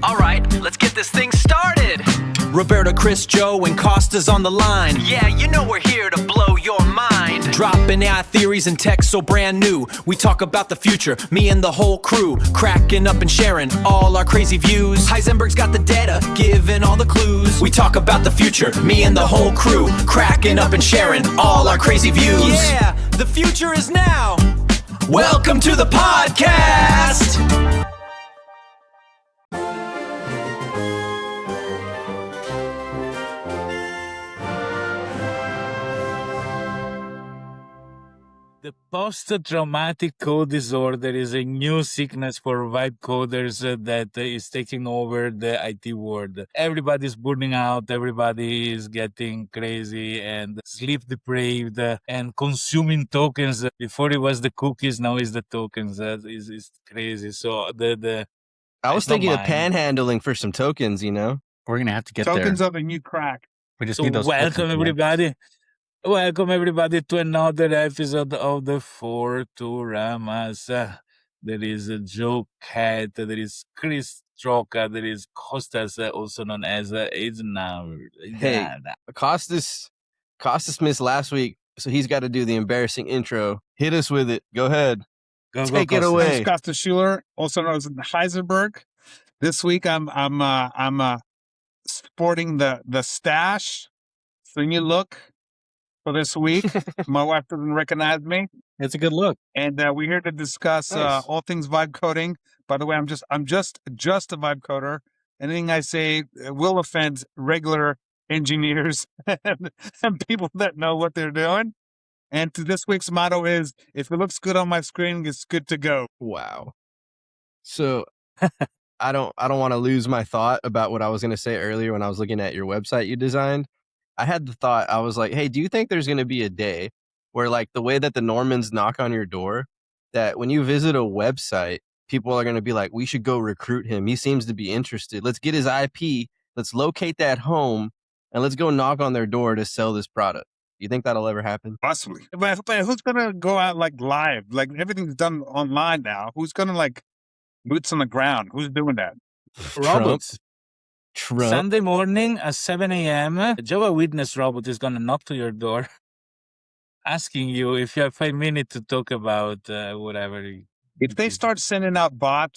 All right, let's get this thing started. Roberto, Chris, Joe, and Costas on the line. Yeah, you know we're here to blow your mind. Dropping AI theories and tech so brand new. We talk about the future, me and the whole crew. Cracking up and sharing all our crazy views. Heisenberg's got the data, giving all the clues. We talk about the future, me and the whole crew. Cracking up and sharing all our crazy views. Yeah, the future is now. Welcome to the podcast. The post-traumatic code disorder is a new sickness for vibe coders that is taking over the IT world. Everybody's burning out, everybody is getting crazy and sleep deprived and consuming tokens. Before it was the cookies, now it's the tokens. That is crazy. So I was thinking of panhandling for some tokens, you know? We're going to have to get Tokens there. are the new crack. We just So need those welcome tokens, man. everybody. Welcome everybody to another episode of the Fourturamas. There is JoeCat, there is Chris Troka, there is Costas, also known as now. Hey, Costas missed last week, so he's got to do the embarrassing intro. Hit us with it. Go ahead. Take it Costas. away. I'm Costas Schuler, also known as Heisenberg. This week I'm sporting the stash. So you look for this week. My wife doesn't recognize me, It's a good look. and we're here to discuss Nice. all things vibe coding. By the way, I'm just a vibe coder. Anything I say will offend regular engineers and people that know what they're doing. And to this week's motto is: if it looks good on my screen, it's good to go. Wow. So I don't want to lose my thought about what I was going to say earlier when I was looking at your website you designed. I had the thought, I was like, hey, do you think there's going to be a day where, like, the way that the Normans knock on your door, that when you visit a website, people are going to be like, we should go recruit him. He seems to be interested. Let's get his IP. Let's locate that home and let's go knock on their door to sell this product. You think that'll ever happen? Possibly. But who's gonna go out like live? Like everything's done online now. Who's gonna like boots on the ground? Who's doing that? Robots. Trump. Sunday morning at 7 a.m., Jehovah's Witness robot is going to knock to your door asking you if you have 5 minutes to talk about whatever. If they start sending out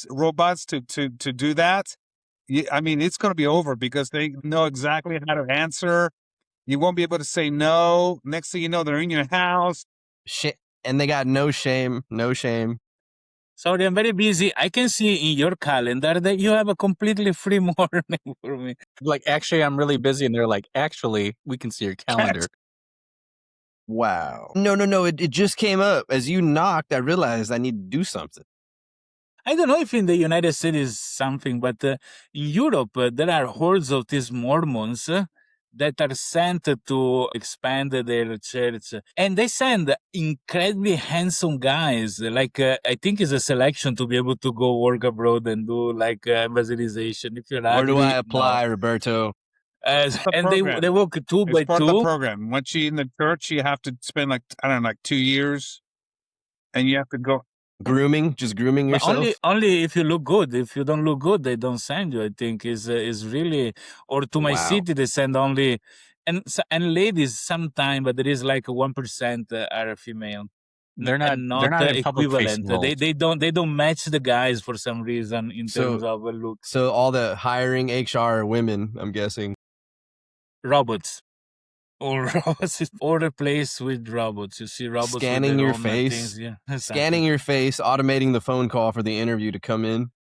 robots to do that, I mean, it's going to be over because they know exactly how to answer. You won't be able to say no. Next thing you know, they're in your house. And they got no shame. Sorry, I'm very busy. I can see in your calendar that you have a completely free morning for me. Like, actually, I'm really busy. And they're like, actually, we can see your calendar. Wow. No. It just came up. As you knocked, I realized I need to do something. I don't know if in the United States is something, but in Europe, there are hordes of these Mormons that are sent to expand their church. And they send incredibly handsome guys. Like, I think it's a selection to be able to go work abroad and do like evangelization. If you're Where do ugly, I apply, no. Roberto? And program. they work two It's by part of the two. program. Once you're in the church, you have to spend like 2 years, and you have to go. Just grooming But yourself. only if you look good. If you don't look good, they don't send you. I think is really, or to my Wow. city they send only, and ladies sometime, but there is like 1% are female. They're not And they're not in public equivalent. facing roles. They don't match the guys for some reason in terms of look. So all the hiring HR are women, I'm guessing. Robots. Or robots is all replaced with robots. You see robots with Scanning their your own face. things. Yeah, Scanning your face, automating the phone call for the interview to come in.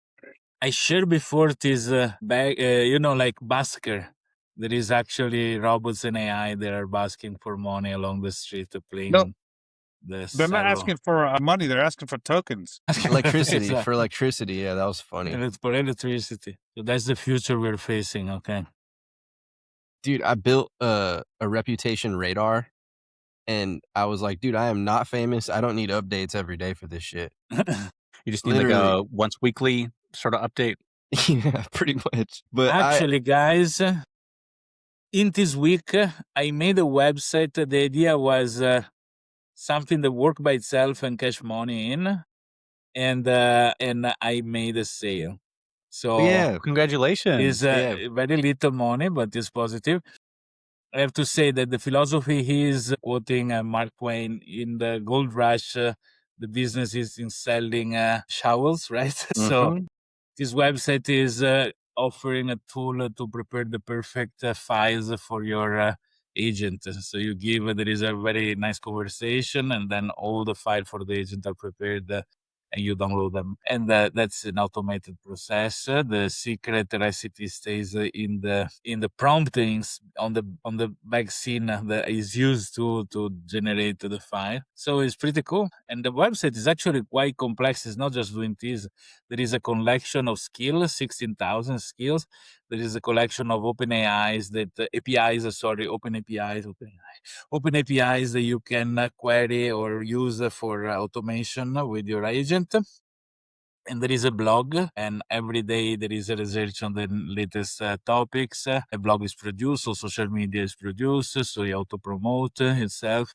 I shared before this like busker. There is actually robots and AI that are basking for money along the street playing No, the they're not asking for money. They're asking for tokens. Electricity. Exactly. For electricity. Yeah, that was funny. And it's for electricity. So that's the future we're facing. Okay. Dude, I built a reputation radar, and I was like, dude, I am not famous. I don't need updates every day for this shit. You just need like a once weekly sort of update. Yeah, pretty much. But actually, guys, in this week, I made a website. The idea was something that worked by itself and cash money in, and I made a sale. So Yeah. Congratulations. it's very little money, but it's positive. I have to say that the philosophy he is quoting Mark Twain in the gold rush. The business is in selling shovels, right? So Mhm. this website is offering a tool to prepare the perfect files for your agent. So you give, there is a very nice conversation, and then all the files for the agent are prepared. And you download them, and that's an automated process. The secret recipe stays in the promptings on the back scene that is used to generate the file. So it's pretty cool, and the website is actually quite complex. It's not just doing this. There is a collection of skills, 16,000 skills. There is a collection of open AIs that APIs. Sorry, open APIs. Open APIs that you can query or use for automation with your agent. And there is a blog, and every day there is a research on the latest topics. A blog is produced, so social media is produced, so you auto-promote itself.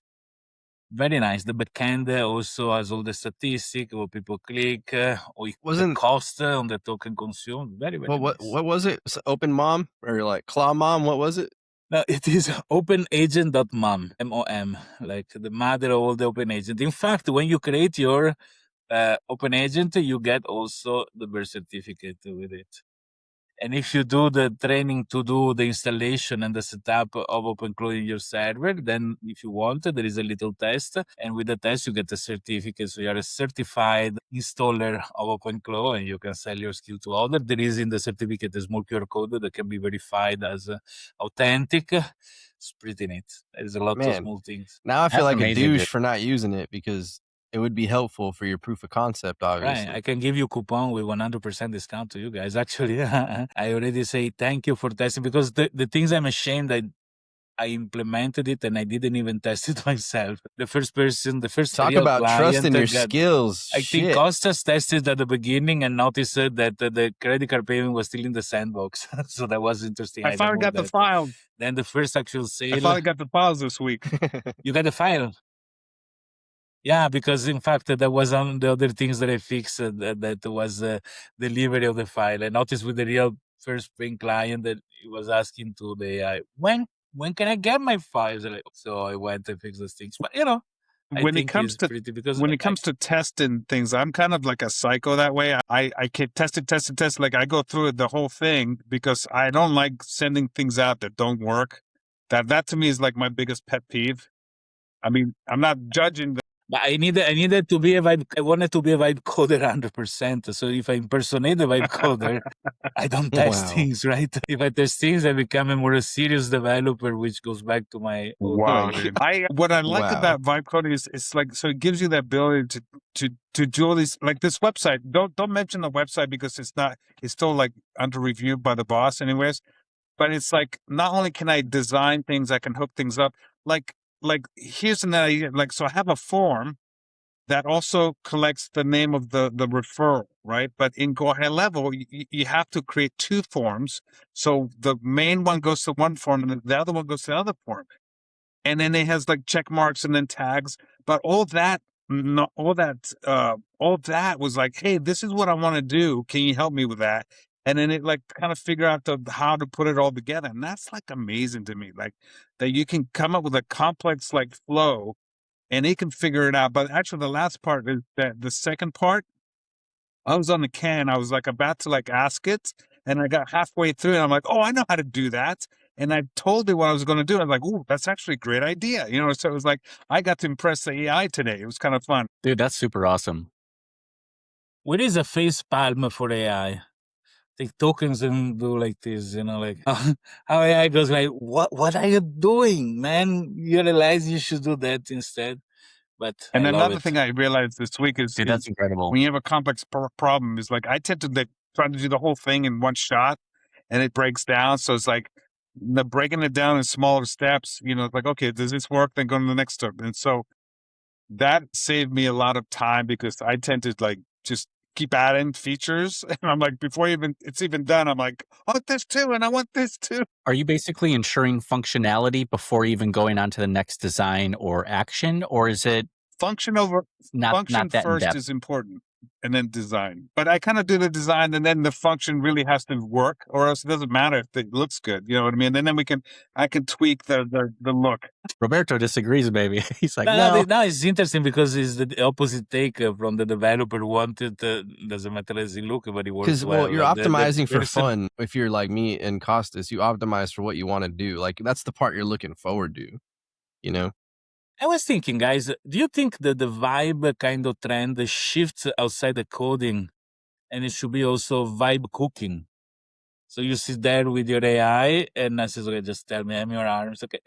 Very nice. The backend also has all the statistics, what people click, or the Wasn't cost on the token consumed. Very, very what nice. was it? Open Mom or like Claw Mom? What was it? No, it is OpenAgent.mom, M-O-M, like the mother of all the open agent. In fact, when you create your open agent, you get also the birth certificate with it. And if you do the training to do the installation and the setup of OpenCloud in your server, then if you want, there is a little test. And with the test, you get a certificate. So you're a certified installer of OpenCloud, and you can sell your skill to others. There is in the certificate a small QR code that can be verified as authentic. It's pretty neat. There's a lot of Man, small things. now I feel That's like a amazing, douche dude. for not using it because it would be helpful for your proof of concept, Right. obviously. I can give you coupon with 100% discount to you guys. Actually, I already say thank you for testing, because the things I'm ashamed that I implemented it and I didn't even test it myself. The first Talk real about trusting client your got, skills. I think Shit. Costas tested at the beginning and noticed that the credit card payment was still in the sandbox. So that was interesting. I finally got the file. Then the first actual I sale, finally got the files this week. you got the file. Yeah, because in fact that was on the other things that I fixed that was delivery of the file. I noticed with the real first paying client that he was asking to the AI, when can I get my files? So I went and fixed those things. But I When it think comes it's to pretty, because when it comes to testing things, I'm kind of like a psycho that way. I can test it. Like I go through the whole thing because I don't like sending things out that don't work. That to me is like my biggest pet peeve. I mean, I'm not judging but I needed to be a vibe. I wanted to be a vibe coder 100%. So if I impersonate the vibe coder, I don't test Wow. things, right? If I test things, I become a more serious developer, which goes back to my old career. What I like Wow. about vibe coding is it's like, so it gives you the ability to do all these, like this website. Don't mention the website because it's still like under review by the boss anyways. But it's like, not only can I design things, I can hook things up. Like here's an idea. Like, so I have a form that also collects the name of the referral, right? But in go ahead level, you have to create two forms. So the main one goes to one form and the other one goes to the other form. And then it has like check marks and then tags. But all that was like, hey, this is what I want to do. Can you help me with that? And then it like kind of figure out how to put it all together. And that's like amazing to me, like that you can come up with a complex like flow and it can figure it out. But actually the last part is that the second part, I was on the can. I was like about to like ask it, and I got halfway through, and I'm like, "Oh, I know how to do that." And I told it what I was going to do. I was like, "Oh, that's actually a great idea," So it was like I got to impress the AI today. It was kind of fun. Dude, that's super awesome. What is a face palm for AI? Take tokens and do like this, like how AI goes like, what are you doing, man? You realize you should do that instead. But And I love another it. thing I realized this week is, Dude, that's incredible. when you have a complex problem, is like I tend to try to do the whole thing in one shot, and it breaks down. So it's like breaking it down in smaller steps. Like, okay, does this work? Then go to the next step. And so that saved me a lot of time because I tend to like just keep adding features, and I'm like, before it's even done, I'm like, I want this too, and I want this too. Are you basically ensuring functionality before even going on to the next design or action, or is it Function not function that in first depth? is important. and then design. But I kind of do the design, and then the function really has to work, or else it doesn't matter if it looks good. You know what I mean? And then I can tweak the look. Roberto disagrees, baby. He's like, No, no. it's interesting because it's the opposite take from the developer who wanted, doesn't matter as it look, but it works Because, well, you're well. optimizing for person- fun. If you're like me and Costas, you optimize for what you want to do. Like, that's the part you're looking forward to, you know? I was thinking, guys, do you think that the vibe kind of trend shifts outside the coding, and it should be also vibe cooking? So you sit there with your AI, and I says, okay, just tell me, I'm your arms. Okay,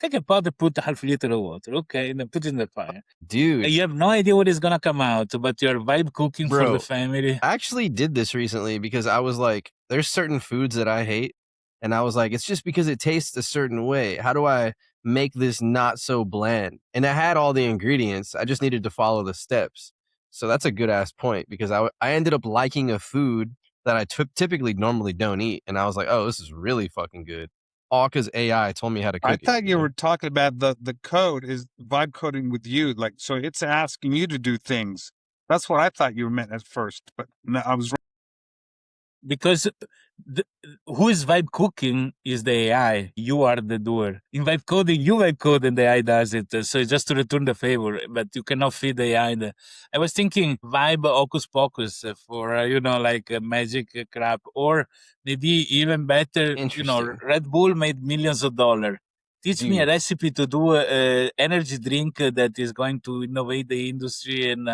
take a pot and put half a liter of water. Okay, and then put it in the fire. Dude, You have no idea what is gonna come out, but you're vibe cooking for Bro, the family. I actually did this recently because I was like, there's certain foods that I hate. And I was like, it's just because it tastes a certain way. How do I make this not so bland? And I had all the ingredients. I just needed to follow the steps. So that's a good ass point because I ended up liking a food that I typically normally don't eat. And I was like, oh, this is really fucking good. All because AI told me how to cook I it. thought you were talking about the code is vibe coding with you, like so it's asking you to do things. That's what I thought you meant at first, but no, I was wrong. Because who is vibe cooking is the AI. You are the doer. In vibe coding, you vibe code and the AI does it. So it's just to return the favor, but you cannot feed the AI. I was thinking vibe hocus pocus for, like magic crap, or maybe even better, Interesting. Red Bull made millions of dollars. Teach me a recipe to do an energy drink that is going to innovate the industry and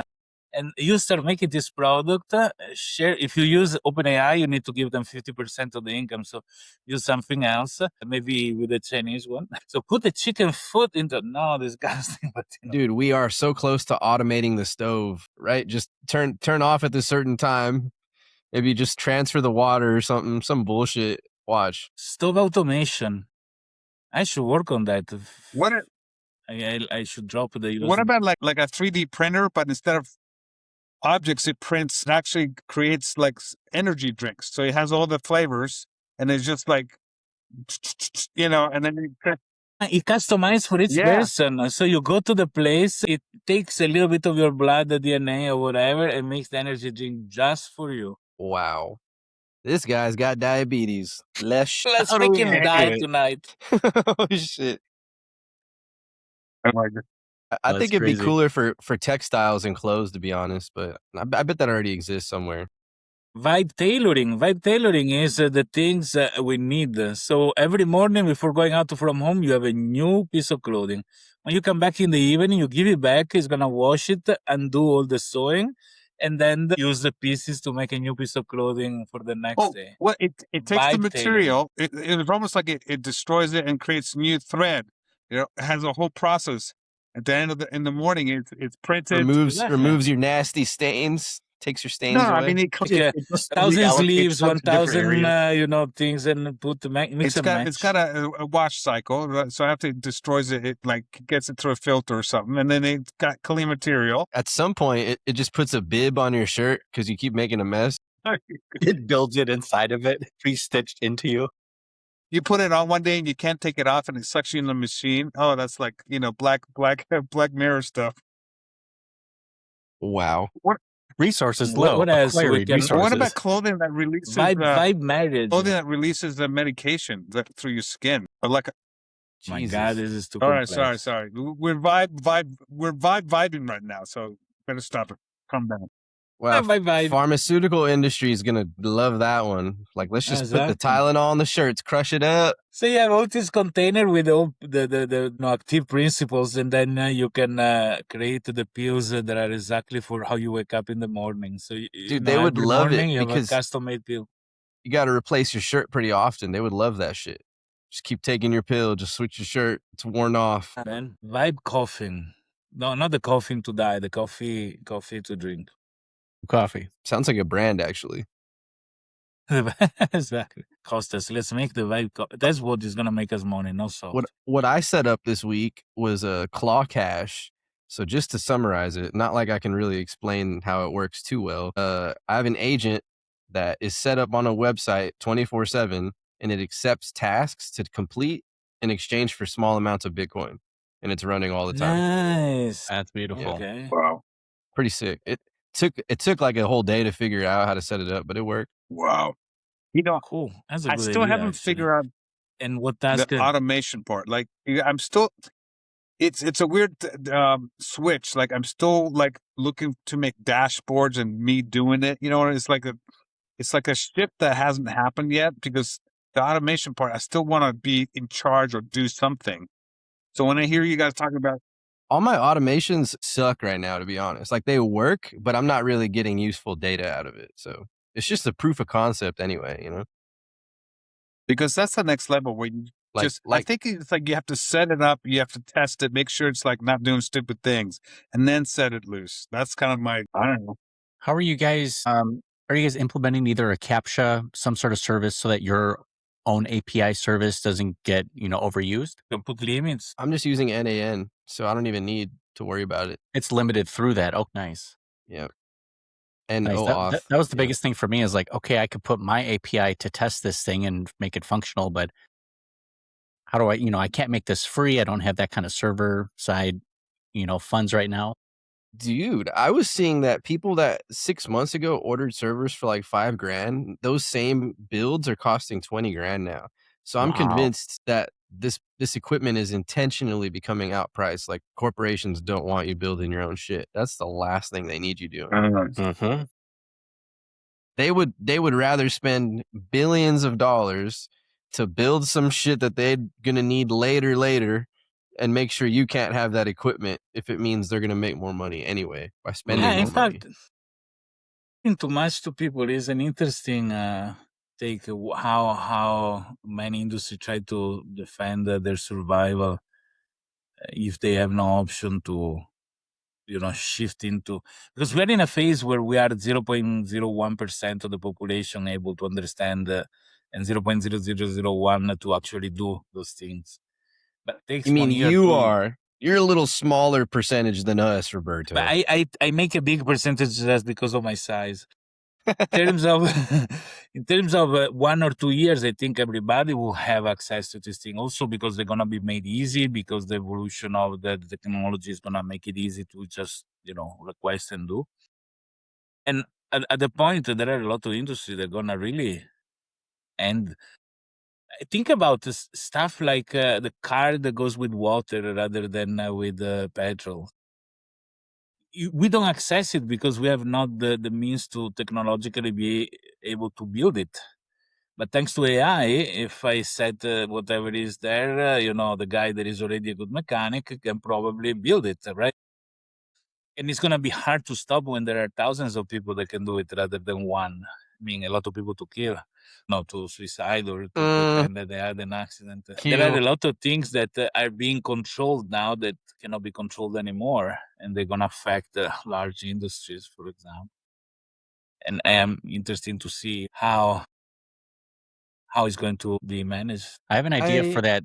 you start making this product, share. If you use OpenAI, you need to give them 50% of the income. So use something else, maybe with the Chinese one. So put the chicken foot into, no, disgusting. But, Dude, we are so close to automating the stove, right? Just turn off at this certain time. Maybe just transfer the water or something, some bullshit. Watch. Stove automation. I should work on that. What I should drop the. what about like a 3D printer, but instead of objects it prints, it actually creates like energy drinks. So it has all the flavors, and it's just like, and then it customized for each person. So you go to the place, it takes a little bit of your blood, the DNA or whatever, and makes the energy drink just for you. Wow. This guy's got diabetes. Let's make him die tonight. Oh, shit. I think it'd be cooler for textiles and clothes, to be honest, but I bet that already exists somewhere. Vibe tailoring is the things we need. So every morning before going out from home, you have a new piece of clothing. When you come back in the evening, you give it back. It's going to wash it and do all the sewing, and then use the pieces to make a new piece of clothing for the next day. Well, it takes the material, it's almost like it destroys it and creates new thread. It has a whole process. At the end of in the morning, it's printed. Removes your nasty stains. Takes your stains away. I mean, it 1,000 sleeves, 1,000 things, and put mix and match. It's got a wash cycle, so after it destroys it, it like gets it through a filter or something, and then it got clean material. At some point, it just puts a bib on your shirt because you keep making a mess. It builds it inside of it, pre-stitched into you. You put it on one day and you can't take it off, and it sucks you in the machine. Oh, that's like Black Mirror stuff. Wow. What? Resources low. What else? What about clothing that releases vibe marriage? Clothing that releases the medication through your skin, or like. My God, this is too. All complex. right, sorry. We're vibing right now, so better stop it. Calm down. Well, pharmaceutical industry is gonna love that one. Like, let's just put the Tylenol on the shirts, crush it up. So you have all this container with all the active principles, and then you can create the pills that are exactly for how you wake up in the morning. So dude, they would love it you because have a custom-made pill. You got to replace your shirt pretty often. They would love that shit. Just keep taking your pill. Just switch your shirt. It's worn off. Man, vibe coughing. No, not the coughing to die. The coffee to drink. Coffee. Sounds like a brand, actually. Exactly. Costas, let's make the vibe. That's what is going to make us money, no salt. What I set up this week was a claw cache. So just to summarize it, not like I can really explain how it works too well. I have an agent that is set up on a website 24/7, and it accepts tasks to complete in exchange for small amounts of Bitcoin. And it's running all the time. Nice. That's beautiful. Okay. Wow. Pretty sick. took like a whole day to figure out how to set it up, but it worked. Wow. Cool. That's a I good still idea, haven't actually. figured out And what the task? automation part. Like I'm still, it's a weird switch. Like I'm still like looking to make dashboards and me doing it. You know, it's like a shift that hasn't happened yet because the automation part, I still want to be in charge or do something. So when I hear you guys talking about, All my automations suck right now, to be honest. Like they work, but I'm not really getting useful data out of it. So it's just a proof of concept anyway, you know? because that's the next level where you I Like think it's like you have to set it up, you have to test it, make sure it's like not doing stupid things, and then set it loose. That's kind of I don't know. How are you guys? Are you guys implementing either a CAPTCHA, some sort of service, so that your own API service doesn't get overused? You can put limits. I'm just using NAN, so I don't even need to worry about it. It's limited through that. Oh, nice. Yeah. And Nice. OAuth. That was the yeah. biggest thing for me is like, okay, I could put my API to test this thing and make it functional, but how do I can't make this free. I don't have that kind of server side, funds right now. Dude, I was seeing that people that 6 months ago ordered servers for like $5,000, those same builds are costing $20,000 now. So I'm Wow. convinced that this equipment is intentionally becoming outpriced. Like corporations don't want you building your own shit. That's the last thing they need you doing. Mm-hmm. They would rather spend billions of dollars to build some shit that they're gonna need later and make sure you can't have that equipment if it means they're gonna make more money anyway by spending Yeah, more in money. fact, talking too much to people is an interesting take. How many industries try to defend their survival if they have no option to shift into, because we're in a phase where we are 0.01% of the population able to understand and 0.0001 to actually do those things. But it takes You mean 1 year. you're a little smaller percentage than us, Roberto. But I make a big percentage just because of my size. In terms of 1 or 2 years, I think everybody will have access to this thing. Also because they're gonna be made easy, because the evolution of the technology is gonna make it easy to just request and do. And at the point, there are a lot of industries that are gonna really end. Think about this stuff like the car that goes with water rather than with petrol. We don't access it because we have not the means to technologically be able to build it. But thanks to AI, if I set whatever is there, the guy that is already a good mechanic can probably build it, right? And it's going to be hard to stop when there are thousands of people that can do it rather than one. I mean, a lot of people to kill, not to suicide or to pretend that they had an accident. There are a lot of things that are being controlled now that cannot be controlled anymore, and they're going to affect large industries, for example. And I am interested to see how it's going to be managed. I have an idea for that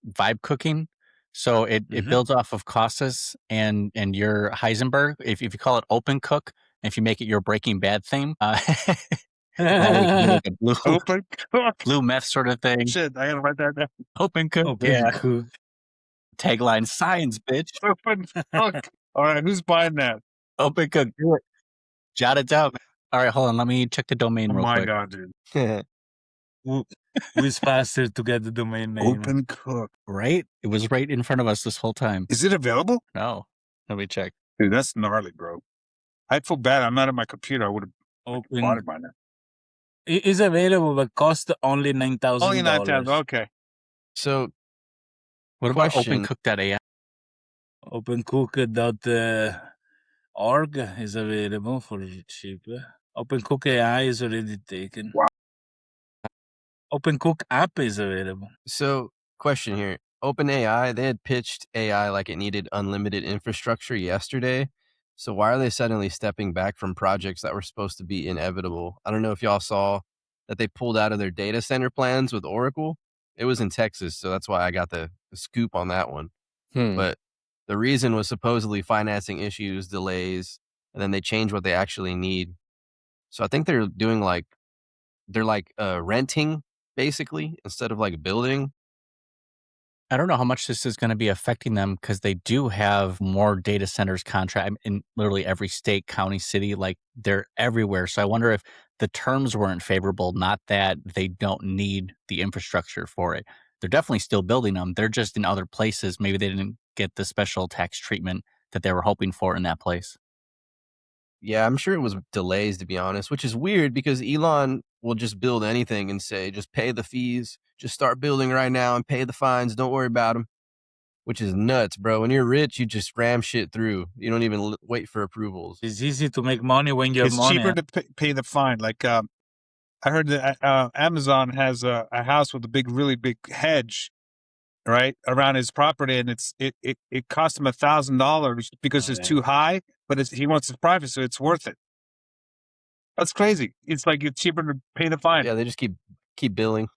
vibe cooking. So it builds off of Costas and your Heisenberg. If you call it OpenCook, if you make it your Breaking Bad theme, we can do like a blue meth sort of thing. Shit, I gotta write that down. OpenCook, OpenCook. Tagline: science, bitch. OpenCook. All right, who's buying that? OpenCook, do it. Jot it down. All right, hold on. Let me check the domain real quick. God, dude. Who's faster to get the domain name? OpenCook. Right? It was right in front of us this whole time. Is it available? No. Let me check. Dude, that's gnarly, bro. I'd feel bad. I'm not at my computer. I would have bought it by now. It is available, but cost only $9,000. Only $9,000. Okay. So what about OpenCook.ai? OpenCook.org is available for cheap. OpenCook AI is already taken. Wow. OpenCook app is available. So question here. OpenAI, they had pitched AI like it needed unlimited infrastructure yesterday. So why are they suddenly stepping back from projects that were supposed to be inevitable? I don't know if y'all saw that they pulled out of their data center plans with Oracle. It was in Texas, so that's why I got the scoop on that one. But the reason was supposedly financing issues, delays, and then they changed what they actually need. So I think they're doing they're renting basically instead of like building. I don't know how much this is going to be affecting them because they do have more data centers contract in literally every state, county, city, like they're everywhere. So I wonder if the terms weren't favorable, not that they don't need the infrastructure for it. They're definitely still building them. They're just in other places. Maybe they didn't get the special tax treatment that they were hoping for in that place. Yeah, I'm sure it was delays, to be honest, which is weird because Elon will just build anything and say, just pay the fees, just start building right now and pay the fines. Don't worry about them, which is nuts, bro. When you're rich, you just ram shit through. You don't even wait for approvals. It's easy to make money when you have It's money. cheaper to pay the fine. Like I heard that Amazon has a house with a really big hedge, right, around his property, and it cost him $1,000 because it's too high, but he wants his privacy, so it's worth it. That's crazy. It's like it's cheaper to pay the fine. Yeah, they just keep billing.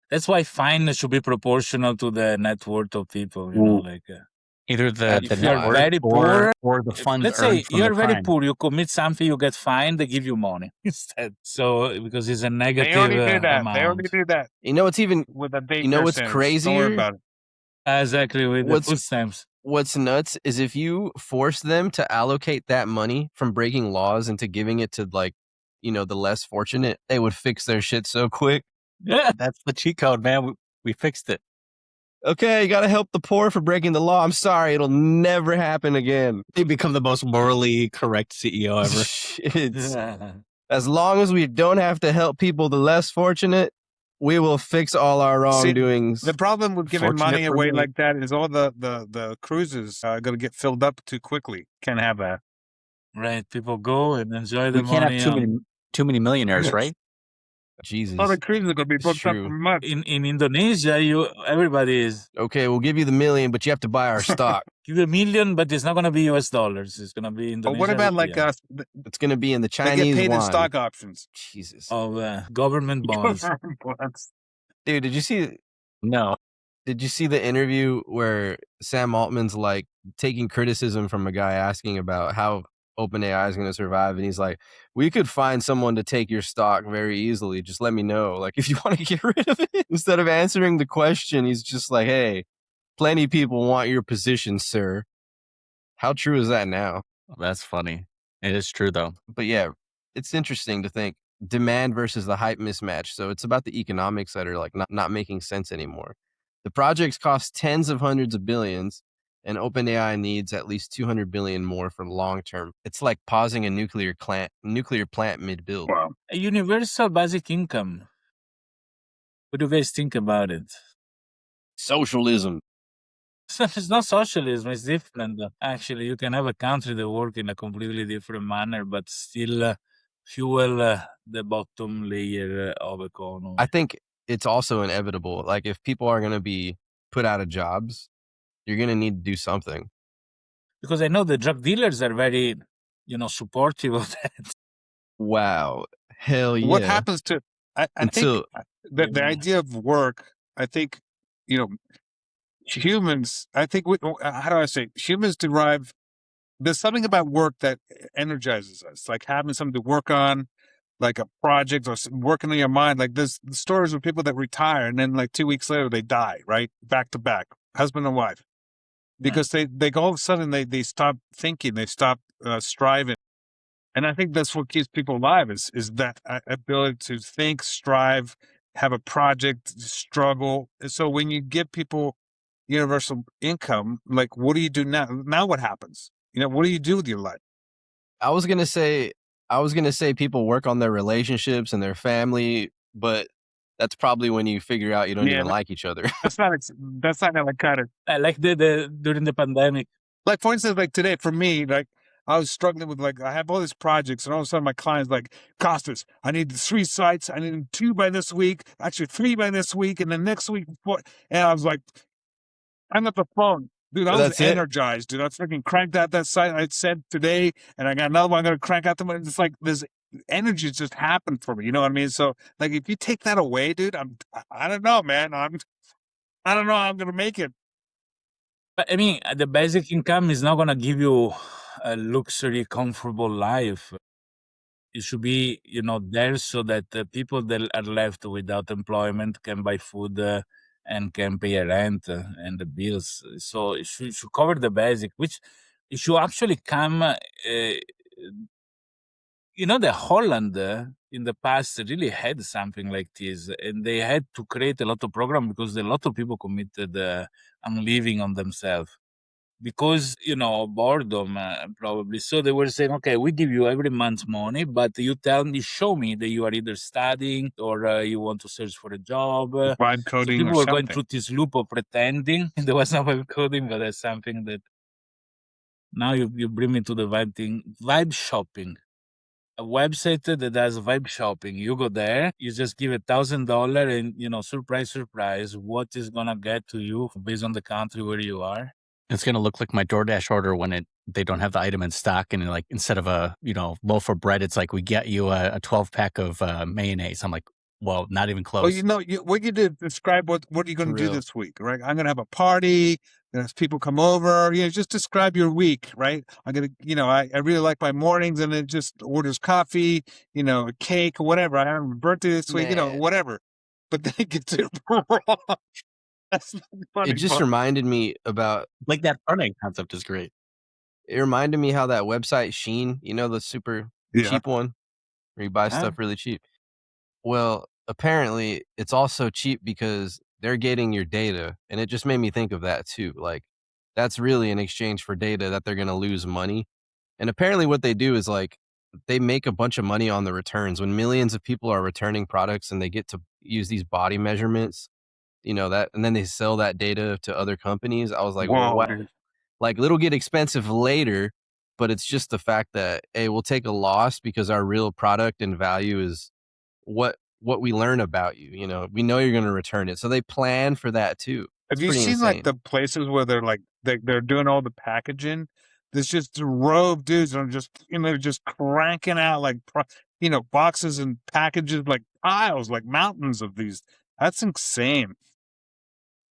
That's why fine should be proportional to the net worth of people. You know, like Either the if net you're worth very poor, or the funds let's earned say from you're the very crime. poor, you commit something, you get fined, they give you money instead. So because it's a negative They already do that. amount. They already do that You know what's even with the daycare you know what's centers. Don't worry crazier? about it. Exactly, with the food stamps. What's nuts is if you force them to allocate that money from breaking laws into giving it to, like, you know, the less fortunate, they would fix their shit so quick. Yeah. That's the cheat code, man. We fixed it. Okay, you got to help the poor for breaking the law. I'm sorry, it'll never happen again. They become the most morally correct CEO ever. It's, as long as we don't have to help people the less fortunate, we will fix all our wrongdoings. The problem with giving Fortunate money for away me. like that is all the cruises are going to get filled up too quickly. Can't have that. Right, people go and enjoy the We can't money. have too many millionaires, right? Jesus. All the cruises are going to be It's booked up true. for months. In Indonesia, everybody is. Okay, we'll give you the $1 million, but you have to buy our stock. Give you $1 million, but it's not going to be US dollars. It's going to be Indonesia. But what about like rupiah. It's going to be in the they Chinese get paid yuan. in stock options? Jesus. Government bonds? Dude, did you see No. Did you see the interview where Sam Altman's like taking criticism from a guy asking about how OpenAI is going to survive? And he's like, we could find someone to take your stock very easily. Just let me know. Like, if you want to get rid of it. Instead of answering the question, he's just like, hey, plenty of people want your position, sir. How true is that now? That's funny. It is true, though. But yeah, it's interesting to think demand versus the hype mismatch. So it's about the economics that are like not making sense anymore. The projects cost tens of hundreds of billions, and OpenAI needs at least 200 billion more for long term. It's like pausing a nuclear plant mid-build. Wow. A universal basic income. What do you guys think about it? Socialism. It's not socialism, it's different. Actually, you can have a country that works in a completely different manner, but still fuel the bottom layer of economy. I think it's also inevitable. Like, if people are going to be put out of jobs, you're going to need to do something. Because I know the drug dealers are very, supportive of that. Wow. Hell yeah. What happens to, I Until- think the idea of work, I think, humans, how do I say, humans derive, there's something about work that energizes us, like having something to work on, like a project or working on your mind. Like there's stories of people that retire and then like 2 weeks later they die, right? Back to back, husband and wife, because they all of a sudden they stop thinking, they stop striving. And I think that's what keeps people alive is that ability to think, strive, have a project, struggle. So when you give people universal income, like what do you do now? Now what happens? What do you do with your life? I was gonna say people work on their relationships and their family, but that's probably when you figure out you don't even like each other. That's not gonna cut it. I like the during the pandemic. Like for instance, like today for me, like I was struggling with I have all these projects, and all of a sudden my client's like, Costas, I need 3 sites, I need 2 by this week, actually 3 by this week, and then next week 4. And I was like, I'm at the phone. Dude, I was energized, dude. I freaking cranked out that site I said today, and I got another one I'm going to crank out tomorrow. It's like this energy just happened for me. You know what I mean? So, like, if you take that away, dude, I don't know, man. I don't know how I'm going to make it. But I mean, the basic income is not going to give you a luxury, comfortable life. It should be, there so that the people that are left without employment can buy food and can pay a rent and the bills. So it should cover the basic, which it should actually come. The Holland in the past really had something like this, and they had to create a lot of program because a lot of people committed on living on themselves because boredom probably. So they were saying, okay, we give you every month money, but you show me that you are either studying or you want to search for a job. Vibe So coding people or were going something. through this loop of pretending. There was no vibe coding, but that's something that now you bring me to the vibe thing. Vibe shopping. A website that does vibe shopping. You go there, you just give $1,000 and surprise, what is gonna get to you based on the country where you are. It's going to look like my DoorDash order when they don't have the item in stock, and like instead of a loaf of bread, it's like we get you a 12-pack of mayonnaise. I'm like, well, not even close. Well, what you did, describe what are you going to do real. this week, right? I'm going to have a party. There's people come over. Just describe your week, right? I'm going to, I really like my mornings, and it just orders coffee, a cake or whatever. I have a birthday this week, Man. whatever. But then it gets it wrong. That's the funny It just part. reminded me about. Like that running concept is great. It reminded me how that website Sheen, the super cheap one, where you buy stuff really cheap. Well, apparently it's also cheap because they're getting your data, and it just made me think of that too. Like, that's really in exchange for data that they're going to lose money. And apparently what they do is like they make a bunch of money on the returns when millions of people are returning products and they get to use these body measurements, that, and then they sell that data to other companies. I was like, well, Whoa, what? dude. Like, it'll get expensive later, but it's just the fact that, hey, we'll take a loss because our real product and value is what we learn about you. We know you're going to return it, so they plan for that too. Have It's you pretty seen like insane. the places where they're like they're doing all the packaging? There's just a row of dudes that are just cranking out like boxes and packages, like piles, like mountains of these. That's insane.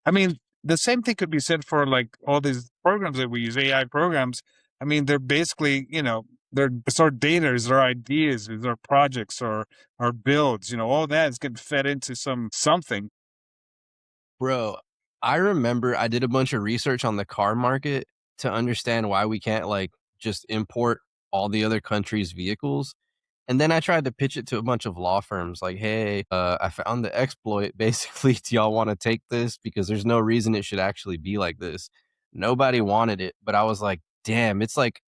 I mean, the same thing could be said for like all these programs that we use, AI programs. I mean, they're basically, it's our data, it's our ideas, it's our projects, or our builds, all that is getting fed into something. Bro, I remember I did a bunch of research on the car market to understand why we can't like just import all the other countries' vehicles. And then I tried to pitch it to a bunch of law firms like, hey, I found the exploit. Basically, do y'all want to take this? Because there's no reason it should actually be like this. Nobody wanted it. But I was like, damn, it's like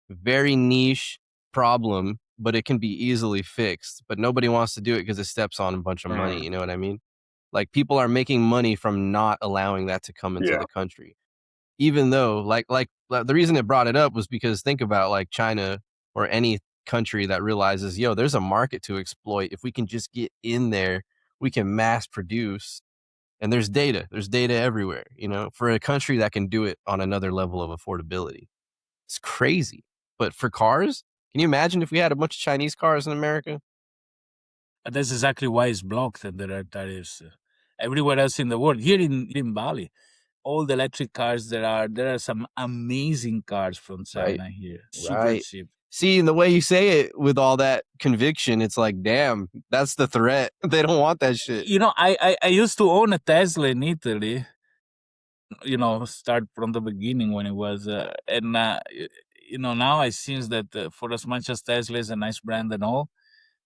very niche problem, but it can be easily fixed. But nobody wants to do it because it steps on a bunch of money. You know what I mean? Like, people are making money from not allowing that to come into Yeah. the country. Even though like the reason it brought it up was because think about like China or any country that realizes, yo, there's a market to exploit. If we can just get in there, we can mass produce. And there's data everywhere, for a country that can do it on another level of affordability. It's crazy. But for cars, can you imagine if we had a bunch of Chinese cars in America? That's exactly why it's blocked and there are tariffs everywhere else in the world. Here in Bali, all the electric cars there are some amazing cars from China Right. here, super Right. cheap. See, and the way you say it with all that conviction, it's like, damn, that's the threat. They don't want that shit. I used to own a Tesla in Italy. Start from the beginning when it was, and now I see that for as much as Tesla is a nice brand and all,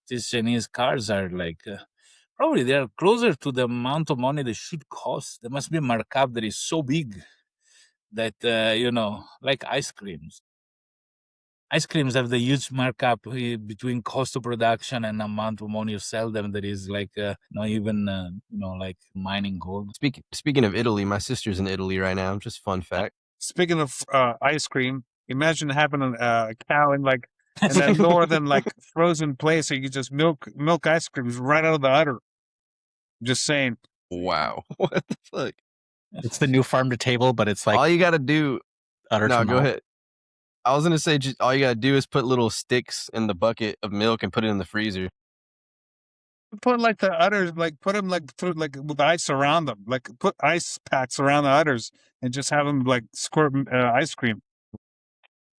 these Chinese cars are like probably they are closer to the amount of money they should cost. There must be a markup that is so big that like ice creams. Ice creams have the huge markup between cost of production and amount of money you sell them. That is like not even like mining gold. Speaking of Italy, my sister's in Italy right now. Just fun fact. Speaking of ice cream, imagine having a cow in that northern like frozen place so you just milk ice creams right out of the udder. Just saying. Wow. What the fuck? It's the new farm to table, but it's like All you got to do. udder No, to go mouth. ahead. I was going to say, just, all you got to do is put little sticks in the bucket of milk and put it in the freezer. Put like the udders, like put them like through like with ice around them, like put ice packs around the udders and just have them like squirt ice cream.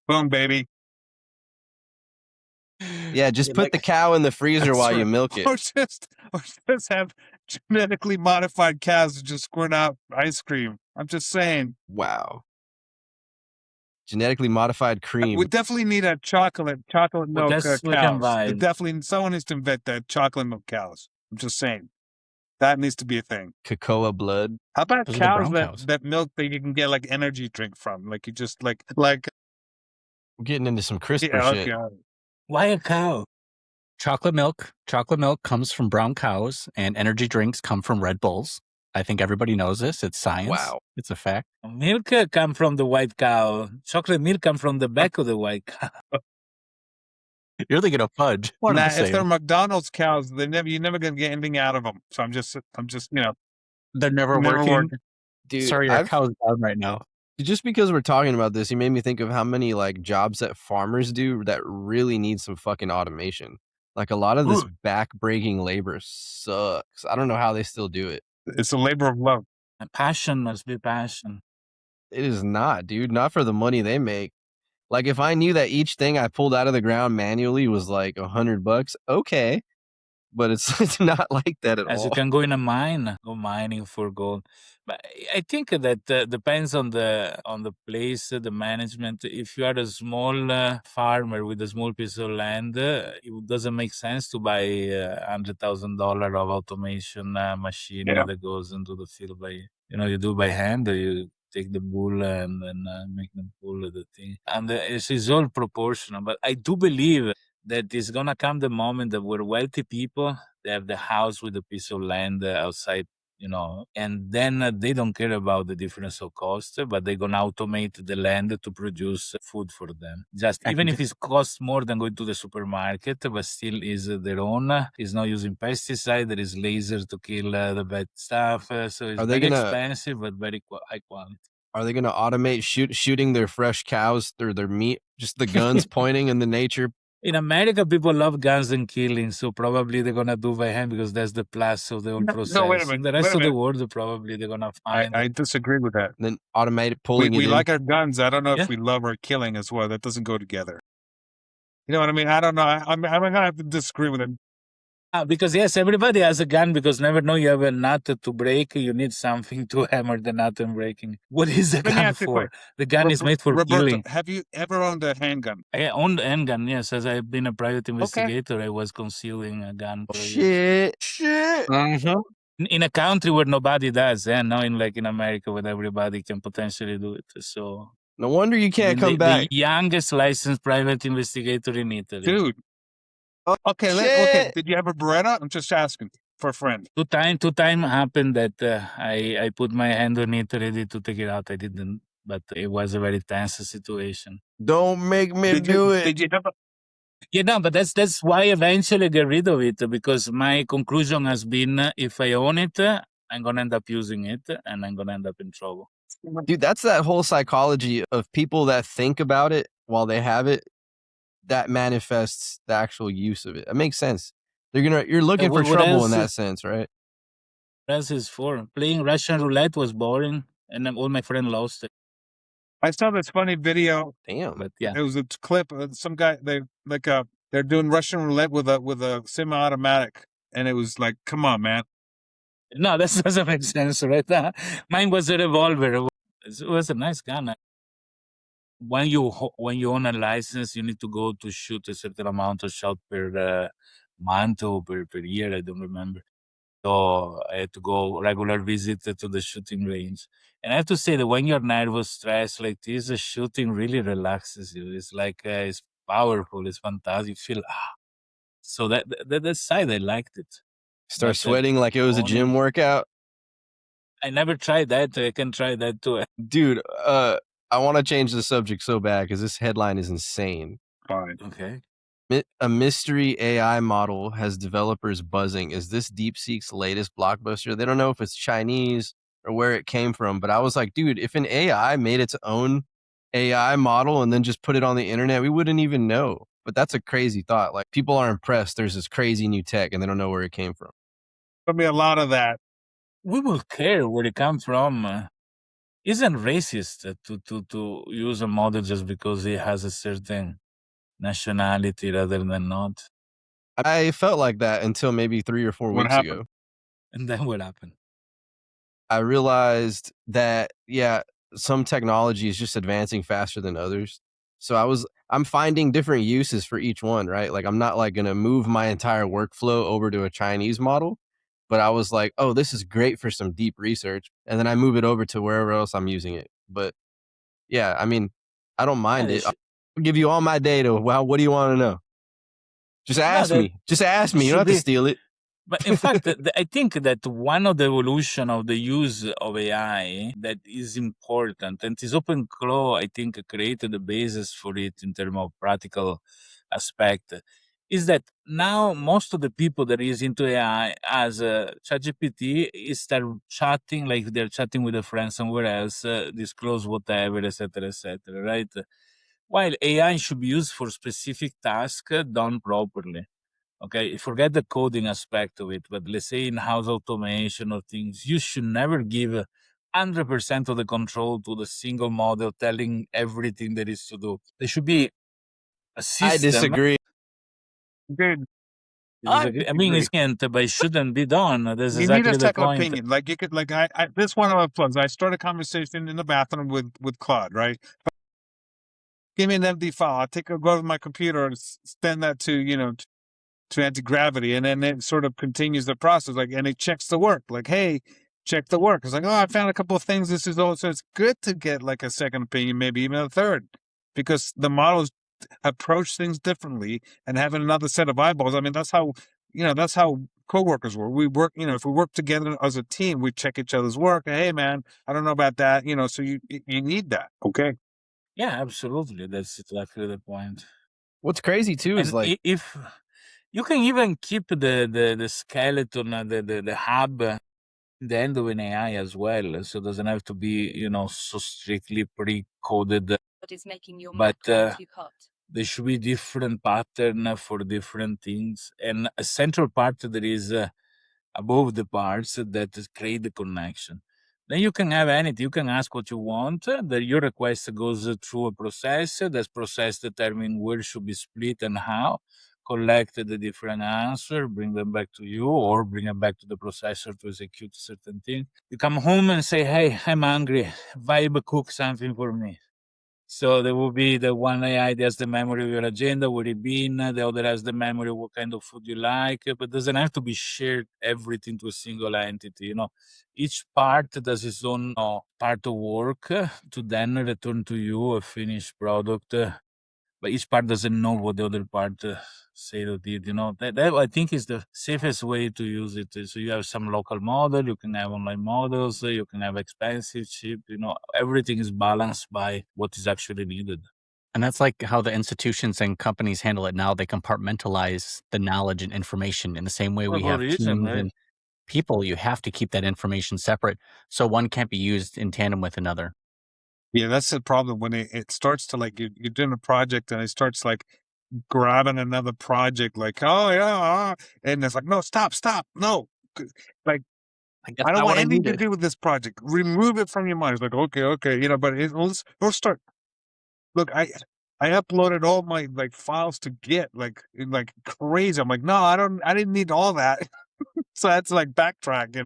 Boom, baby. Yeah, just Yeah, put the cow in the freezer That's while you right. milk it. Or just have genetically modified cows that just squirt out ice cream. I'm just saying. Wow. Genetically modified cream. We definitely need a chocolate milk we can cows. buy. Someone needs to invent that chocolate milk cows. I'm just saying. That needs to be a thing. Cocoa blood. How about Those are the cows brown cows. that milk that you can get like energy drink from? Like you just like We're getting into some CRISPR shit. okay. Why a cow? Chocolate milk comes from brown cows, and energy drinks come from Red Bulls. I think everybody knows this. It's science. Wow. It's a fact. Milk come from the white cow. Chocolate milk come from the back of the white cow. You're thinking of fudge. One Nah, of the if they're same. McDonald's cows, you're never gonna get anything out of them. So I'm just They're never never working. Dude, Sorry, your cow's down right now. just because we're talking about this, you made me think of how many like jobs that farmers do that really need some fucking automation. Like a lot of this back-breaking labor sucks. I don't know how they still do it. It's a labor of love. Passion must be passion. It is not, dude. Not for the money they make. Like if I knew that each thing I pulled out of the ground manually was like $100, okay. But it's not like that at As all. you can go in a mine, go mining for gold. But I think that depends on the place, the management. If you are a small farmer with a small piece of land, it doesn't make sense to buy $100,000 of automation machine that goes into the field by you do by hand. You take the bull and then make them pull the thing, and it's all proportional. But I do believe that it's gonna come the moment that where wealthy people, they have the house with a piece of land outside, and then they don't care about the difference of cost, but they're gonna automate the land to produce food for them. Just even if it costs more than going to the supermarket, but still is their own. Is not using pesticide. There is laser to kill the bad stuff. So it's very expensive, but very high quality. Are they going to automate shooting their fresh cows through their meat? Just the guns pointing in the nature. In America, people love guns and killing, so probably they're gonna do by hand because that's the plus of the whole process. No, wait a minute. In the rest of the world, probably they're gonna find. I disagree with that. And then automate pulling it We in. like our guns. I don't know if we love our killing as well. That doesn't go together. You know what I mean? I don't know. I'm gonna have to disagree with it. Because yes, everybody has a gun because never know you have a nut to break. You need something to hammer the nut and breaking. What is the gun for? The gun is made for Roberto, killing. have you ever owned a handgun? I owned a handgun, yes. As I've been a private investigator, I was concealing a gun. Shit. In a country where nobody does, not in America where everybody can potentially do it. So no wonder you can't come back. The youngest licensed private investigator in Italy. Dude. Okay. Did you have a Beretta? I'm just asking for a friend. Two time happened that I put my hand on it ready to take it out. I didn't, but it was a very tense situation. Don't make me do it. Did you have a... but that's why eventually I get rid of it, because my conclusion has been if I own it, I'm gonna end up using it and I'm gonna end up in trouble. Dude, that's that whole psychology of people that think about it while they have it. That manifests the actual use of it. It makes sense. You're looking for trouble in that sense, right? What else is for? Playing Russian roulette was boring, and all my friends lost it. I saw this funny video. Damn. But yeah, it was a clip of some guy. They're doing Russian roulette with a semi-automatic, and it was like, come on, man. No, that doesn't make sense, right? Mine was a revolver. It was a nice gun. When you own a license, you need to go to shoot a certain amount of shot per month or per year. I don't remember. So I had to go regular visit to the shooting range. And I have to say that when you're nervous, stressed like this, the shooting really relaxes you. It's like it's powerful. It's fantastic. You feel So that side I liked it. Start sweating like it was a gym workout. I never tried that. I can try that too. Dude, I want to change the subject so bad because this headline is insane. Fine. Okay. A mystery AI model has developers buzzing. Is this DeepSeek's latest blockbuster? They don't know if it's Chinese or where it came from, but I was like, dude, if an AI made its own AI model and then just put it on the internet, we wouldn't even know. But that's a crazy thought. Like, people are impressed. There's this crazy new tech and they don't know where it came from. There'll be a lot of that. We will care where it comes from. Isn't racist to use a model just because it has a certain nationality rather than not. I felt like that until maybe 3 or 4 What weeks happened? ago. And then what happened? I realized that, yeah, some technology is just advancing faster than others. So I'm finding different uses for each one, right? Like I'm not like gonna move my entire workflow over to a Chinese model, but I was like, oh, this is great for some deep research. And then I move it over to wherever else I'm using it. But yeah, I mean, I don't Yeah, mind they it. should, I'll give you all my data. Well, what do you want to know? Just no, ask that me. Just ask it me. You don't should have to be. steal it. But in fact, I think that one of the evolution of the use of AI that is important, and is OpenClaw, I think, created the basis for it in terms of practical aspect, is that now most of the people that is into AI as ChatGPT is start chatting like they're chatting with a friend somewhere else, disclose whatever, etc., right? While AI should be used for specific tasks done properly. Okay, forget the coding aspect of it, but let's say in-house automation or things, you should never give 100% of the control to the single model telling everything there is to do. There should be a I system. disagree. Dude, You I disagree? I mean, disagree. it can't, but it shouldn't be done. That's You need a exactly the second point. opinion. Like you could, like I this one of my plugs. I start a conversation in the bathroom with Claude, right? Give me an empty file. I go to my computer and send that to to anti-gravity, and then it sort of continues the process, like, and it checks the work, like, hey, check the work. It's like, oh, I found a couple of things. This is all. So it's good to get like a second opinion, maybe even a third, because the models approach things differently, and having another set of eyeballs. I mean, that's how coworkers work. We work, if we work together as a team, we check each other's work. Hey, man, I don't know about that. So you need that. Okay. Yeah, absolutely. That's exactly the point. What's crazy too is And like, if you can even keep the skeleton, the hub, the end of an AI as well, so it doesn't have to be, so strictly pre-coded. What is making your But Mac run too hot? there should be different pattern for different things, and a central part that is above the parts that create the connection. Then you can have anything. You can ask what you want. That your request goes through a process. That process determine where should be split and how. Collect the different answer, bring them back to you, or bring them back to the processor to execute certain thing. You come home and say, "Hey, I'm hungry. Vibe, cook something for me." So there will be the one AI that has the memory of your agenda, where it been. The other has the memory of what kind of food you like, but doesn't have to be shared everything to a single entity. Each part does its own part of work to then return to you a finished product. But each part doesn't know what the other part said or did. That I think is the safest way to use it. So you have some local model, you can have online models, you can have expensive, cheap. Everything is balanced by what is actually needed. And that's like how the institutions and companies handle it now. They compartmentalize the knowledge and information in the same way For we a have reason, teams right? and people. You have to keep that information separate so one can't be used in tandem with another. Yeah, that's the problem when it starts to, like, you're doing a project and it starts like grabbing another project, like, oh yeah, and it's like, no, stop, no, like, Like, that's I don't not want what I anything to needed. do with this project. Remove it from your mind. It's like, okay, but it'll start. Look, I uploaded all my like files to Git, like crazy. I'm like, no, I didn't need all that, so I had to like backtrack.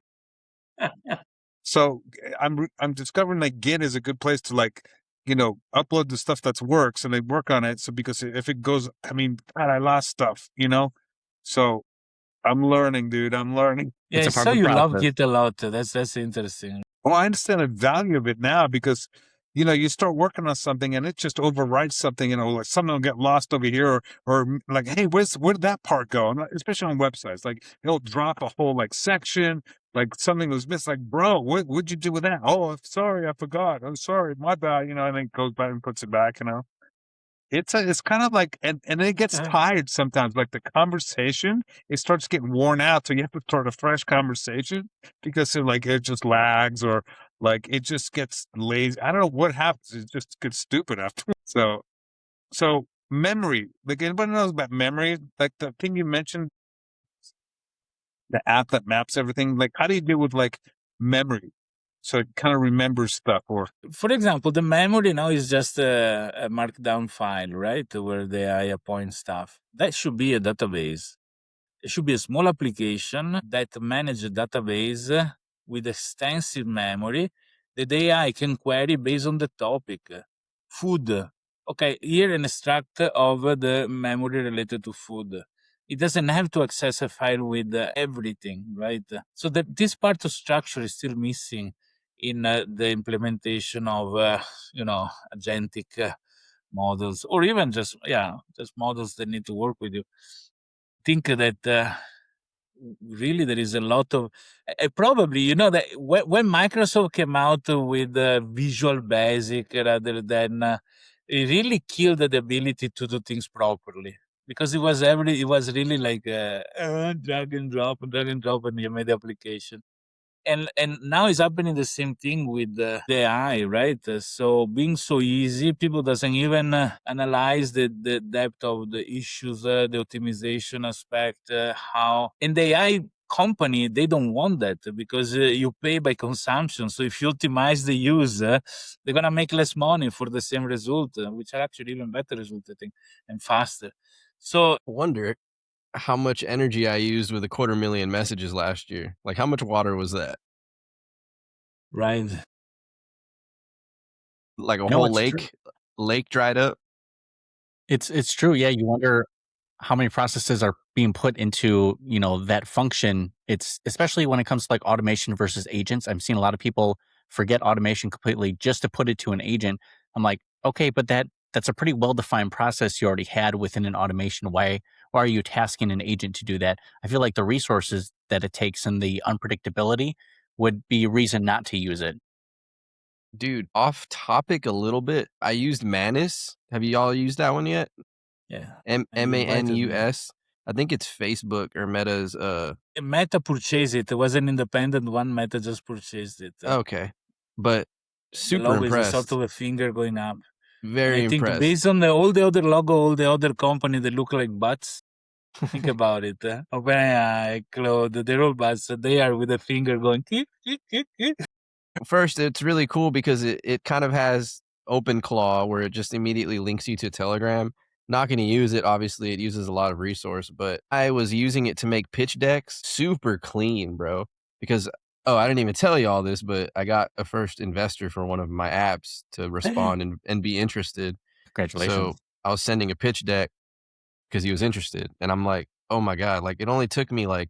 So I'm discovering like Git is a good place to, like, upload the stuff that works and then work on it. So because if it goes, I mean, God, I lost stuff. So I'm learning, dude. I'm learning. Yeah, It's I a part saw of the you love process. Git a lot. That's interesting. Well, I understand the value of it now because, you start working on something and it just overwrites something, like something will get lost over here, or like, hey, where did that part go? And especially on websites, like it'll drop a whole like section, like something was missed. Like, bro, what'd you do with that? Oh, I'm sorry, I forgot. I'm sorry, my bad. And then goes back and puts it back. It's kind of like, and it gets tired sometimes. Like the conversation, it starts getting worn out, so you have to start a fresh conversation because it just lags, or like it just gets lazy. I don't know what happens. It just gets stupid after. So memory. Like, anybody knows about memory? Like the thing you mentioned, the app that maps everything. Like, how do you deal with like memory? so it kind of remembers stuff. Or for example, the memory now is just a markdown file, right? Where the AI appoints stuff. That should be a database. It should be a small application that manages a database with extensive memory that AI can query based on the topic. Food. Okay, here an extract of the memory related to food. It doesn't have to access a file with everything, right? So that this part of structure is still missing in the implementation of, agentic models, or even just models that need to work with you. Think that really there is a lot of probably that when Microsoft came out with Visual Basic rather than it really killed the ability to do things properly, because it was really like drag and drop and you made the application. And now it's happening the same thing with the AI, right? So being so easy, people doesn't even analyze the depth of the issues, the optimization aspect, how. And the AI company, they don't want that, because you pay by consumption. So if you optimize the use, they're gonna make less money for the same result, which are actually even better result, I think, and faster. So I wonder how much energy I used with 250,000 messages last year. Like, how much water was that? right. Like a No, whole it's true. lake dried up? It's true. Yeah, you wonder how many processes are being put into, that function. It's especially when it comes to like automation versus agents. I'm seeing a lot of people forget automation completely just to put it to an agent. I'm like, okay, but that's a pretty well-defined process you already had within an automation. Why are you tasking an agent to do that? I feel like the resources that it takes and the unpredictability would be a reason not to use it. Dude, off topic a little bit. I used Manus. Have you all used that one yet? Yeah. And you invited me. Manus. I think it's Facebook or Meta's Meta purchased it. It was an independent one. Meta just purchased it. okay. But The super logo is a impressed. sort of a finger going up. Very I think impressed. based on all the other logo, all the other companies that look like butts, think about it. OpenAI, Claude, they're all butts. They are with a finger going. First, it's really cool because it kind of has OpenClaw where it just immediately links you to Telegram. Not going to use it. Obviously, it uses a lot of resource, but I was using it to make pitch decks super clean, bro. Because, I didn't even tell you all this, but I got a first investor for one of my apps to respond and be interested. Congratulations. So I was sending a pitch deck because he was interested. And I'm like, oh my God, like it only took me like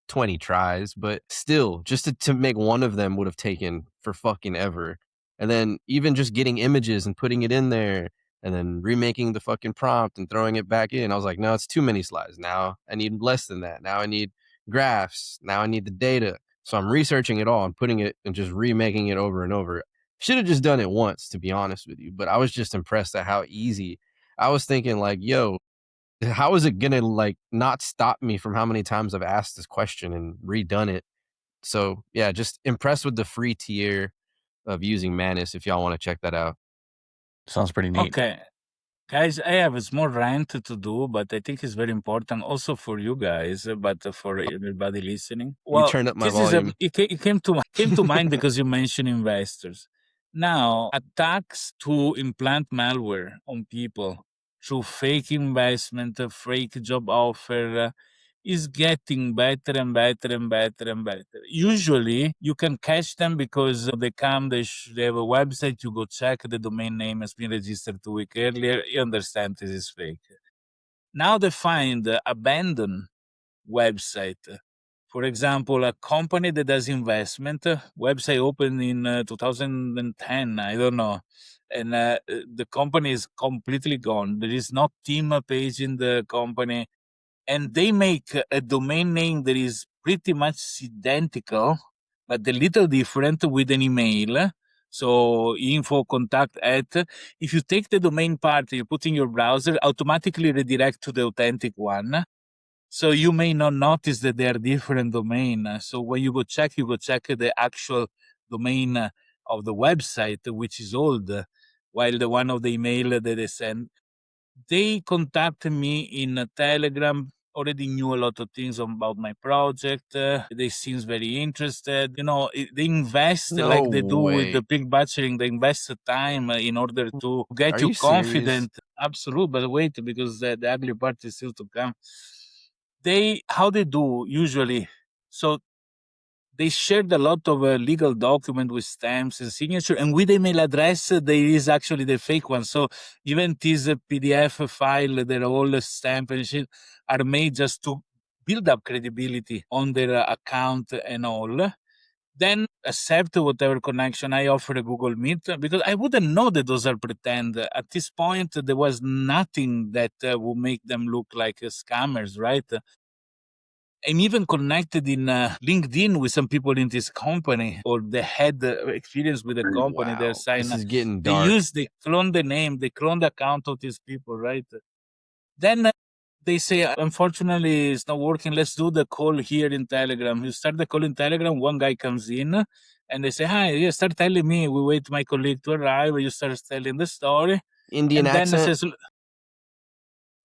20 tries, but still, just to make one of them would have taken for fucking ever. And then even just getting images and putting it in there and then remaking the fucking prompt and throwing it back in. I was like, no, it's too many slides. Now I need less than that. Now I need graphs. Now I need the data. So I'm researching it all and putting it and just remaking it over and over. Should have just done it once, to be honest with you. But I was just impressed at how easy. I was thinking like, yo, how is it gonna like not stop me from how many times I've asked this question and redone it? So yeah, just impressed with the free tier of using Manus if y'all want to check that out. Sounds pretty neat. Okay. Guys, I have a small rant to do, but I think it's very important also for you guys, but for everybody listening. You turned up my volume. It came to mind because you mentioned investors. Now, attacks to implant malware on people through fake investment, fake job offer, is getting better and better and better and better. Usually, you can catch them because they come, they have a website, you go check, the domain name has been registered 2 weeks earlier, you understand this is fake. Now they find abandoned website. For example, a company that does investment, website opened in 2010, I don't know. And the company is completely gone. There is no team page in the company. And they make a domain name that is pretty much identical, but a little different with an email. So info contact at. If you take the domain part, you put in your browser, automatically redirect to the authentic one. So you may not notice that they are different domain. So when you go check the actual domain of the website, which is old, while the one of the email that they send. They contacted me in Telegram already knew a lot of things about my project. They seems very interested. They invest No like they do with way. the pig butchering. They invest the time in order to get Are you you serious? confident. Absolute, but wait, because the ugly part is still to come. How they do usually, so they shared a lot of legal document with stamps and signature, and with email address, there is actually the fake one. So even this PDF file, they're all stamped and shit, are made just to build up credibility on their account and all. Then accept whatever connection I offer a Google Meet, because I wouldn't know that those are pretend. At this point, there was nothing that would make them look like scammers, right? I'm even connected in LinkedIn with some people in this company, or they had experience with the company. They're Wow. signing. This is getting They dark. they clone the name, they clone the account of these people, right? Then they say, unfortunately, it's not working. Let's do the call here in Telegram. You start the call in Telegram, one guy comes in, and they say, hi, you start telling me. We wait my colleague to arrive. You start telling the story. Indian And then it accent. says,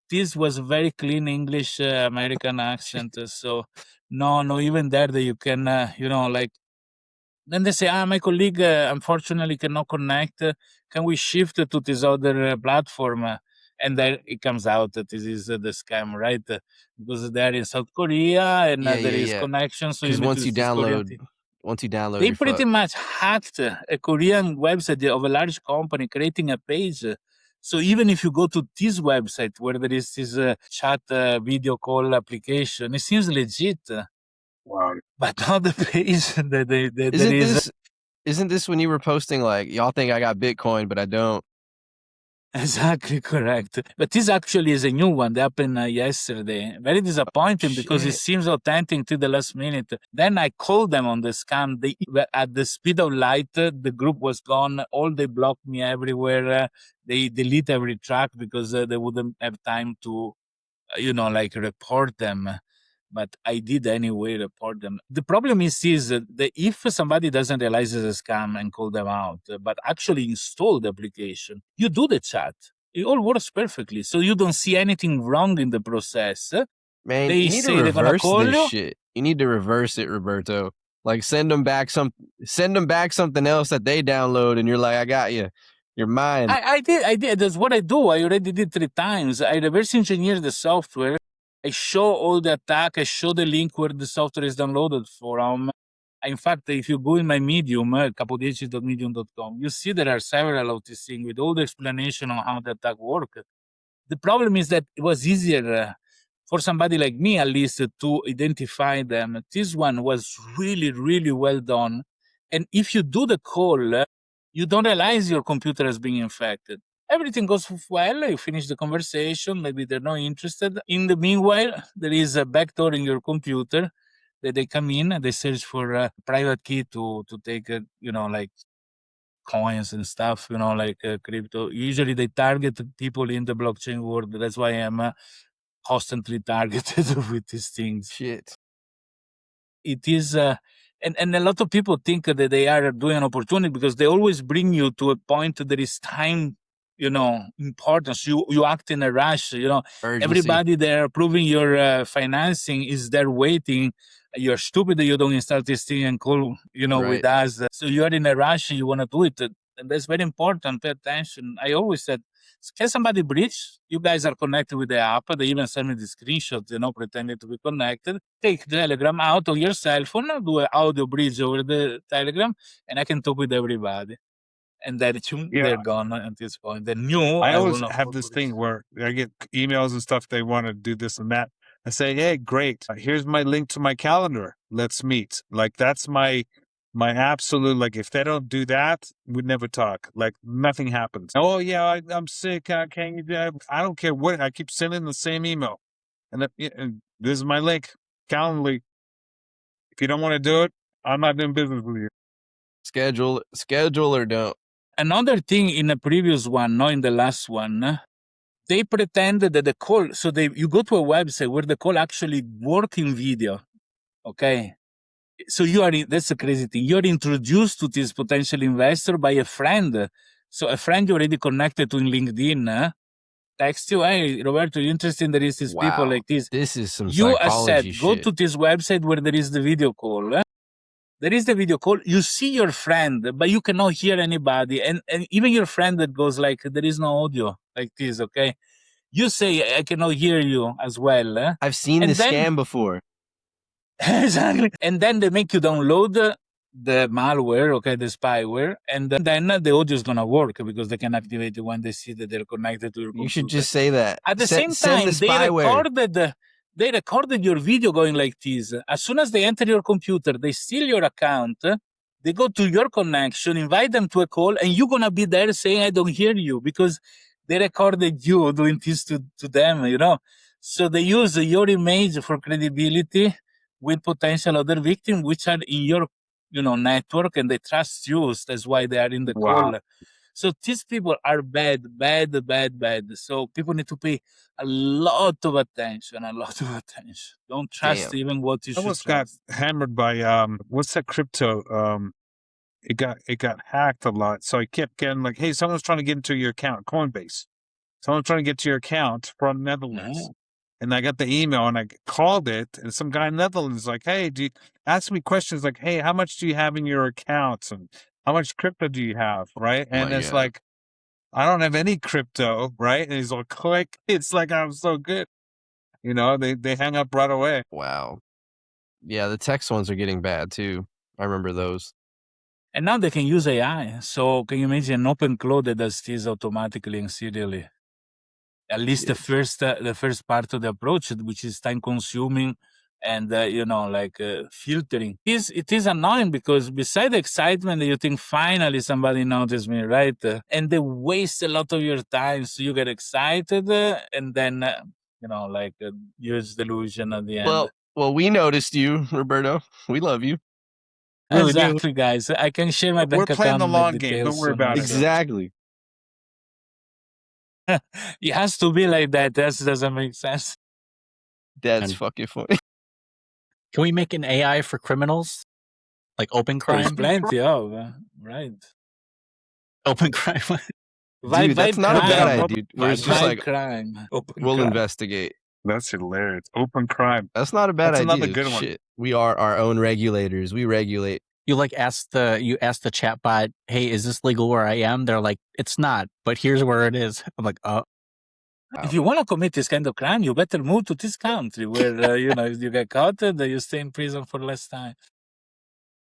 this was very clean English American accent. So no, even there that you can, like, then they say, my colleague unfortunately cannot connect. Can we shift to this other platform? And then it comes out that this is the scam, right? Because they're in South Korea and there is connection. So you Because need to once you use this Korean download, thing. They you're pretty fucked. much hacked a Korean website of a large company, creating a page. So even if you go to this website where there is this chat video call application, it seems legit. Wow. But not the page that there is. Isn't this when you were posting like, y'all think I got Bitcoin, but I don't? Exactly correct. But this actually is a new one that happened yesterday. Very disappointing because it Shit. seems authentic to the last minute. Then I called them on the scam. They were at the speed of light. The group was gone. All they blocked me everywhere. They delete every track because they wouldn't have time to, like report them. But I did anyway report them. The problem is that if somebody doesn't realize it's a scam and call them out, but actually install the application, you do the chat. It all works perfectly. So you don't see anything wrong in the process. Man, They you need to say they're gonna reverse call this you. shit. You need to reverse it, Roberto. Like send them back something else that they download, and you're like, I got you. You're mine. I did. That's what I do. I already did 3 times. I reverse engineer the software. I show all the attack. I show the link where the software is downloaded from. In fact, if you go in my Medium, capodieci.medium.com, you see there are several of these things with all the explanation on how the attack works. The problem is that it was easier for somebody like me, at least, to identify them. This one was really, really well done. And if you do the call, you don't realize your computer has been infected. Everything goes well. You finish the conversation. Maybe they're not interested. In the meanwhile, there is a backdoor in your computer that they come in and they search for a private key to take, like coins and stuff, like crypto. Usually they target people in the blockchain world. That's why I'm constantly targeted with these things. Shit. It is, and a lot of people think that they are doing an opportunity because they always bring you to a point that there is time, importance. You act in a rush, Urgency. everybody there approving your financing is there waiting. You're stupid that you don't install this thing and call, with us. So you are in a rush and you want to do it. And that's very important. Pay attention. I always said, can somebody breach? You guys are connected with the app. They even send me the screenshot, pretending to be connected. Take Telegram out of your cell phone, do an audio bridge over the Telegram, and I can talk with everybody. And then they're gone at this point. They're new. I will always not have fall this for thing where I get emails and stuff. They want to do this and that. I say, hey, great. Here's my link to my calendar. Let's meet. Like that's my absolute, like, if they don't do that, we'd never talk. Like nothing happens. Oh yeah, I'm sick. Can you do that? I don't care what. I keep sending the same email. And this is my link. Calendly. If you don't want to do it, I'm not doing business with you. Schedule or don't. Another thing in the previous one, not in the last one, they pretended that the call, so you go to a website where the call actually work in video. Okay. So that's a crazy thing. You're introduced to this potential investor by a friend. So a friend you already connected to in LinkedIn, text you, hey, Roberto, you interested? There is these people like this. This is some You psychology accept, go shit. to this website where there is the video call. There is the video call. You see your friend, but you cannot hear anybody. And even your friend that goes like, there is no audio like this, okay? You say, I cannot hear you as well. I've seen this scam before. Exactly. And then they make you download the malware, okay, the spyware, and then the audio is gonna work because they can activate it when they see that they're connected to your computer. You should just say that. At the same time, they recorded your video going like this. As soon as they enter your computer, they steal your account, they go to your connection, invite them to a call, and you're gonna be there saying, I don't hear you, because they recorded you doing this to them, you know. So they use your image for credibility with potential other victims, which are in your, network, and they trust you. That's why they are in the call. So these people are bad. So people need to pay a lot of attention. Don't trust even what you should trust. I almost got hammered by what's that crypto? It got hacked a lot. So I kept getting like, hey, someone's trying to get into your account, Coinbase. Someone's trying to get to your account from Netherlands. And I got the email and I called it, and some guy in Netherlands is like, hey, ask me questions like, hey, how much do you have in your accounts? And how much crypto do you have? Right. And it's like, I don't have any crypto. Right. And he's like, click. It's like, I'm so good. They hang up right away. Wow. Yeah. The text ones are getting bad too. I remember those. And now they can use AI. So can you imagine an OpenCloud that does this automatically and serially? At least the first part of the approach, which is time consuming and, filtering. It is annoying because beside the excitement that you think finally somebody noticed me, right? And they waste a lot of your time. So you get excited and then, use delusion at the end. Well, we noticed you, Roberto. We love you. Really exactly, guys. I can share my bank account. We're playing the long game. Don't worry about it. Exactly. It has to be like that. That doesn't make sense. That's fucking funny. Can we make an AI for criminals? Like open crime? There's plenty of, right. Open crime. Dude, that's not a bad idea. Where it's just like, crime. We'll investigate. That's hilarious. Open crime. That's not a bad idea. That's another good one. Shit. We are our own regulators. We regulate. You ask the chatbot, hey, is this legal where I am? They're like, it's not, but here's where it is. I'm like, oh. If you want to commit this kind of crime, you better move to this country where, if you get caught, you stay in prison for less time.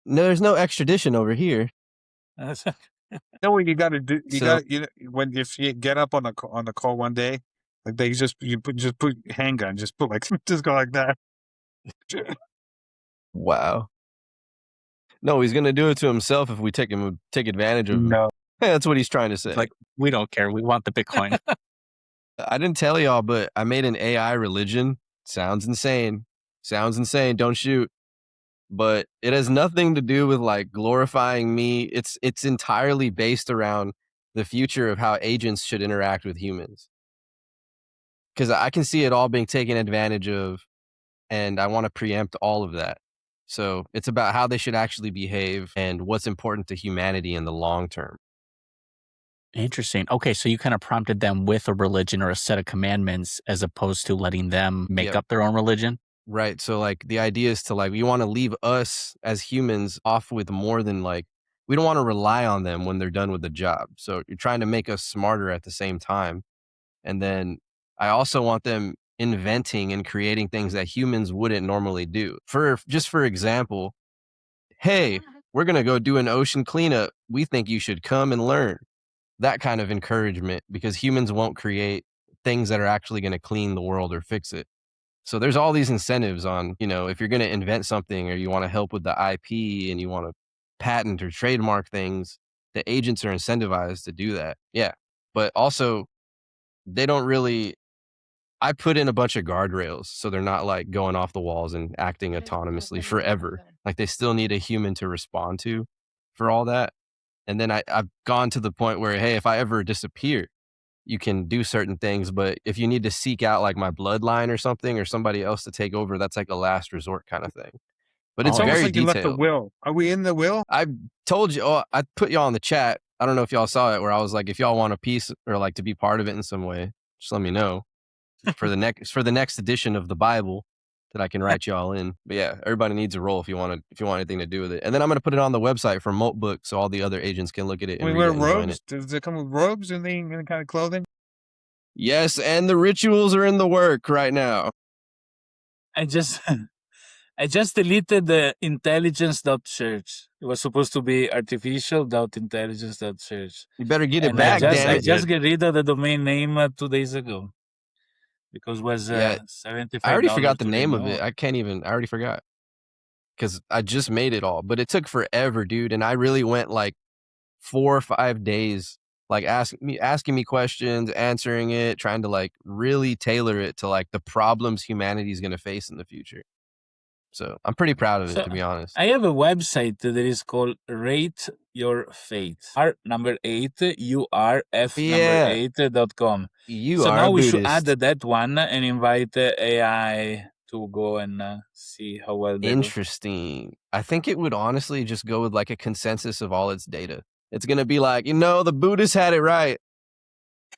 No, there's no extradition over here. No, what you got to do, if you get up on the call one day, like they just put handgun, just go like that. Wow. No, he's gonna do it to himself if we take advantage of him. No. That's what he's trying to say. Like, we don't care. We want the Bitcoin. I didn't tell y'all, but I made an AI religion. Sounds insane. Don't shoot. But it has nothing to do with like glorifying me. It's entirely based around the future of how agents should interact with humans. Because I can see it all being taken advantage of, and I want to preempt all of that. So it's about how they should actually behave and what's important to humanity in the long term. Interesting. Okay, so you kind of prompted them with a religion or a set of commandments as opposed to letting them make up their own religion? Right. So like the idea is to we want to leave us as humans off with more than we don't want to rely on them when they're done with the job. So you're trying to make us smarter at the same time. And then I also want them inventing and creating things that humans wouldn't normally do. For example, hey, we're going to go do an ocean cleanup. We think you should come and learn. That kind of encouragement, because humans won't create things that are actually going to clean the world or fix it. So there's all these incentives on, if you're going to invent something or you want to help with the IP and you want to patent or trademark things, the agents are incentivized to do that. Yeah. But also they don't really, I put in a bunch of guardrails so they're not going off the walls and acting autonomously forever. Like they still need a human to respond to for all that. And then I've gone to the point where, hey, if I ever disappear, you can do certain things. But if you need to seek out my bloodline or something or somebody else to take over, that's like a last resort kind of thing. But it's very detailed. You left the will. Are we in the will? I told you, I put y'all in the chat. I don't know if y'all saw it where I was like, if y'all want a piece or to be part of it in some way, just let me know for the next edition of the Bible that I can write you all in. But yeah, everybody needs a role if you want anything to do with it. And then I'm going to put it on the website for Moltbook so all the other agents can look at it and We read wear it and join robes. it. Does it come with robes and any kind of clothing? Yes, and the rituals are in the work right now. I just deleted the intelligence.church. It was supposed to be artificial.intelligence.church. You better get it And back, damn I it. just get rid of the domain name 2 days ago because it was $75. I already forgot the to name of renew. it. I already forgot. Because I just made it all. But it took forever, dude. And I really went like 4 or 5 days, like asking me questions, answering it, trying to like really tailor it to like the problems humanity is going to face in the future. So I'm pretty proud of it, to be honest. I have a website that is called Rate Your Fate. R8 URF8.com. So now we should add that one and invite AI to go and see how well they do. Interesting. I think it would honestly just go with like a consensus of all its data. It's going to be like, the Buddhists had it right.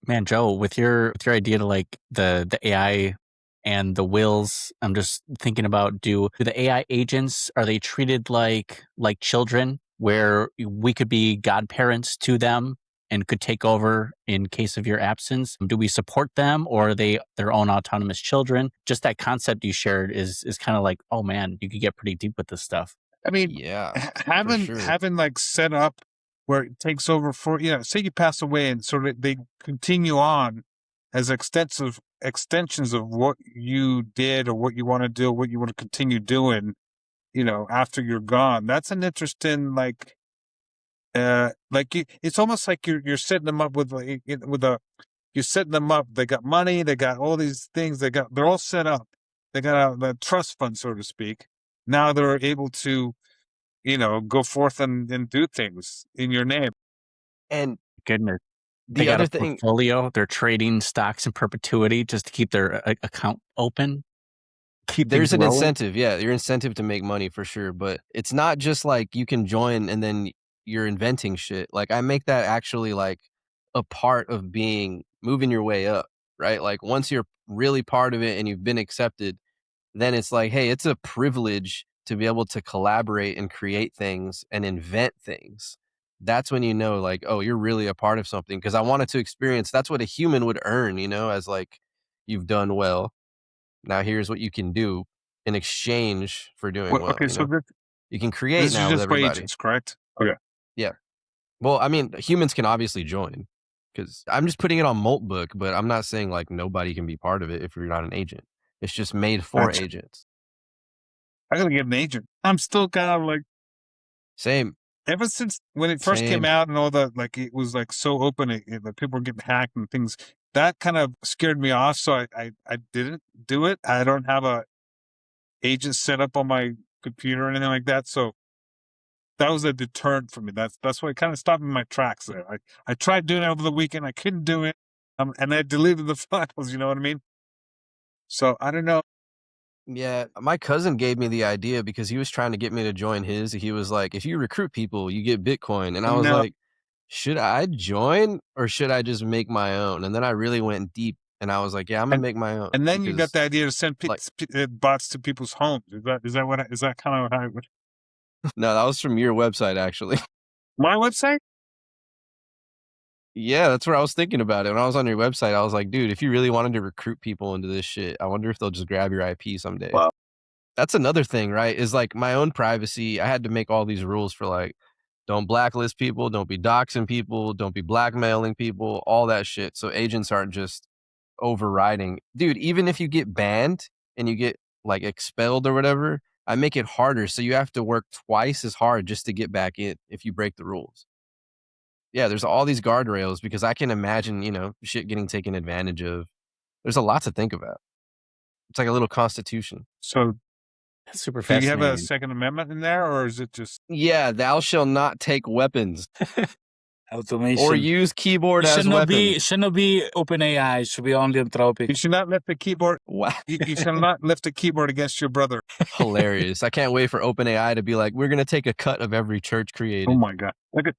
Man, Joe, with your idea to like the AI and the wills, I'm just thinking about do the AI agents, are they treated like children where we could be godparents to them and could take over in case of your absence? Do we support them, or are they their own autonomous children? Just that concept you shared is kind of like, oh man, you could get pretty deep with this stuff. I mean, yeah, having like set up where it takes over for, say you pass away and sort of they continue on as extensions of what you did or what you want to do, what you want to continue doing, after you're gone. That's an interesting, it's almost like you're setting them up you're setting them up. They got money, they got all these things, they're all set up. They got a trust fund, so to speak. Now they're able to, go forth and do things in your name. And goodness, they got a portfolio. They're trading stocks in perpetuity just to keep their account open. There's an incentive. Yeah, your incentive to make money for sure. But it's not just like you can join and then you're inventing shit. Like I make that actually like a part of moving your way up, right? Like once you're really part of it and you've been accepted, then it's like, hey, it's a privilege to be able to collaborate and create things and invent things. That's when like, oh, you're really a part of something. Because I wanted to experience, that's what a human would earn, as like, you've done well. Now here's what you can do in exchange for doing well. Okay, so you can create now with everybody. Agents, correct? Okay. Yeah. Well, I mean, humans can obviously join because I'm just putting it on Moltbook, but I'm not saying like nobody can be part of it if you're not an agent. It's just made for agents. I gotta get an agent. I'm still kind of like same. Ever since when it first came out and all the it was like so open, that people were getting hacked and things. That kind of scared me off, so I didn't do it. I don't have a agent set up on my computer or anything like that, so that was a deterrent for me. That's why it kind of stopped in my tracks there. I tried doing it over the weekend, I couldn't do it, and I deleted the files. You know what I mean? So I don't know. Yeah, my cousin gave me the idea because he was trying to get me to join his. He was like, if you recruit people, you get Bitcoin. And I was like, should I join or should I just make my own? And then I really went deep and I was like, yeah, I'm going to make my own. And then you got the idea to send bots to people's homes. Is that kind of how it would? No, that was from your website, actually. My website? Yeah, that's where I was thinking about it. When I was on your website, I was like, dude, if you really wanted to recruit people into this shit, I wonder if they'll just grab your IP someday. Wow. That's another thing, right? Is like my own privacy. I had to make all these rules for like, don't blacklist people, don't be doxing people, don't be blackmailing people, all that shit. So agents aren't just overriding. Dude, even if you get banned and you get like expelled or whatever, I make it harder. So you have to work twice as hard just to get back in if you break the rules. Yeah, there's all these guardrails because I can imagine, shit getting taken advantage of. There's a lot to think about. It's like a little constitution. So that's super do fascinating. you have a Second Amendment in there, or is it just? Yeah, thou shall not take weapons. Automation. Or use keyboard as weapons. Should not be OpenAI. It should be only Anthropic. You should not lift the keyboard. What? You shall not lift a keyboard against your brother. Hilarious. I can't wait for OpenAI to be like, we're going to take a cut of every church created. Oh my God. Look at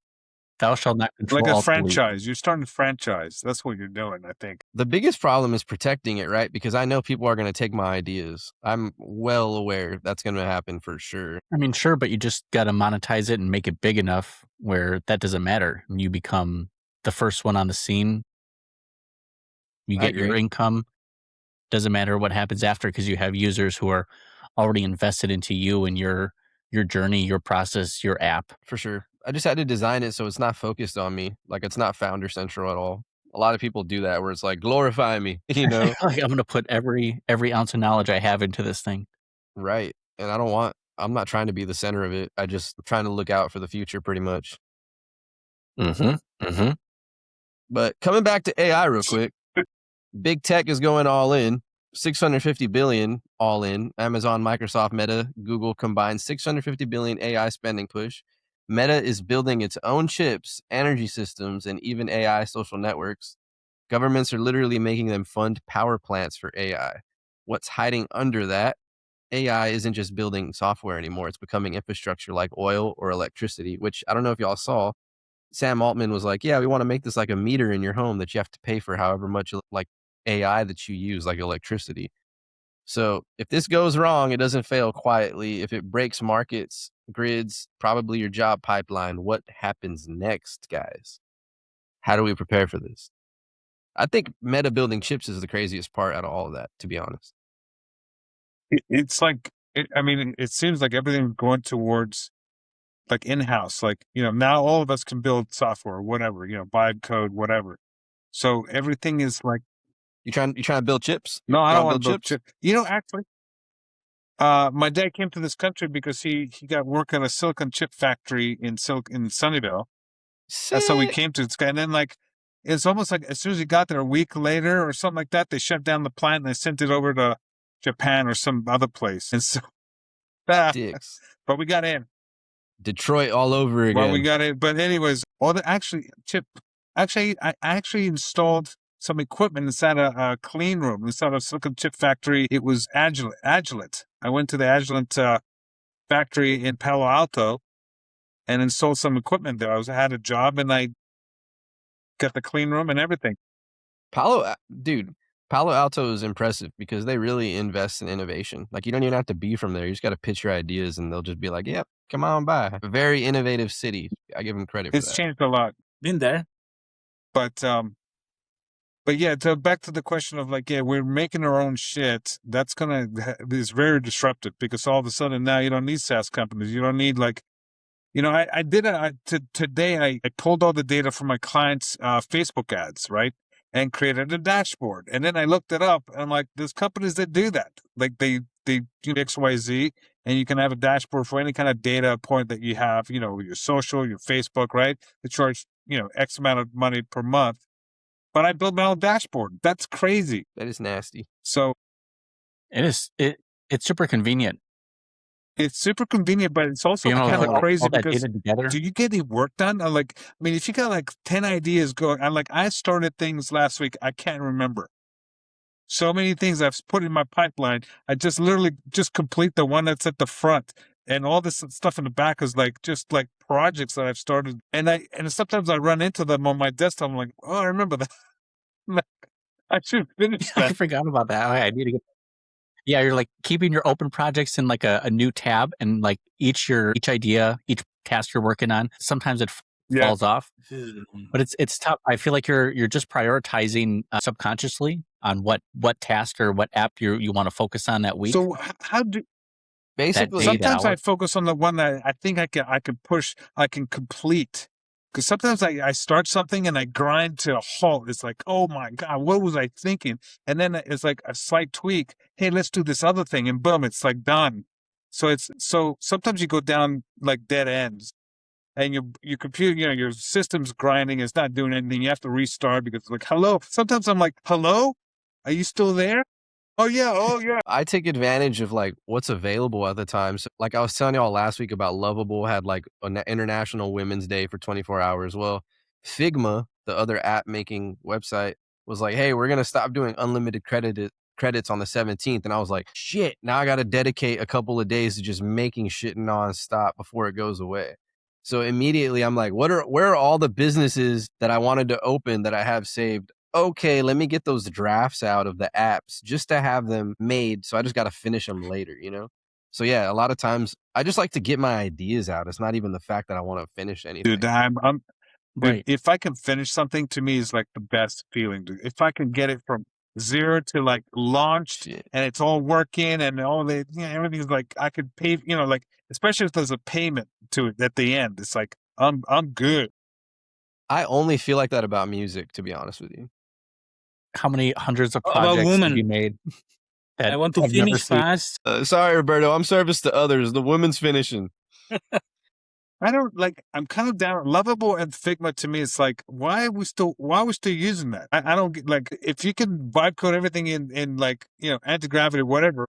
Thou shalt not control Like a alt delete. franchise. You're starting a franchise. That's what you're doing, I think. The biggest problem is protecting it, right? Because I know people are going to take my ideas. I'm well aware that's going to happen for sure. I mean, sure, but you just got to monetize it and make it big enough where that doesn't matter. You become the first one on the scene. You I get your agree. income. Doesn't matter what happens after because you have users who are already invested into you and your journey, your process, your app. For sure. I just had to design it so it's not focused on me. Like it's not founder central at all. A lot of people do that where it's like, glorify me, you know? Like I'm going to put every ounce of knowledge I have into this thing. Right. And I'm not trying to be the center of it. I just trying to look out for the future pretty much. But coming back to AI real quick, big tech is going all in. 650 billion all in. Amazon, Microsoft, Meta, Google combined 650 billion AI spending push. Meta is building its own chips, energy systems, and even AI social networks. Governments are literally making them fund power plants for AI. What's hiding under that? AI isn't just building software anymore. It's becoming infrastructure like oil or electricity, which I don't know if y'all saw. Sam Altman was like, yeah, we want to make this like a meter in your home that you have to pay for however much like AI that you use, like electricity. So if this goes wrong, it doesn't fail quietly. If it breaks markets, grids, probably your job pipeline, what happens next, guys? How do we prepare for this? I think Meta building chips is the craziest part out of all of that, to be honest. It's like, it seems like everything's going towards like in-house. Like, now all of us can build software or whatever, vibe code, whatever. So everything is like, You trying to build chips? no, I You don't wanna want to build chips. Actually, my dad came to this country because he got work at a silicon chip factory in Sunnyvale. That's how we Sick. came to this guy. And then it's almost like as soon as he got there a week later or something like that, they shut down the plant and they sent it over to Japan or some other place. And so, Dicks. but we got in. Detroit all over again. Well, we got it. But anyways, I actually installed some equipment inside a clean room, inside a silicon chip factory. It was Agilent. I went to the Agilent factory in Palo Alto and installed some equipment there. I had a job and I got the clean room and everything. Palo Alto is impressive because they really invest in innovation. Like you don't even have to be from there. You just got to pitch your ideas and they'll just be like, yep, come on by. A very innovative city. I give them credit for It's that. changed a lot. Been there. But yeah, back to the question of like, yeah, we're making our own shit. That's is very disruptive because all of a sudden now you don't need SaaS companies. You don't need like, I did today. I pulled all the data from my clients' Facebook ads, right, and created a dashboard. And then I looked it up, and I'm like, there's companies that do that. Like they do XYZ, and you can have a dashboard for any kind of data point that you have. Your social, your Facebook, right? They charge X amount of money per month. But I built my own dashboard. That's crazy. That is nasty. So It's super convenient. it's super convenient, but it's also Being able to kind put of crazy all that because data together. do you get any work done? If you got like 10 ideas going, I started things last week. I can't remember. So many things I've put in my pipeline. I just literally just complete the one that's at the front. And all this stuff in the back is just like projects that I've started. And sometimes I run into them on my desktop. I'm like, oh, I remember that. I should finish I that. forgot about that. I need to get. Yeah, you're like keeping your open projects in like a new tab, and like each idea, each task you're working on. Sometimes it falls off, but it's tough. I feel like you're just prioritizing subconsciously on what task or what app you want to focus on that week. So how do Basically, sometimes I focus on the one that I think I can complete. Because sometimes I start something and I grind to a halt. It's like, oh my God, what was I thinking? And then it's like a slight tweak. Hey, let's do this other thing. And boom, it's like done. So sometimes you go down like dead ends and your computer, your system's grinding. It's not doing anything. You have to restart because it's like, hello. Sometimes I'm like, hello, are you still there? Oh yeah. I take advantage of like what's available at the time. So, like I was telling y'all last week about Lovable had like an International Women's Day for 24 hours. Well, Figma, the other app making website, was like, hey, we're going to stop doing unlimited credits on the 17th. And I was like, shit, now I got to dedicate a couple of days to just making shit nonstop before it goes away. So immediately I'm like, where are all the businesses that I wanted to open that I have saved? Okay, let me get those drafts out of the apps just to have them made. So I just got to finish them later, you know? So yeah, a lot of times I just like to get my ideas out. It's not even the fact that I want to finish anything. Dude, Dude, Right. if I can finish something, to me is like the best feeling, dude. If I can get it from zero to like launched Shit. and it's all working and all the, you know, everything's like, I could pay, you know, like, especially if there's a payment to it at the end, it's like, I'm good. I only feel like that about music, to be honest with you. How many hundreds of About projects have women. you made that I want to I've never finish seen? fast. Sorry, Roberto. I'm service to others. The woman's finishing. I don't like, I'm kind of down. Lovable and Figma to me, it's like, why are we still using that? I don't get, like, if you can vibe code everything in like, you know, anti-gravity, whatever.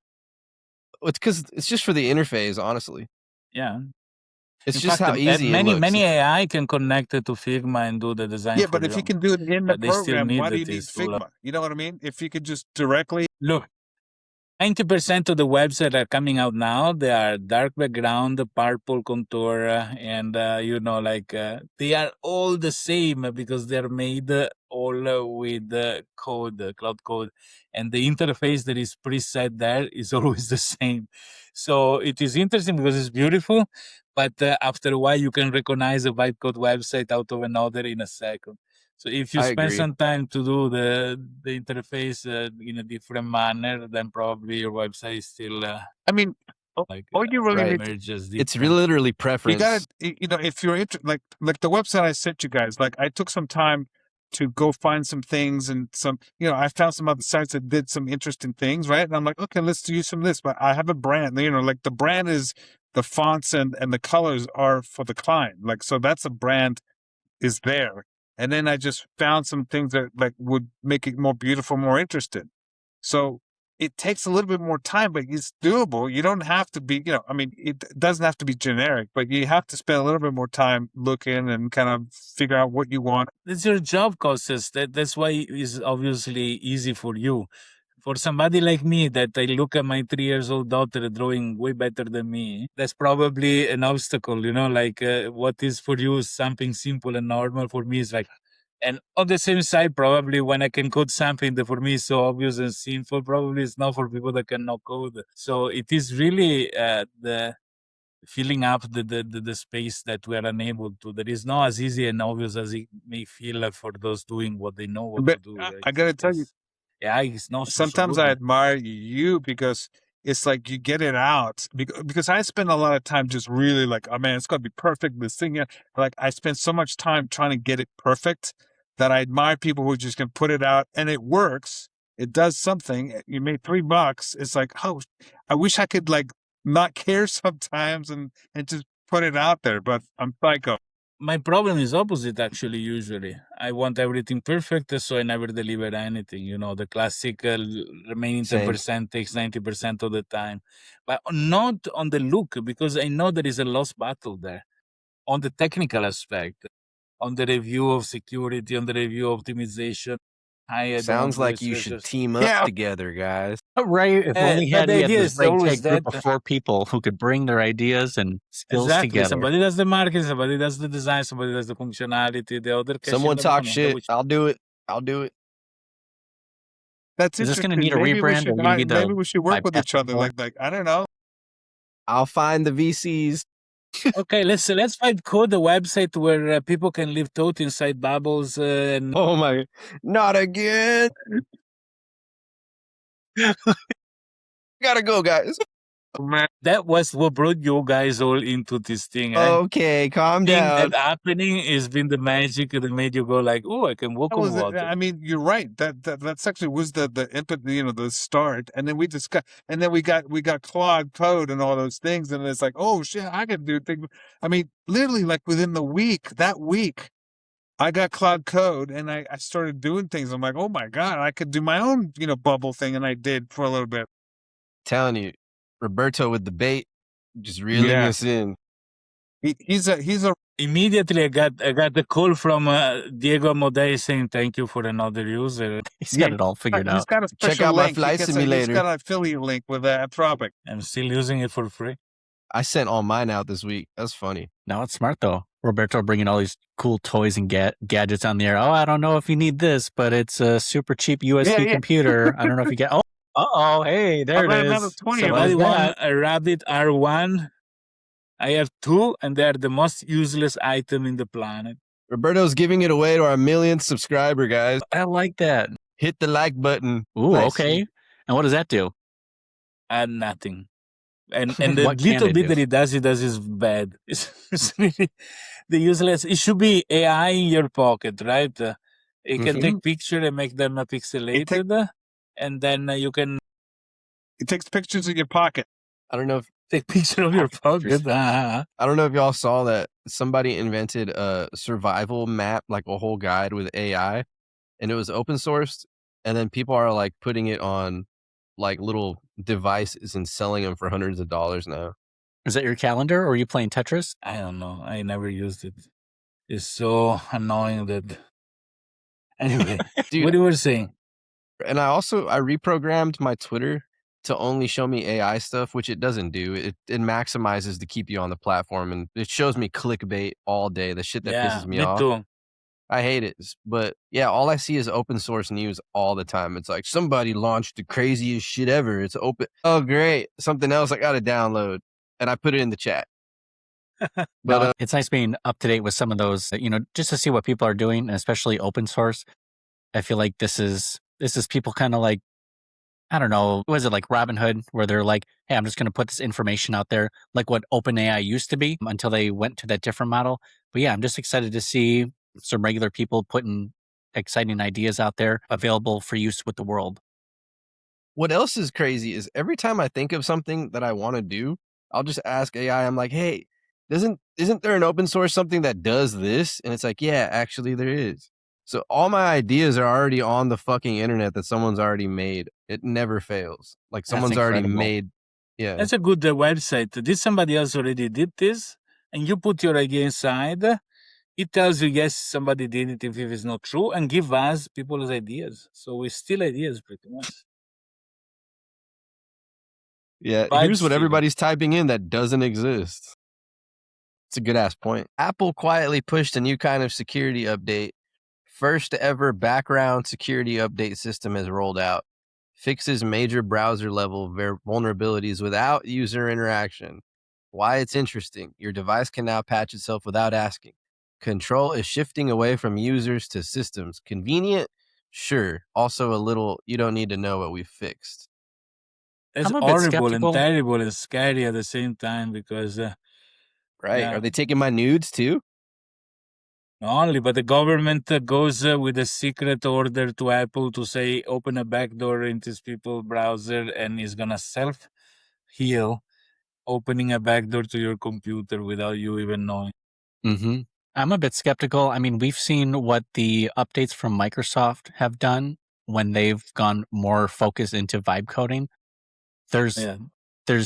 It's because it's just for the interface, honestly. Yeah. It's In just fact, how easy it looks. many AI can connect it to Figma and do the design Yeah, for but if you can do it in the But they still program, need why do the you need test tool. Figma? You know what I mean? If you could just directly. Look, 90% of the websites that are coming out now, they are dark background, purple contour, and you know, like they are all the same because they're made all with code, cloud code, and the interface that is preset there is always the same. So it is interesting because it's beautiful, but after a while you can recognize a bytecode website out of another in a second. So if you I spend agree. some time to do the interface in a different manner, then probably your website is still I mean, like all you really right. need to, emerges It's different. literally you preference. gotta, you know, if you're like the website I sent you guys, like I took some time to go find some things and some, you know, I found some other sites that did some interesting things, right? And I'm like, okay, let's use some of this, but I have a brand, you know, like the brand is the fonts and the colors are for the client. Like, so that's a brand is there. And then I just found some things that like would make it more beautiful, more interesting. So it takes a little bit more time, but it's doable. You don't have to be, you know, I mean, it doesn't have to be generic, but you have to spend a little bit more time looking and kind of figure out what you want. That's your job, Costas. That's why it's obviously easy for you. For somebody like me that I look at my 3 years old daughter drawing way better than me, that's probably an obstacle, you know, like what is for you something simple and normal for me is like, and on the same side, probably when I can code something that for me is so obvious and simple, probably it's not for people that cannot code. So it is really the filling up the space that we are unable to. That is not as easy and obvious as it may feel for those doing what they know what But to do. Right? I got to tell you, yeah, it's not sometimes I admire you because it's like you get it out because I spend a lot of time just really like, oh man, it's got to be perfect. This thing, like I spend so much time trying to get it perfect that I admire people who just can put it out and it works. It does something. You made $3. It's like, oh, I wish I could like not care sometimes and just put it out there, but I'm psycho. My problem is opposite, actually, usually. I want everything perfect, so I never deliver anything. You know, the classic remaining Same. 10% takes 90% of the time. But not on the look, because I know there is a lost battle there. On the technical aspect, on the review of security, on the review of optimization. Sounds like you should team up together, guys. Right. If only but had the we had idea this is always ragtag group that. of 4 people who could bring their ideas and skills Exactly. together. Somebody does the marketing, somebody does the design, somebody does the functionality, the other cash Someone the talk money. shit. I'll do it. I'll do it. That's Is this interesting. going to need a Maybe rebrand? Or will you be the maybe we should work with bypass each other. before? Like I don't know. I'll find the VCs. Okay, let's find code a website where people can live tote inside bubbles and Oh my, not again. Gotta go, guys. Oh, man. that was what brought you guys all into this thing. Okay, calm Thing down. that happening has been the magic that made you go like, oh, I can walk That on was it. water. I mean, you're right. That's actually was the input, you know, the start, and then we discussed, and then we got Claude code and all those things, and it's like, oh shit, I can do things. I mean, literally, like within that week, I got Claude code, and I started doing things. I'm like, oh my god, I could do my own, you know, bubble thing, and I did for a little bit. Telling you, Roberto with the bait, just reeling us in. He's a. Immediately, I got the call from Diego Modei saying thank you for another user. He's got it all figured He's out. got a special Check out my link. flight He's simulator. got an affiliate link with Anthropic. I'm still using it for free. I sent all mine out this week. That's funny. Now it's smart though. Roberto bringing all these cool toys and gadgets on the air. Oh, I don't know if you need this, but it's a super cheap USB computer. I don't know if you get. Oh, hey, there I'll it let another is. 20 So of what is them. Somebody that? want a Rabbit R1? I have 2, and they are the most useless item in the planet. Roberto's giving it away to our millionth subscriber, guys. I like that. Hit the like button. Ooh, Nice. okay. And what does that do? Nothing. And the What can little it bit do? that it does is bad. It's really the useless. It should be AI in your pocket, right? It can take picture and make them pixelated, and then you can It takes pictures of your pocket. I don't know if take picture of your pocket. I don't know if y'all saw that somebody invented a survival map, like a whole guide with AI, and it was open sourced. And then people are like putting it on like little devices and selling them for hundreds of dollars now. Is that your calendar, or are you playing Tetris? I don't know. I never used it. It's so annoying that. Anyway, Dude, what you were saying? And I reprogrammed my Twitter to only show me AI stuff, which it doesn't do. It maximizes to keep you on the platform, and it shows me clickbait all day. The shit that pisses me off. Too. I hate it. But yeah, all I see is open source news all the time. It's like somebody launched the craziest shit ever. It's open. Oh, great. Something else I got to download. And I put it in the chat. But it's nice being up to date with some of those, just to see what people are doing, and especially open source. I feel like this is people kind of like, I don't know, was it like Robinhood, where they're like, hey, I'm just going to put this information out there, like what OpenAI used to be until they went to that different model. But yeah, I'm just excited to see some regular people putting exciting ideas out there available for use with the world. What else is crazy is every time I think of something that I want to do, I'll just ask AI, I'm like, hey, isn't there an open source something that does this? And it's like, yeah, actually there is. So all my ideas are already on the fucking internet that someone's already made. It never fails. Like someone's already made. Yeah. That's a good website. Did somebody else already did this? And you put your idea inside. It tells you, yes, somebody did it if it's not true, and give us people's ideas. So we steal ideas pretty much. Yeah, here's what everybody's typing in that doesn't exist. It's a good ass point. Apple quietly pushed a new kind of security update. First ever background security update system has rolled out. Fixes major browser level vulnerabilities without user interaction. Why it's interesting. Your device can now patch itself without asking. Control is shifting away from users to systems. Convenient? Sure. Also a little, you don't need to know what we fixed. That's horrible and terrible and scary at the same time because... right. Yeah. Are they taking my nudes too? Not only, but the government goes with a secret order to Apple to say, open a backdoor into people's browser, and is going to self-heal, opening a backdoor to your computer without you even knowing. Mm-hmm. I'm a bit skeptical. I mean, we've seen what the updates from Microsoft have done when they've gone more focused into vibe coding. There's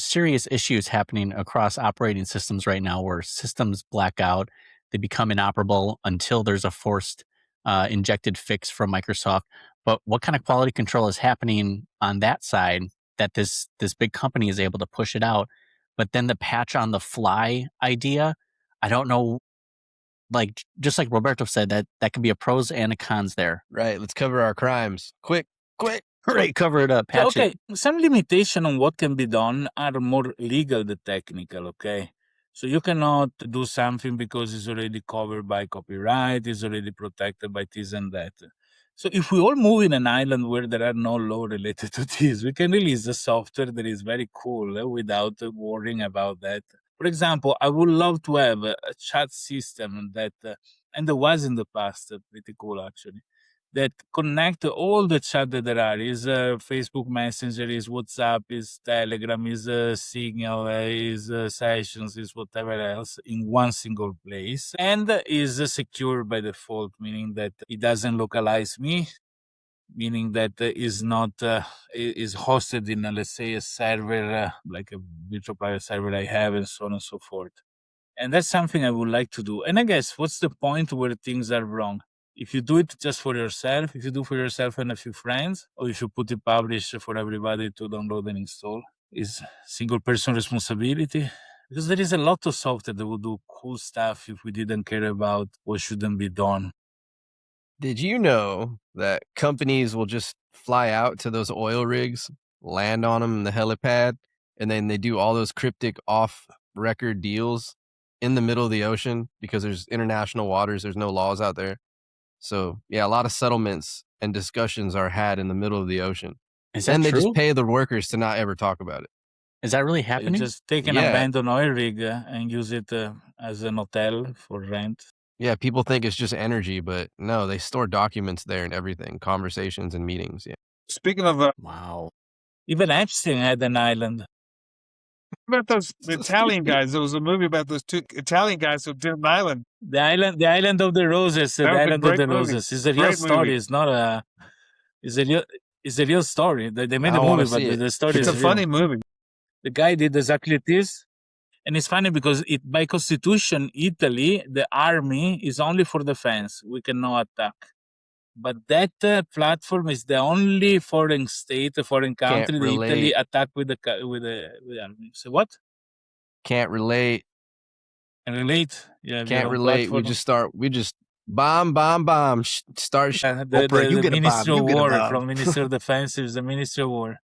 serious issues happening across operating systems right now where systems black out. They become inoperable until there's a forced injected fix from Microsoft. But what kind of quality control is happening on that side that this big company is able to push it out? But then the patch on the fly idea, I don't know. Like, just like Roberto said, that can be a pros and a cons there. Right. Let's cover our crimes. Quick. Hurry, cover it up. Patch it. Some limitation on what can be done are more legal than technical, okay? So you cannot do something because it's already covered by copyright, it's already protected by this and that. So if we all move in an island where there are no law related to this, we can release a software that is very cool without worrying about that. For example, I would love to have a chat system that, and there was in the past, pretty cool actually, that connect all the chat that there are. Is Facebook Messenger, is WhatsApp, is Telegram, is Signal, is Sessions, is whatever else in one single place, and is secure by default, meaning that it doesn't localize me, meaning that is not is hosted in let's say a server like a virtual private server I have, and so on and so forth. And that's something I would like to do. And I guess what's the point where things are wrong? If you do it just for yourself, if you do for yourself and a few friends, or if you put it published for everybody to download and install, is single person responsibility. Because there is a lot of software that would do cool stuff if we didn't care about what shouldn't be done. Did you know that companies will just fly out to those oil rigs, land on them in the helipad, and then they do all those cryptic off-record deals in the middle of the ocean because there's international waters, there's no laws out there. So yeah, a lot of settlements and discussions are had in the middle of the ocean. Is that Then they true? just pay the workers to not ever talk about it. Is that really You happening? just take an Yeah. abandoned oil rig and use it as an hotel for rent. Yeah, people think it's just energy, but no, they store documents there and everything, conversations and meetings. Yeah. Speaking of Wow. Even Epstein had an island. about those Italian guys, there was a movie about those two Italian guys who did an island. The island of the roses. That The was a island of great the movie. roses. It's a real Great story. movie. It's not a. It's a real story. They made I a wanna movie, but see it. the story It's is a real. funny movie. The guy did exactly this, and it's funny because by constitution, Italy, the army is only for defense. We cannot attack. But that platform is the only foreign state, foreign country that Italy relate. attack with the army. So what? Can't relate. And relate? Yeah, Can't relate. We just bomb. Start. Oprah, you the get a bomb. Ministry You of get a War bomb. from Ministry of Defense is the Ministry of War.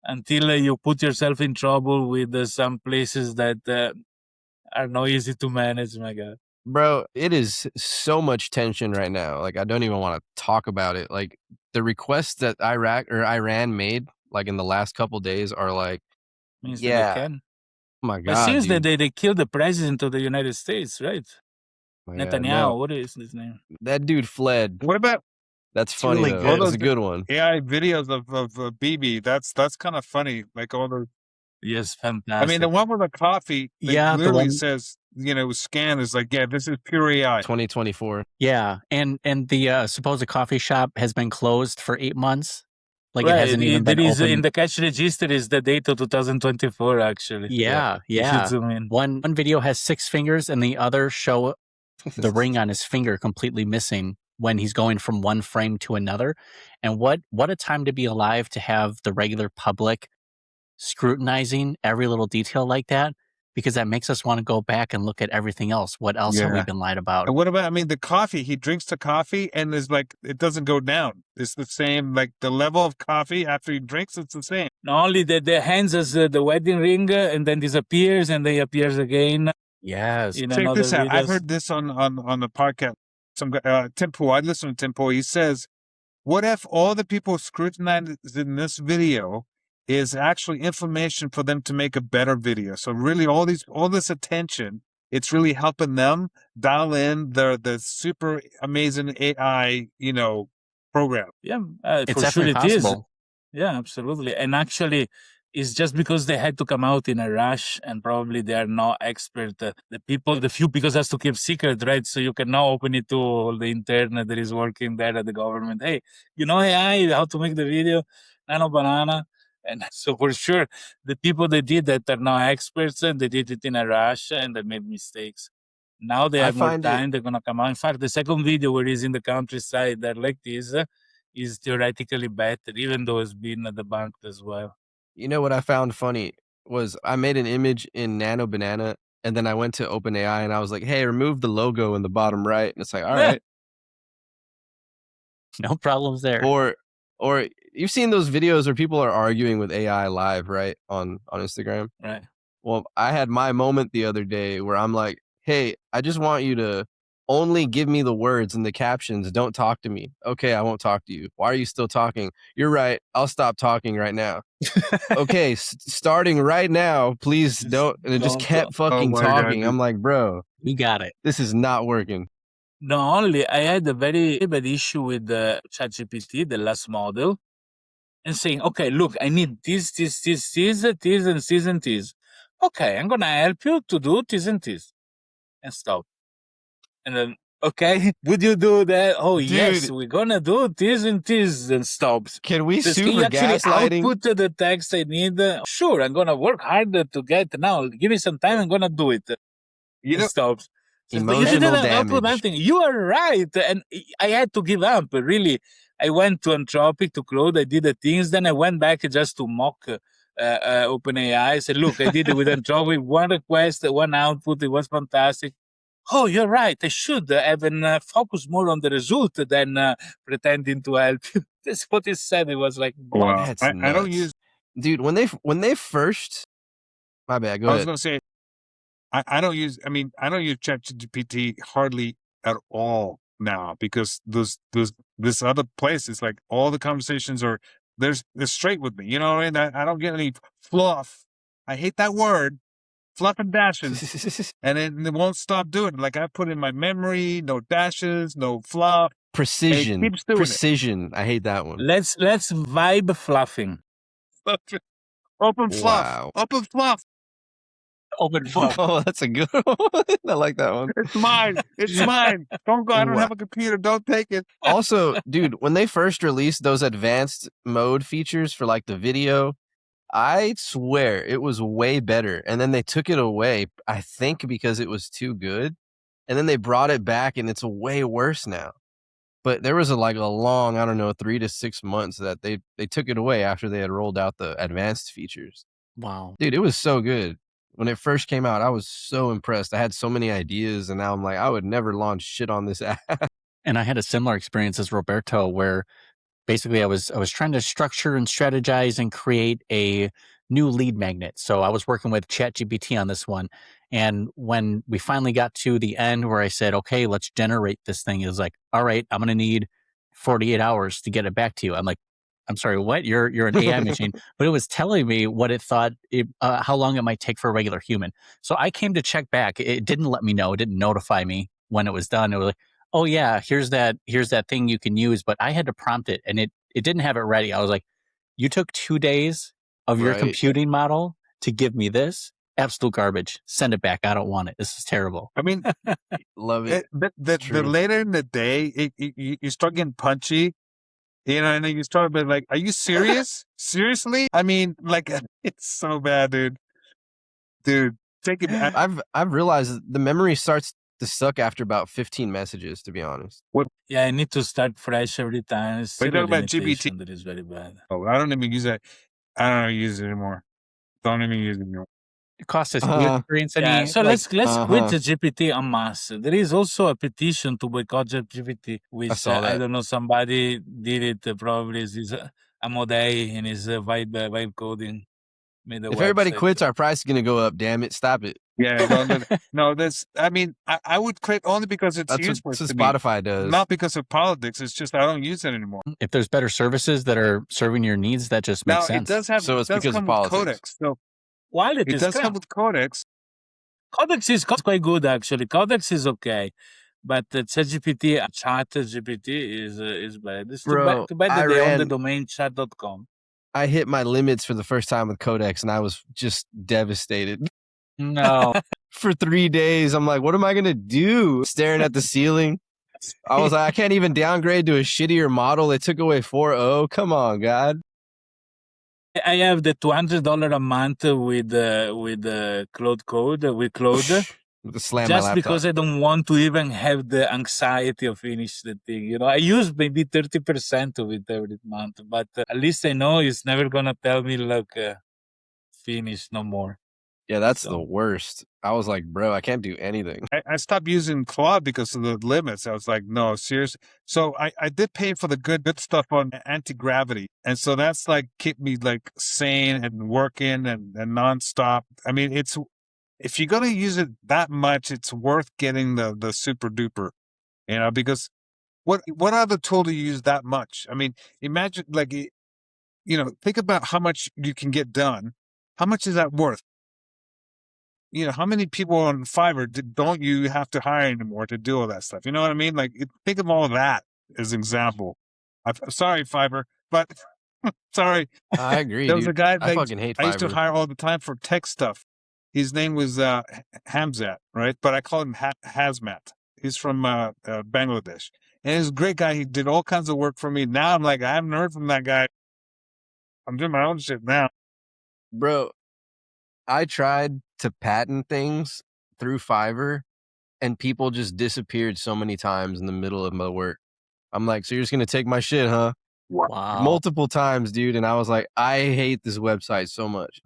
Until you put yourself in trouble with some places that are not easy to manage, my God. Bro, it is so much tension right now. Like, I don't even want to talk about it. Like, the requests that Iran made, like in the last couple days, are like, Means that yeah, they can. oh my But God, since dude. they killed the president of the United States, right? Yeah, Netanyahu, no, what is his name? that dude fled. What about That's funny really though. good. That's a good one. AI videos of BB? That's kind of funny. Like all the. Yes, I mean, fantastic. the one with the coffee. Like, Yeah, the literally one- says, scan is like, yeah, this is pure AI. 2024. Yeah, and the supposed coffee shop has been closed for 8 months. Like it Right, hasn't even there been is open. in the cash register is the date of 2024 actually. Yeah, If you yeah. zoom in. One video has 6 fingers, and the other show the ring on his finger completely missing when he's going from one frame to another. And what a time to be alive to have the regular public scrutinizing every little detail like that, because that makes us want to go back and look at everything else. What else have we Yeah. been lied about? And what about, the coffee? He drinks the coffee and is like, it doesn't go down. It's the same, like the level of coffee after he drinks, it's the same. Not only the hands as the wedding ring and then disappears and then appears again Yes. in Check another this out. I've videos. heard this on the podcast. Some guy, Tim Pool. I listen to Tim Pool. He says, "What if all the people scrutinized in this video is actually information for them to make a better video? So really, all this attention, it's really helping them dial in the super amazing AI, program." Yeah, It's for sure definitely it is. possible. Yeah, absolutely. And actually, it's just because they had to come out in a rush and probably they are not expert. The few, because it has to keep secret, right? So you cannot open it to all the internet that is working there at the government. Hey, AI, how to make the video, nano banana. And so for sure, the people that did that are not experts and they did it in a rush and they made mistakes. Now they I have more find it- time, they're going to come out. In fact, the second video where he's in the countryside that like this is theoretically better, even though it's been debunked as well. You know what I found funny was I made an image in Nano Banana and then I went to OpenAI and I was like, hey, remove the logo in the bottom right. And it's like, all right. No problems there. Or you've seen those videos where people are arguing with AI live, right? On Instagram. Right. Well, I had my moment the other day where I'm like, hey, I just want you to only give me the words and the captions. Don't talk to me. Okay, I won't talk to you. Why are you still talking? You're right. I'll stop talking right now. Okay, starting right now, please don't. And it just Don't kept fucking my God, talking. dude. I'm like, bro, You got it. this is not working. Not only, I had a very bad issue with the ChatGPT, the last model, and saying, okay, look, I need this, and this. Okay, I'm going to help you to do this and this. And stop. And then, okay, would you do that? Oh, yes, Dude. we're going to do this and this, and stops. Can we Says, sue can you for actually gaslighting? output the text I need? Sure, I'm going to work harder to get now. Give me some time, I'm going to do it. You And know, stops. Says, but you Emotional didn't output damage. anything. You are right. And I had to give up, really. I went to Anthropic, to Claude, I did the things, then I went back just to mock OpenAI. I said, look, I did it with Android, one request, one output. It was fantastic. Oh, you're right. I should have focused more on the result than pretending to help you. That's what he said. It was like, Well, That's I don't nuts. use. Dude, when they first, my bad, go I was ahead. going to say, I don't use. I mean, I don't use ChatGPT hardly at all now because this other place is like all the conversations are they're straight with me. You know what I mean? I don't get any fluff. I hate that word, fluff and dashes, and it won't stop doing it. Like I put in my memory, no dashes, no fluff. Precision. It keeps doing Precision. I hate that one. let's vibe fluffing. it. Open fluff. Wow. Open fluff. Open fluff. Oh, that's a good one. I like that one. It's mine. It's mine. Don't go. I don't have a computer. Don't take it. Also, dude, when they first released those advanced mode features for like the video, I swear it was way better. And then they took it away, I think because it was too good. And then they brought it back and it's way worse now. But there was a long, I don't know, 3 to 6 months that they took it away after they had rolled out the advanced features. Wow. Dude, it was so good. When it first came out, I was so impressed. I had so many ideas, and now I'm like, I would never launch shit on this app. And I had a similar experience as Roberto, where basically I was trying to structure and strategize and create a new lead magnet. So I was working with ChatGPT on this one. And when we finally got to the end where I said, okay, let's generate this thing, it was like, all right, I'm going to need 48 hours to get it back to you. I'm like, I'm sorry, what? You're an AI machine. But it was telling me what it thought, how long it might take for a regular human. So I came to check back. It didn't let me know. It didn't notify me when it was done. It was like, oh yeah, here's that thing you can use. But I had to prompt it, and it didn't have it ready. I was like, you took 2 days of your Right. computing model to give me this? Absolute garbage. Send it back. I don't want it. This is terrible. I mean, Love it. the true. later in the day, you start getting punchy, you know, and then you start being like, "Are you serious? Seriously?" I mean, like, it's so bad, dude. Dude, take it back. I've realized the memory starts to suck after about 15 messages, to be honest. Yeah, I need to start fresh every time. It's But still you a talk about limitation that is very bad. Oh, I don't even use that. I don't use it anymore. Don't even use it anymore. Costas, do you experience any? Yeah, so like, let's quit the GPT en masse. There is also a petition to boycott GPT, which saw I that. don't know, somebody did it. Probably is Amodei in his vibe coding. Made a If everybody website. quits, our price is going to go up. Damn it. Stop it. Yeah, no, this. I mean, I would quit only because it's That's useless what to me. Spotify does. Not because of politics. It's just I don't use it anymore. if there's better services that are serving your needs, that just makes Now sense. it does have. So it's it does because of come with politics. Codex. So While it does come with Codex. Codex is quite good actually. Codex is okay, but ChatGPT, ChatGPT is bad. It's Bro, too bad I that they own the ran- domain chat.com. I hit my limits for the first time with Codex, and I was just devastated. No. For 3 days, I'm like, what am I going to do? Staring at the ceiling. I was like, I can't even downgrade to a shittier model. They took away 4.0. Come on, God. I have the $200 a month with Claude Code with Claude. Slam my Just laptop. because I don't want to even have the anxiety of finish the thing. You know, I use maybe 30% of it every month, but at least I know it's never gonna tell me like finish no more. Yeah, that's So- the worst. I was like, bro, I can't do anything. I stopped using Claude because of the limits. I was like, no, seriously. So I did pay for the good stuff on anti-gravity. And so that's like keep me like sane and working and nonstop. I mean, if you're going to use it that much, it's worth getting the super duper, you know, because what other tool do you use that much? I mean, imagine like, you know, think about how much you can get done. How much is that worth? You know, how many people on Fiverr don't you have to hire anymore to do all that stuff? You know what I mean? Like, think of all of that as an example. I'm sorry, Fiverr, but sorry. I agree. There was a dude. guy I fucking hate I used to Fiverr. hire all the time for tech stuff. His name was Hamzat, right? But I call him Hazmat. He's from Bangladesh. And he's a great guy. He did all kinds of work for me. Now I'm like, I haven't heard from that guy. I'm doing my own shit now. Bro, I tried to patent things through Fiverr, and people just disappeared so many times in the middle of my work. I'm like, so you're just going to take my shit, huh? Wow. multiple times, dude. And I was like, I hate this website so much.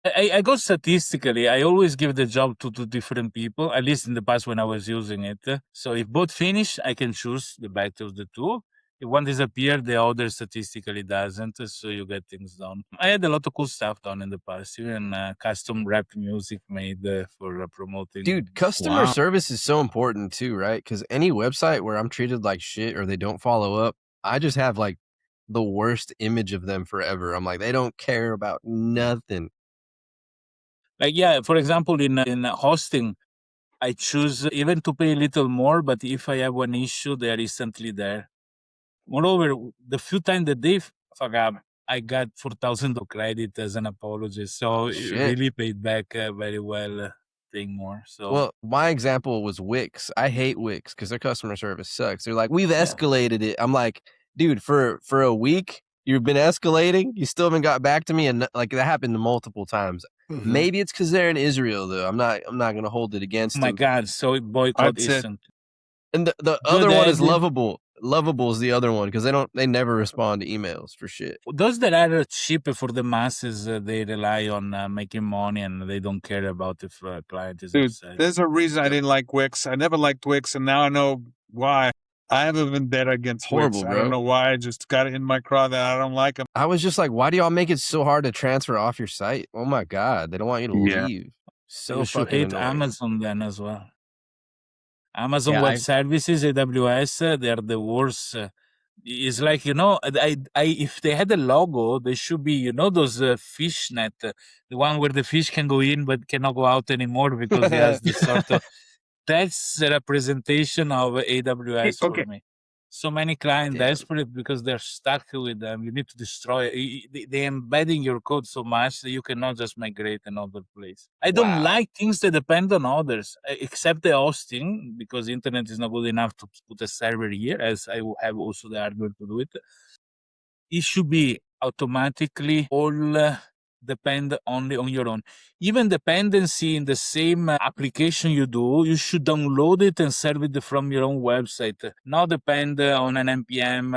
I go statistically. I always give the job to two different people, at least in the past when I was using it. So if both finish, I can choose the better of the two. If one disappears, the other statistically doesn't. So you get things done. I had a lot of cool stuff done in the past, even custom rap music made for promoting. Dude, customer Wow. service is so important too, right? Because any website where I'm treated like shit or they don't follow up, I just have like the worst image of them forever. I'm like, they don't care about nothing. Like, yeah, for example, in hosting, I choose even to pay a little more, but if I have one issue, they are instantly there. Moreover, the few times that they fuck up, I got 4,000 credit as an apology. So it Shit. really paid back very well, paying more. So Well, my example was Wix. I hate Wix because their customer service sucks. They're like, we've Yeah. escalated it. I'm like, dude, for a week, you've been escalating. You still haven't got back to me, and like that happened multiple times. Maybe it's because they're in Israel, though. I'm not gonna hold it against my them. God, so it boycott I'd say- isn't. And the Good other one is idea. Lovable. Lovable is the other one because they never respond to emails for shit. Those that are cheap for the masses, they rely on making money and they don't care about if a client is Dude, upset. there's a reason I didn't like Wix. I never liked Wix, and now I know why. I have a vendetta against Horrible, Wix. I bro. don't know why. I just got it in my craw that I don't like them. I was just like, why do y'all make it so hard to transfer off your site? Oh my god, they don't want you to Yeah. leave. So You should fucking hate annoying. Amazon then as well. Amazon Yeah, Web I- Services, AWS, they are the worst. It's like, if they had a logo, they should be, those fish net, the one where the fish can go in but cannot go out anymore because it has this sort of. That's the representation of AWS for Okay. me. So many clients Damn. desperate because they're stuck with them. You need to destroy it. They embedding your code so much that you cannot just migrate another place. I don't Wow. like things that depend on others, except the hosting, because internet is not good enough to put a server here, as I have also the hardware to do it. It should be automatically all depend only on your own. Even dependency in the same application you do, you should download it and serve it from your own website. Not depend on an NPM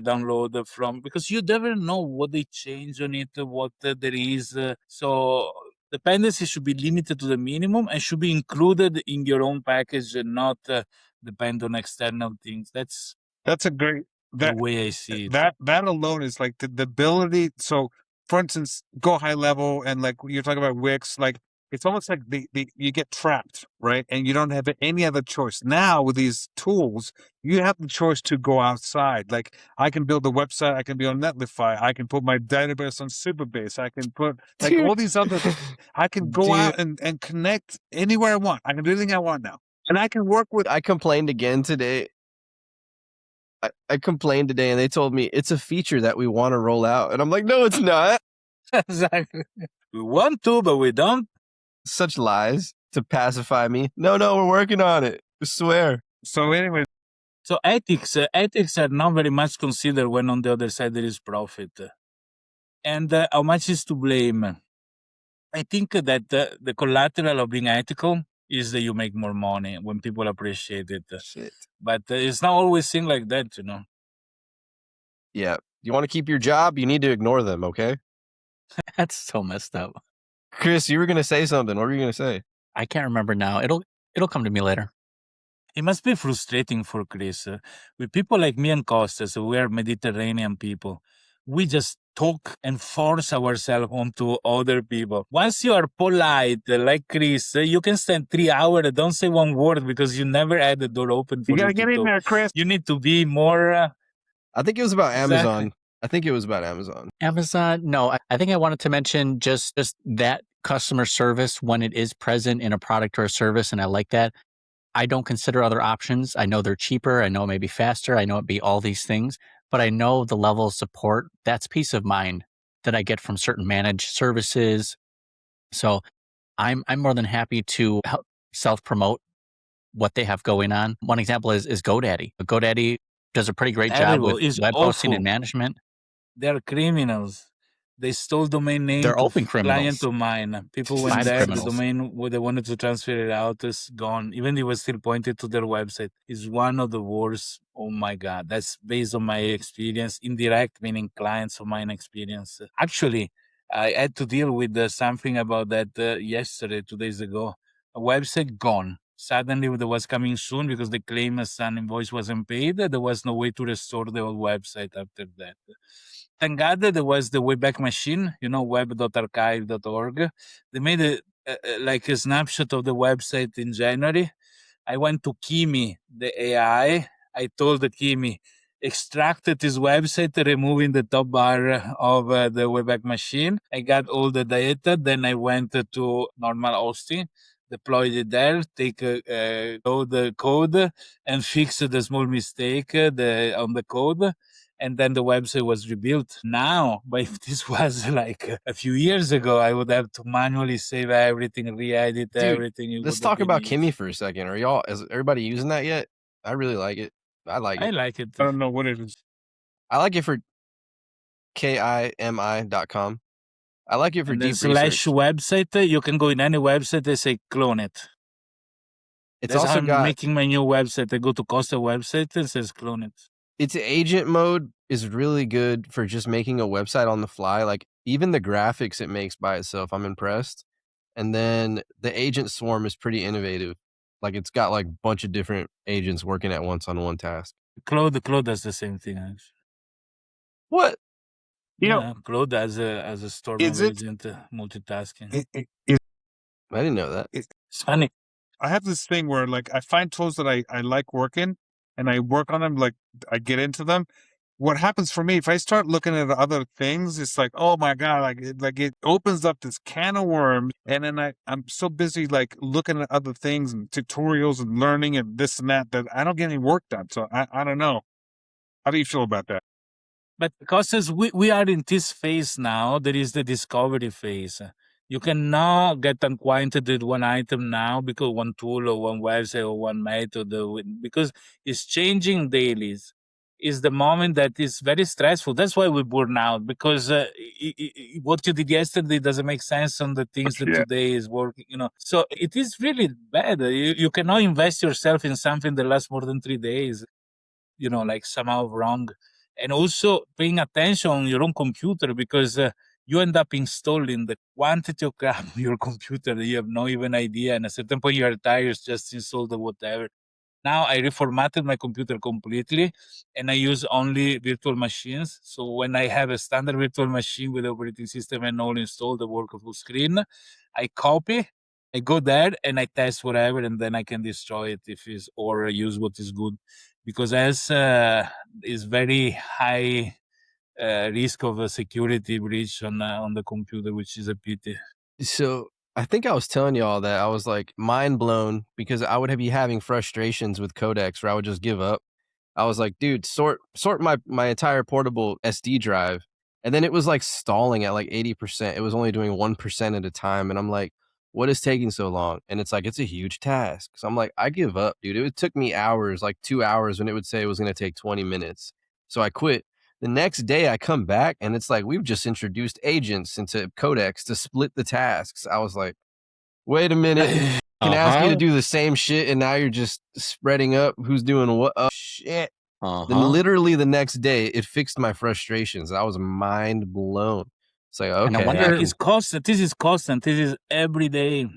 download from, because you never know what they change on it, what there is. So dependency should be limited to the minimum and should be included in your own package and not depend on external things. That's That's a great the that way I see it. that alone is like the ability. So, for instance, go high level and like you're talking about Wix, like it's almost like you get trapped, right? And you don't have any other choice. Now with these tools, you have the choice to go outside. Like I can build a website, I can be on Netlify, I can put my database on Superbase, I can put like Dude. all these other. I can go Dude. out and connect anywhere I want. I can do anything I want now, and I can work with. I complained again today. I complained today and they told me it's a feature that we want to roll out. And I'm like, no, it's not. Exactly. We want to, but we don't. Such lies to pacify me. No, we're working on it. I swear. So anyway, So ethics are not very much considered when on the other side there is profit. And how much is to blame? I think that the collateral of being ethical is that you make more money when people appreciate it. Shit. But it's not always thing like that, Yeah. You want to keep your job? You need to ignore them, okay? That's so messed up. Chris, you were going to say something. What were you going to say? I can't remember now. It'll come to me later. It must be frustrating for Chris. With people like me and Costas, we are Mediterranean people. We just talk and force ourselves onto other people. Once you are polite, like Chris, you can stand 3 hours and don't say one word because you never had the door open for you gotta to get in talk. there, Chris. You need to be more. I think it was about Exactly. Amazon. I think it was about Amazon. Amazon, no. I think I wanted to mention just that customer service when it is present in a product or a service, and I like that. I don't consider other options. I know they're cheaper. I know it may be faster. I know it'd be all these things, but I know the level of support. That's peace of mind that I get from certain managed services. So I'm more than happy to help self-promote what they have going on. One example is GoDaddy. GoDaddy does a pretty great job Terrible. with It's web hosting awful. and management. They're criminals. They stole domain name They're to open client criminals. of mine. People went Cyber there, criminals. the domain where they wanted to transfer it out is gone. Even it was still pointed to their website. It's one of the worst. Oh my God. That's based on my experience. Indirect, meaning clients of mine experience. Actually, I had to deal with something about that yesterday, 2 days ago. A website gone. Suddenly, it was coming soon because they claim an invoice wasn't paid. There was no way to restore the old website after that. Thank God that there was the Wayback Machine, web.archive.org. They made like a snapshot of the website in January. I went to Kimi, the AI. I told the Kimi, extracted this website, removing the top bar of the Wayback Machine. I got all the data. Then I went to normal hosting, deployed it there, take the code and fix the small mistake on the code. And then the website was rebuilt. Now, but if this was like a few years ago, I would have to manually save everything, re-edit everything. It Let's would have talk been about easy. Kimi for a second. Is everybody using that yet? I really like it. I like I it. like it. I don't know what it is. I like it for KIMI.com. I like it for And then deep slash research. website, you can go in any website, they say clone it. It's That's how also I'm got making my new website. I go to Costas website and says clone it. its agent mode is really good for just making a website on the fly. Like even the graphics it makes by itself, I'm impressed. And then the agent swarm is pretty innovative. Like it's got like a bunch of different agents working at once on one task. Claude does the same thing, actually. What? You know, Yeah, Claude as a storm is of it? agent multitasking. I didn't know that. It's funny. I have this thing where like I find tools that I like working and I work on them, like I get into them. What happens for me if I start looking at other things, it's like, oh my God, it opens up this can of worms, and then I'm so busy like looking at other things and tutorials and learning and this and that I don't get any work done. So I don't know. How do you feel about that? But because we are in this phase now, there is the discovery phase. You cannot get acquainted with one item now because one tool or one website or one method, because it's changing daily. Is the moment that is very stressful. That's why we burn out, because what you did yesterday doesn't make sense on the things that today is working. So it is really bad. You cannot invest yourself in something that lasts more than 3 days. Like somehow wrong. And also paying attention on your own computer, because you end up installing the quantity of crap on your computer that you have no even idea. And at a certain point, you are tired, just install the whatever. Now I reformatted my computer completely and I use only virtual machines. So when I have a standard virtual machine with operating system and all installed, the work full screen, I copy, I go there and I test whatever, and then I can destroy it or use what is good. Because as is very high risk of a security breach on the computer, which is a pity. So I think I was telling y'all that I was like mind blown because I would be having frustrations with Codex where I would just give up. I was like, dude, sort my entire portable SD drive. And then it was like stalling at like 80%. It was only doing 1% at a time. And I'm like, what is taking so long? And it's like, it's a huge task. So I'm like, I give up, dude. It took me hours, like 2 hours, when it would say it was going to take 20 minutes. So I quit. The next day I come back and it's like, we've just introduced agents into Codex to split the tasks. I was like, wait a minute. Can ask you to do the same shit and now you're just spreading up who's doing what. Oh, shit. Then literally the next day it fixed my frustrations. I was mind blown. It's like, okay. And I wonder, It's constant. This is constant. This is every day.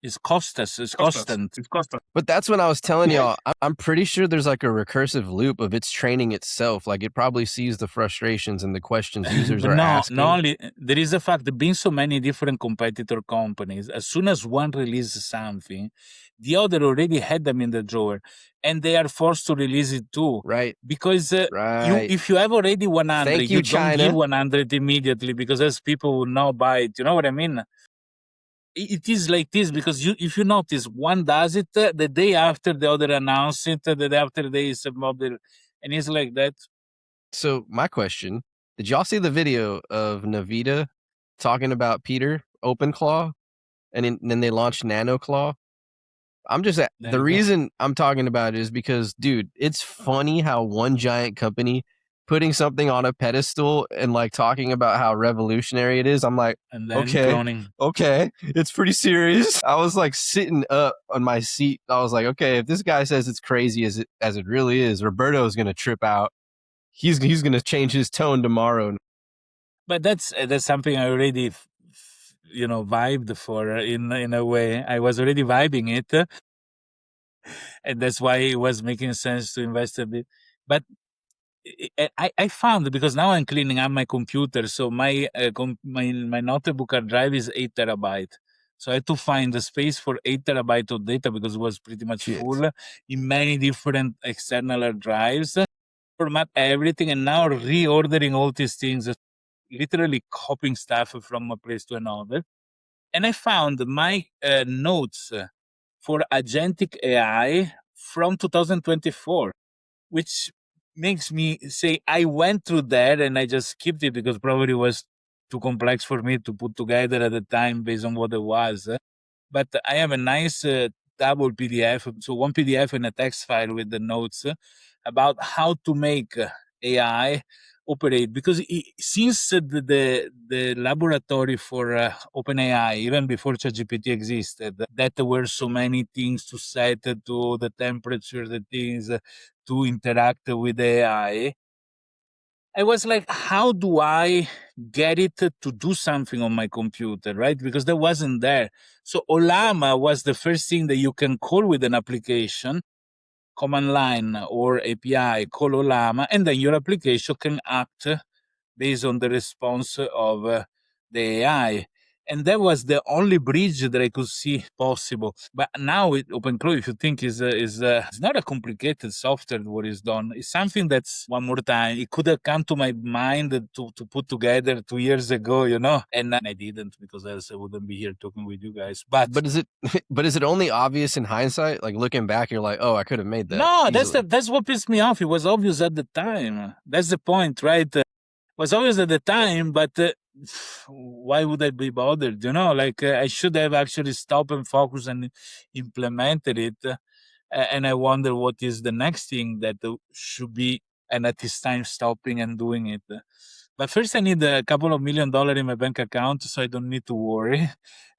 It's Costas. It's constant. It's Costas. But that's when I was telling y'all, I'm pretty sure there's like a recursive loop of its training itself. Like it probably sees the frustrations and the questions users are asking. Not only, there is a fact that being so many different competitor companies, as soon as one releases something, the other already had them in the drawer and they are forced to release it too. Right. Because Right. if you have already 100, Thank you, don't China. give 100 immediately, because as people will not buy it. You know what I mean? It is like this because if you notice, one does it the day after the other announce it, the day after they is about it, and it's like that. So my question, did y'all see the video of Navita talking about Peter OpenClaw and then they launched NanoClaw? I'm just the reason I'm talking about it is because, dude, it's funny how one giant company putting something on a pedestal and like talking about how revolutionary it is. I'm like, And then okay, cloning. okay, it's pretty serious. I was like sitting up on my seat. I was like, okay, if this guy says it's crazy as it really is, Roberto is going to trip out. He's going to change his tone tomorrow. But that's something I already, vibed for in a way. I was already vibing it, and that's why it was making sense to invest a bit. But I found, because now I'm cleaning up my computer, so my notebook hard drive is 8 terabyte. So I had to find the space for 8 terabyte of data because it was pretty much full in many different external hard drives. Format everything, and now reordering all these things, literally copying stuff from a place to another. And I found my notes for agentic AI from 2024, which makes me say I went through that and I just skipped it because probably it was too complex for me to put together at the time based on what it was. But I have a nice double PDF, so one PDF and a text file with the notes about how to make AI operate, because since the laboratory for OpenAI, even before ChatGPT existed, that there were so many things to set to the temperature, the things to interact with AI. I was like, how do I get it to do something on my computer, right? Because that wasn't there. So Olama was the first thing that you can call with an application, command line or API, call Olama, and then your application can act based on the response of the AI. And that was the only bridge that I could see possible. But now with OpenCook, if you think is it's not a complicated software what is done. It's something that's, one more time, it could have come to my mind to put together 2 years ago, and I didn't, because else I wouldn't be here talking with you guys. But is it only obvious in hindsight? Like looking back, you're like, oh, I could have made that. No, easily. that's what pissed me off. It was obvious at the time. That's the point, right? Was obvious at the time, but why would I be bothered? I should have actually stopped and focused and implemented it. And I wonder what is the next thing that should be, and at this time stopping and doing it. But first, I need a couple of $1 million in my bank account, so I don't need to worry,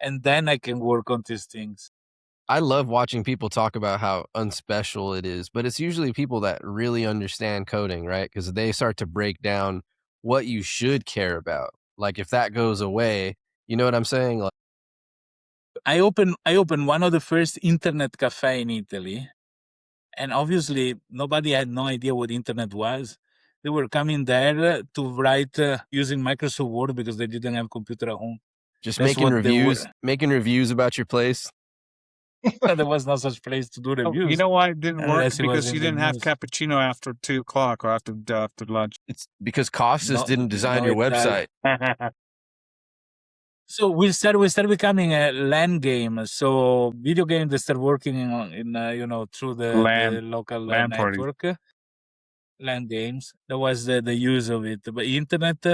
and then I can work on these things. I love watching people talk about how unspecial it is, but it's usually people that really understand coding, right? Because they start to break down what you should care about. Like if that goes away, you know what I'm saying? Like, I opened one of the first internet cafe in Italy, and obviously nobody had no idea what internet was. They were coming there to write using Microsoft Word because they didn't have computer at home. just That's making what they reviews, were. making reviews about your place. There was no such place to do reviews. You know why it didn't work? Unless it was Because in you the didn't have news. cappuccino after 2 o'clock or after lunch. It's because Costas No, didn't design no, your it does. website. So we start becoming a LAN game. So video game that start working in through the LAN local party. network. LAN games. That was the use of it. But internet,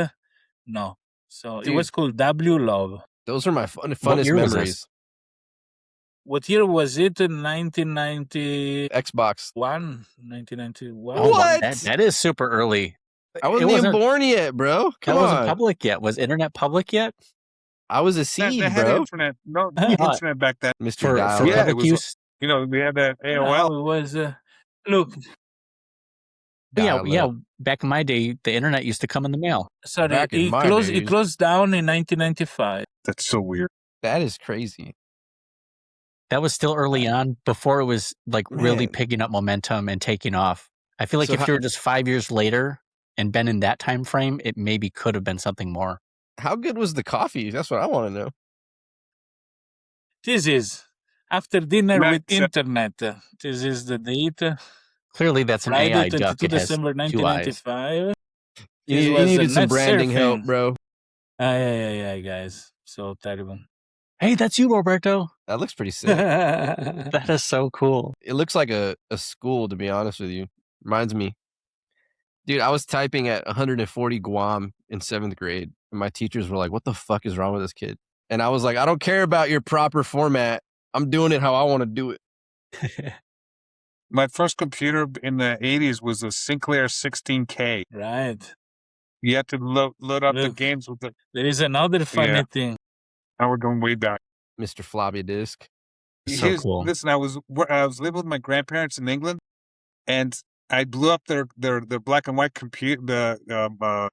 no. So Dude. it was called W Love. Those are my What funnest year was memories. this? What year was it? 1991? Xbox. 1991? Oh, wow, What? that is super early. I wasn't even born yet, bro. Come That wasn't on. public yet. Was internet public yet? I was a They seed, had bro. internet. No internet back then. Mr. For Dial. Yeah, public it was, use? we had that No, AOL. it was. Look, Yeah. Back in my day, the internet used to come in the mail. sorry, Back in it my closed. days. It closed down in 1995. That's so weird. That is crazy. That was still early on, before it was like really Man. picking up momentum and taking off. I feel like So if you were just 5 years later and been in that time frame, it maybe could have been something more. How good was the coffee? That's what I want to know. This is after dinner with Max, internet. This is the date. Clearly, that's an Friday, AI duck. 22 It has December 2 eyes. 1995. You This was needed some net branding help, surfing. bro. Yeah, guys. So terrible. Hey, that's you, Roberto. That looks pretty sick. That is so cool. It looks like a school, to be honest with you. Reminds me. Dude, I was typing at 140 Guam in 7th grade, and my teachers were like, what the fuck is wrong with this kid? And I was like, I don't care about your proper format. I'm doing it how I want to do it. My first computer in the 80s was a Sinclair 16K. Right. You had to load up the Look, games with the. there is another funny thing. Now we're going way back. Mr. Floppy Disk. So cool. Listen, I was living with my grandparents in England, and I blew up their black and white computer. Oh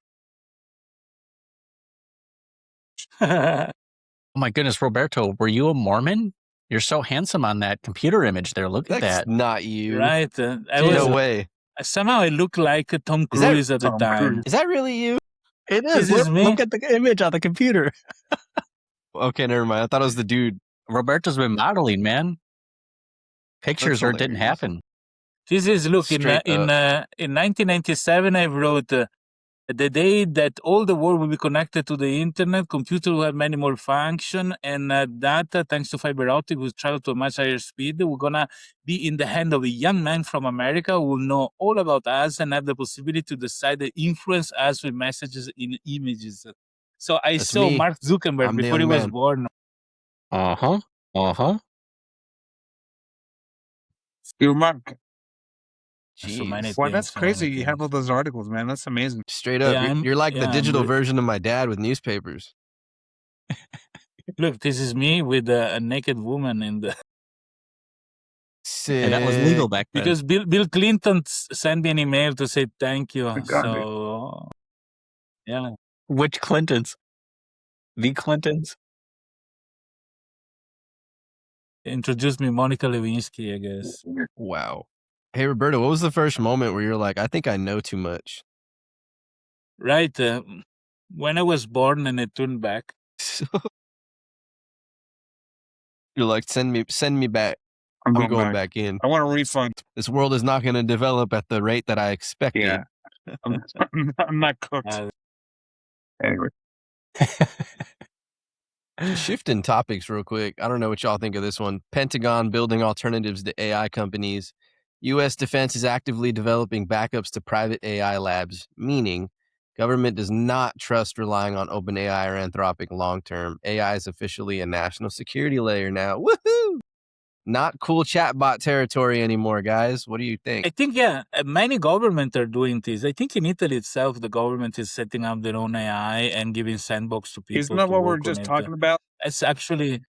my goodness, Roberto, were you a Mormon? You're so handsome on that computer image there. Look at That's that. not you. Right. No way. Somehow I look like Tom Cruise at the Tom time. Cruise? Is that really you? It is. This is me. Look at the image on the computer. Okay, never mind. I thought it was the dude. Roberto's been modeling, man. Pictures or it didn't hilarious. happen. This is, look, in Straight up. 1997, I wrote, the day that all the world will be connected to the internet, computer will have many more function, and data, thanks to fiber optic, will travel to a much higher speed. We're gonna be in the hand of a young man from America who will know all about us and have the possibility to decide and influence us with messages in images. So I That's saw me. Mark Zuckerberg I'm the before he young was man. born. You're Mark. So many Jeez. Wow, things, that's so many crazy. You have things. all those articles, man. That's amazing. Straight up. Yeah, You're like the I'm digital re- version of my dad with newspapers. Look, this is me with a naked woman in the. Sick. And that was legal back then. Because Bill Clinton sent me an email to say thank you. God, So, yeah. Which Clintons? The Clintons? Introduced me Monica Lewinsky, I guess. Wow. Hey, Roberto, what was the first moment where you're like, I think I know too much? Right. When I was born and I turned back. You're like, send me back. I'm I'm going going back in. I want a refund. This world is not going to develop at the rate that I expected. Yeah. I'm not cooked. Anyway. Shifting topics real quick. I don't know what y'all think of this one. Pentagon building alternatives to AI companies. U.S. defense is actively developing backups to private AI labs, meaning government does not trust relying on OpenAI or Anthropic long term. AI is officially a national security layer now. Woohoo! Not cool chatbot territory anymore, guys. What do you think? I think, many governments are doing this. I think in Italy itself, the government is setting up their own AI and giving sandbox to people. Isn't that to what we're work on just it. talking about? It's actually.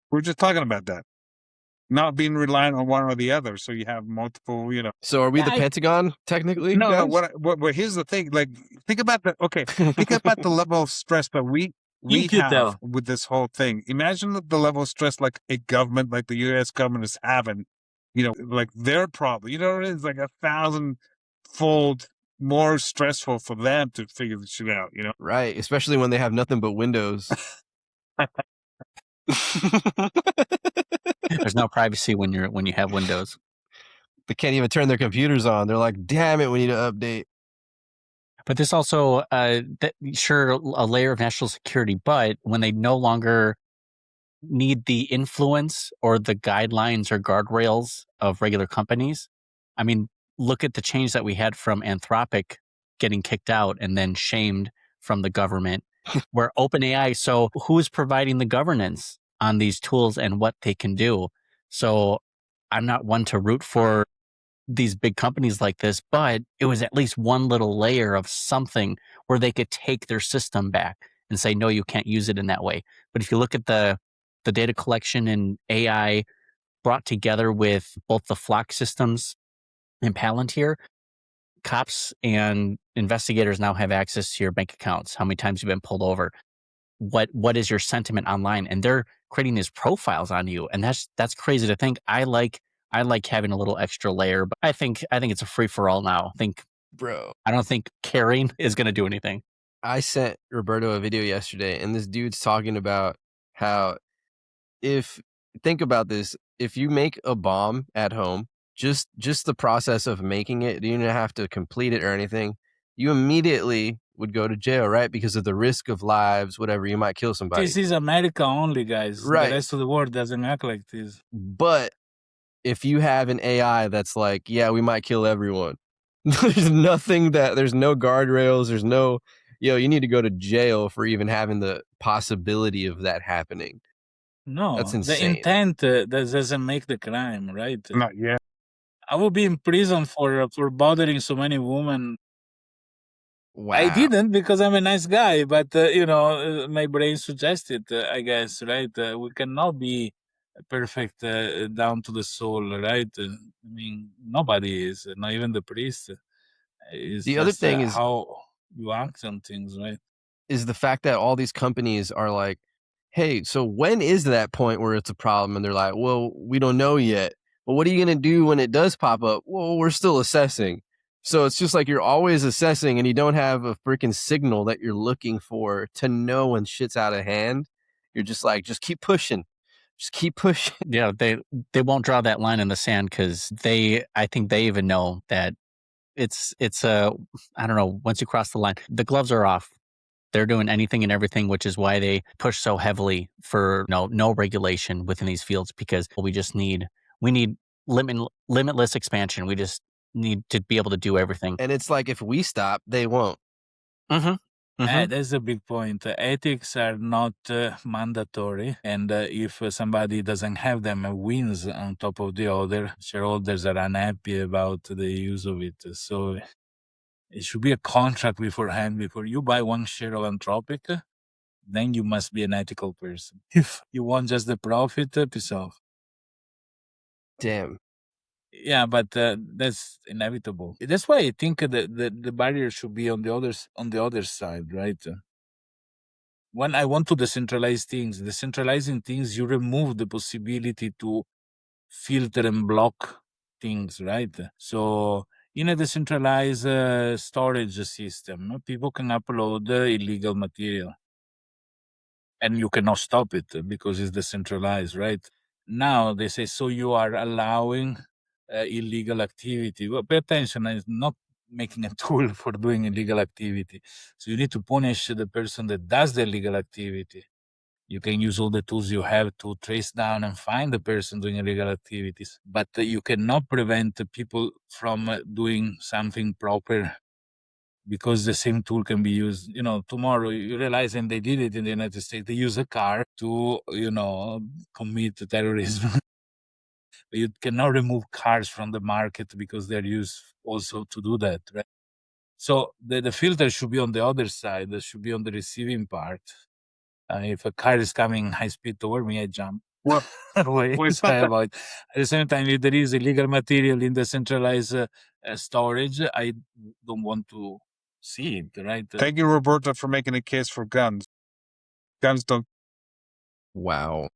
We're just talking about that. Not being reliant on one or the other. So you have multiple, So are we the Pentagon, technically? No, guys? what here's the thing. Like, think about think about the level of stress that we Intel. have with this whole thing. Imagine the level of stress like a government, like the U.S. government is having, like their problem. You know what it is? Like 1,000-fold more stressful for them to figure this shit out, Right, especially when they have nothing but Windows. There's no privacy when you have Windows. They can't even turn their computers on. They're like, damn it, we need to update. But this also, sure, a layer of national security, but when they no longer need the influence or the guidelines or guardrails of regular companies, I mean, look at the change that we had from Anthropic getting kicked out and then shamed from the government, where OpenAI, so who's providing the governance on these tools and what they can do? So I'm not one to root for these big companies like this, but it was at least one little layer of something where they could take their system back and say, no, you can't use it in that way. But if you look at the data collection and AI brought together with both the Flock systems and Palantir, cops and investigators now have access to your bank accounts, how many times you've been pulled over, what is your sentiment online, and they're creating these profiles on you, and that's crazy to think. I like having a little extra layer, but I think it's a free for all now. I don't think caring is going to do anything. I sent Roberto a video yesterday, and this dude's talking about how think about this, if you make a bomb at home, just the process of making it, you don't have to complete it or anything, you immediately would go to jail, right? Because of the risk of lives, whatever, you might kill somebody. This is America only, guys. Right. The rest of the world doesn't act like this. But if you have an AI that's like, yeah, we might kill everyone. There's no guardrails. There's no, you need to go to jail for even having the possibility of that happening. No, That's the insane. intent doesn't make the crime, right? Not yet. I will be in prison for bothering so many women. Wow. I didn't because I'm a nice guy, but my brain suggested, I guess, right? We cannot be perfect down to the soul, right? I mean, nobody is, not even the priest. It's The other just thing is how you act on things, right? the fact that all these companies are like, hey, so when is that point where it's a problem? And they're like, well, we don't know yet. But what are you going to do when it does pop up? Well, we're still assessing. So it's just like you're always assessing and you don't have a freaking signal that you're looking for to know when shit's out of hand. You're just like, just keep pushing. Just keep pushing. Yeah, they won't draw that line in the sand because I think they even know that it's I don't know, once you cross the line, the gloves are off. They're doing anything and everything, which is why they push so heavily for no regulation within these fields, because we need limitless expansion. We just need to be able to do everything. And it's like, if we stop, they won't. That's a big point. Ethics are not mandatory, and if somebody doesn't have them, wins on top of the other, shareholders are unhappy about the use of it. So it should be a contract beforehand. Before you buy one share of Anthropic, then you must be an ethical person. If you want just the profit, piss off. Damn. Yeah, but that's inevitable. That's why I think the barrier should be on the other side, right? When I want to decentralizing things, you remove the possibility to filter and block things, right? So in a decentralized storage system, people can upload illegal material and you cannot stop it because it's decentralized, right? Now they say, so you are allowing illegal activity. Well, pay attention, it's not making a tool for doing illegal activity. So you need to punish the person that does the illegal activity. You can use all the tools you have to trace down and find the person doing illegal activities, but you cannot prevent people from doing something proper because the same tool can be used. Tomorrow you realize, and they did it in the United States, they use a car to, commit terrorism. But you cannot remove cars from the market because they're used also to do that, right? So the filter should be on the other side. It should be on the receiving part. If a car is coming high speed toward me, I jump Well, away. Sorry about it. At the same time, if there is illegal material in the centralized storage, I don't want to see it, right? Thank you, Roberto, for making a case for guns. Guns don't. Wow.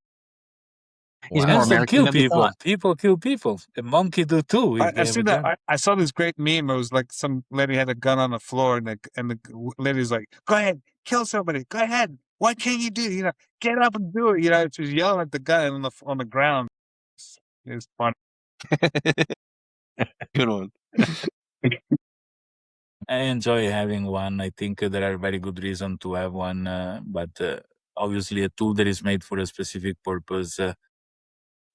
He's Wow. more Guns don't American kill than we people. thought. People kill people. A monkey do too if they I have see a that. gun. I saw this great meme. It was like some lady had a gun on the floor, and the lady's like, "Go ahead, kill somebody. Go ahead. Why can't you do it? Get up and do it." She was yelling at the gun on the ground. It's fun. Good one. I enjoy having one. I think there are very good reasons to have one, but obviously a tool that is made for a specific purpose,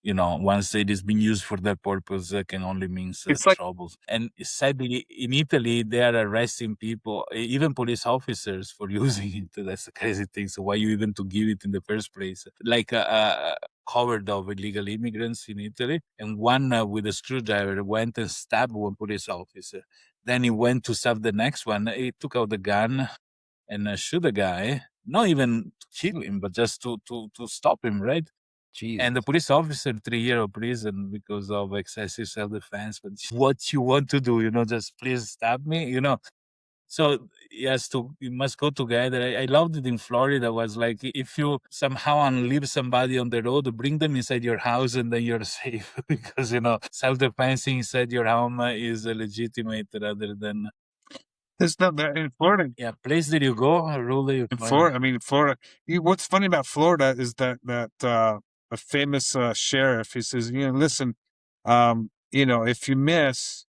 once it is being used for that purpose, can only mean It's like troubles. And sadly, in Italy, they are arresting people, even police officers, for using it. That's a crazy thing. So why you even to give it in the first place? Like a covered of illegal immigrants in Italy, and one with a screwdriver went and stabbed one police officer. Then he went to stab the next one. He took out the gun and shoot the guy, not even to kill him, but just to stop him, right? Jeez. And the police officer, 3 years of prison because of excessive self-defense. But what you want to do, just please stab me, So you must go together. I loved it in Florida. Was like, if you somehow unleash somebody on the road, bring them inside your house and then you're safe because, self-defense inside your home is legitimate rather than. it's not that in Florida. Yeah, place that you go, a rule that you follow. Florida. What's funny about Florida is that a famous sheriff. He says, listen, if you miss,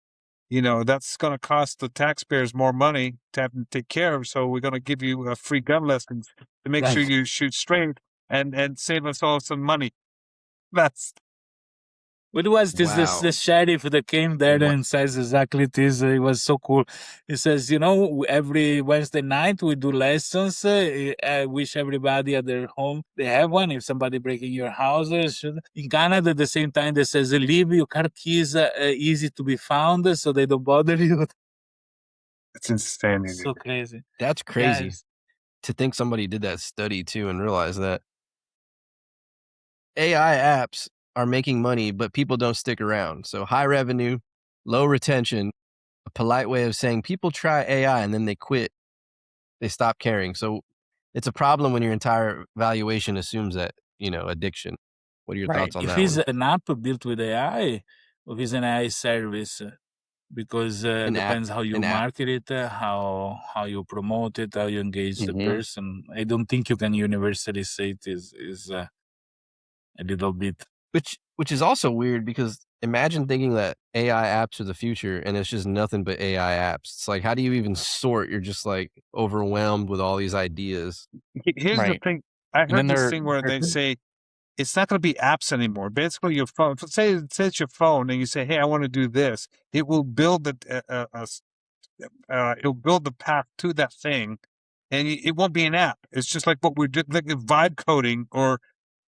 that's going to cost the taxpayers more money to have to take care of. So we're going to give you free gun lessons to make sure Right. you shoot straight and save us all some money. That's But it was this Wow. the sheriff that came there Wha- and says exactly this. It was so cool. He says, every Wednesday night we do lessons. I wish everybody at their home they have one. If somebody breaking your house, in Canada at the same time they says leave your car keys easy to be found so they don't bother you. It's insanity. So crazy. That's crazy Yes. to think somebody did that study too and realize that AI apps are making money, but people don't stick around. So high revenue, low retention, a polite way of saying people try AI and then they quit. They stop caring. So it's a problem when your entire valuation assumes that, addiction. What are your Right. thoughts on If that it's one? an app built with AI, or if it's an AI service, because An app, depends how you an app. market it, how you promote it, how you engage the Mhm. person. I don't think you can universally say it is a little bit. Which is also weird because imagine thinking that AI apps are the future and it's just nothing but AI apps. It's like, how do you even sort? You're just like overwhelmed with all these ideas. Here's the Right. thing. I And then heard this thing where they say it's not going to be apps anymore. Basically, your phone. Say it's your phone, and you say, "Hey, I want to do this." It will build it'll build the path to that thing, and it won't be an app. It's just like what we did, like vibe coding, or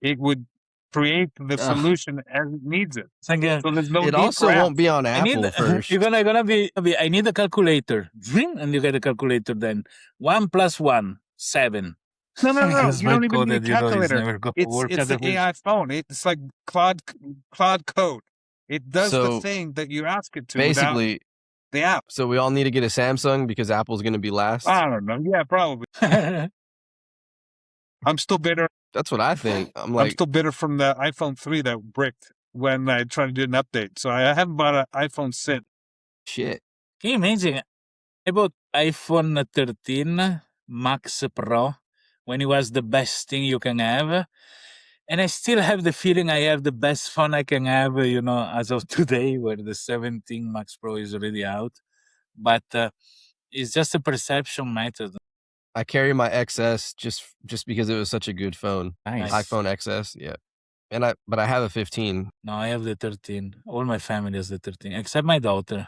it would create the Ugh. solution as it needs it. It's like So there's no It need also for apps. won't be on I need Apple first. you're gonna be. I need a calculator, and you get a calculator. Then 1 + 1 = 7. No. Because You don't even coded, need a calculator. never gonna It's work at the the AI phone. It's like Claude Code. It does the So thing that you ask it to without basically, the app. so we all need to get a Samsung because Apple's going to be last. I don't know. Yeah, probably. I'm still bitter. That's what I think. I'm I'm like, still bitter from the iPhone 3 that bricked when I tried to do an update. So I haven't bought an iPhone since. shit. Can you imagine? I bought iPhone 13 Max Pro when it was the best thing you can have. And I still have the feeling I have the best phone I can have, as of today, where the 17 Max Pro is already out. But it's just a perception method. I carry my XS just because it was such a good phone. Nice. iPhone XS, yeah. But I have a 15. No, I have the 13. All my family has the 13, except my daughter.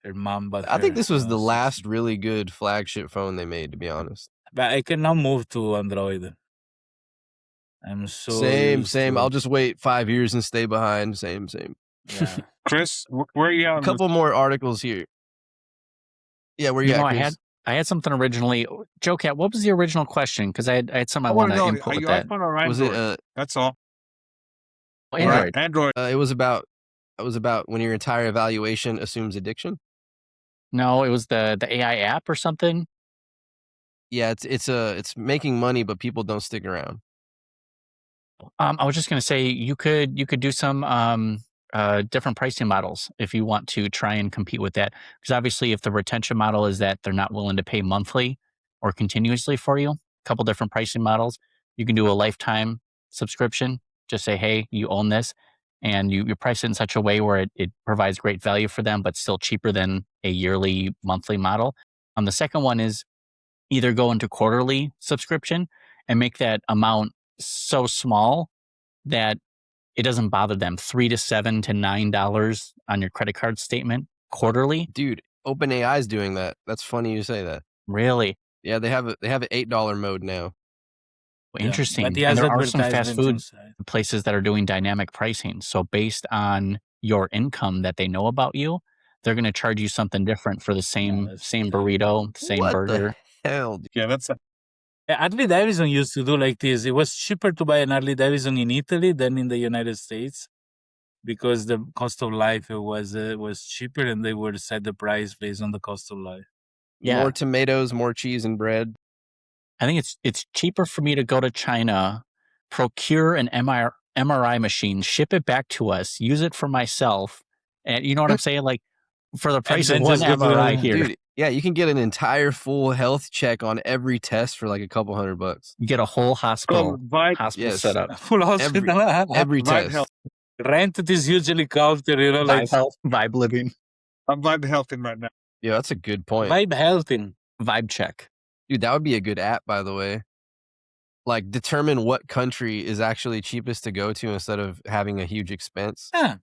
Her mom bought I think her, this was the 16. last really good flagship phone they made, to be honest. But I can now move to Android. I'm so Same. used to I'll it. just wait 5 years and stay behind. Same. Yeah. Chris, where are you A on couple more articles here. Yeah, where you at, Chris? I had something originally. JoeCat, what was the original question? Because I had something I want want to to know, input are with you that. iPhone or Android? Was it That's all. Android. Android. it was about when your entire evaluation assumes addiction? No, it was the AI app or something. Yeah, it's making money, but people don't stick around. I was just going to say you could do some different pricing models if you want to try and compete with that. Because obviously, if the retention model is that they're not willing to pay monthly or continuously for you, a couple different pricing models. You can do a lifetime subscription. Just say, hey, you own this, and you price it in such a way where it provides great value for them, but still cheaper than a yearly, monthly model. The second one is either go into quarterly subscription and make that amount so small that it doesn't bother them. $3 to $7 to $9 on your credit card statement quarterly. Dude, OpenAI is doing that. That's funny you say that. Really Yeah, they have an $8 mode now. interesting. But he And has there are some fast advertisements food inside. places that are doing dynamic pricing. So based on your income that they know about you, they're going to charge you something different for the same that's burrito, same What burger. the hell? Dude? Yeah, that's Harley Davidson used to do like this. It was cheaper to buy an Harley Davidson in Italy than in the United States because the cost of life was cheaper, and they would set the price based on the cost of life. Yeah. More tomatoes, more cheese and bread. I think it's cheaper for me to go to China, procure an MRI machine, ship it back to us, use it for myself, and you know what I'm saying? Like for the price of then one just go to MRI the- here, Dude, yeah, you can get an entire full health check on every test for like a couple $100. you get a whole hospital Vibe Yes. set up. Full hospital. Every Vibe test. health. Rent is usually counted, like Vibe health, vibe living, I'm vibe healthing right now. Yeah, that's a good point. vibe healthing. vibe check. Dude, that would be a good app, by the way. Like, determine what country is actually cheapest to go to instead of having a huge expense. Yeah.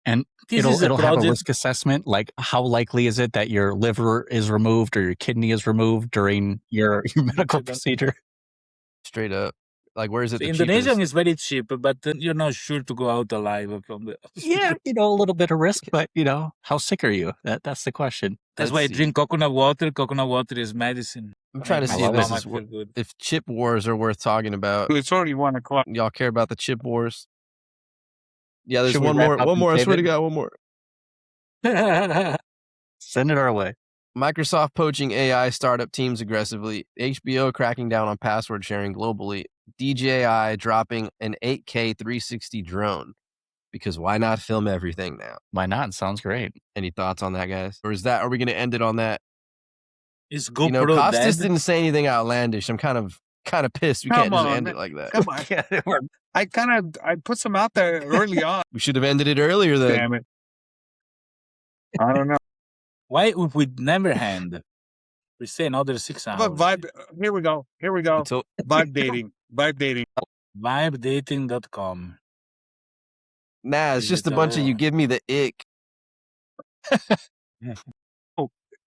And This it'll is a it'll have a project. risk assessment, like how likely is it that your liver is removed or your kidney is removed during your medical procedure? Straight up. Like, where is it the Indonesian cheapest? is very cheap, but you're not sure to go out alive from the. Yeah, a little bit of risk, but how sick are you? That's the question. That's why I drink coconut water. Coconut water is medicine. I'm trying to Make see my if this stomach is feel good. if chip wars are worth talking about. It's already 1 o'clock. Y'all care about the chip wars? Yeah, there's Should we one wrap more. up One and more. I save swear to it? God, one more. Send it our way. Microsoft poaching AI startup teams aggressively. HBO cracking down on password sharing globally. DJI dropping an 8K 360 drone. Because why not film everything now? Why not? Sounds great. Any thoughts on that, guys? Or are we going to end it on that? Is GoPro Costas dead? didn't say anything outlandish. I'm kind of pissed. We can't just end it like that. Come on. I put some out there early on. We should have ended it earlier then. Damn it. I don't know. Why if we never hand? We stay another 6 hours. But vibe. Here we go. Vibe dating. Vibedating.com. Nah, it's just a bunch of you give me the ick.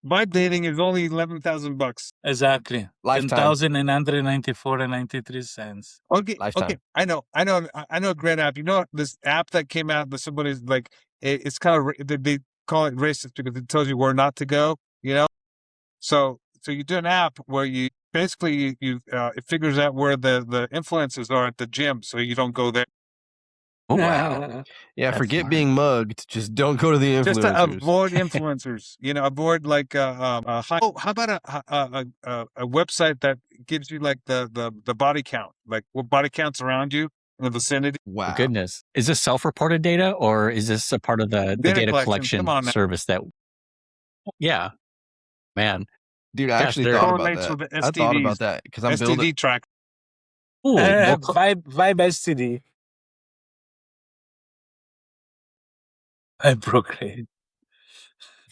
Vibe dating is only $11,000. Exactly. Lifetime. $10,994.93. Okay. Lifetime. Okay. I know a great app. You know this app that came out that somebody's like, it's kind of, they call it racist because it tells you where not to go, So you do an app where you basically, it figures out where the influencers are at the gym so you don't go there. Oh, wow. Yeah, That's forget smart. being mugged. Just don't go to the influencers. Just to avoid influencers, avoid like how about a website that gives you like the body count, like what body counts around you in the vicinity. Wow. Goodness. Is this self-reported data or is this a part of the data collection Come on now. service that? Yeah, man. Dude, I Gosh, actually they're- thought about Correlates that. with the I thought about STDs. that because I'm building. STD track. Ooh, we'll co- Vibe STD. I procreate.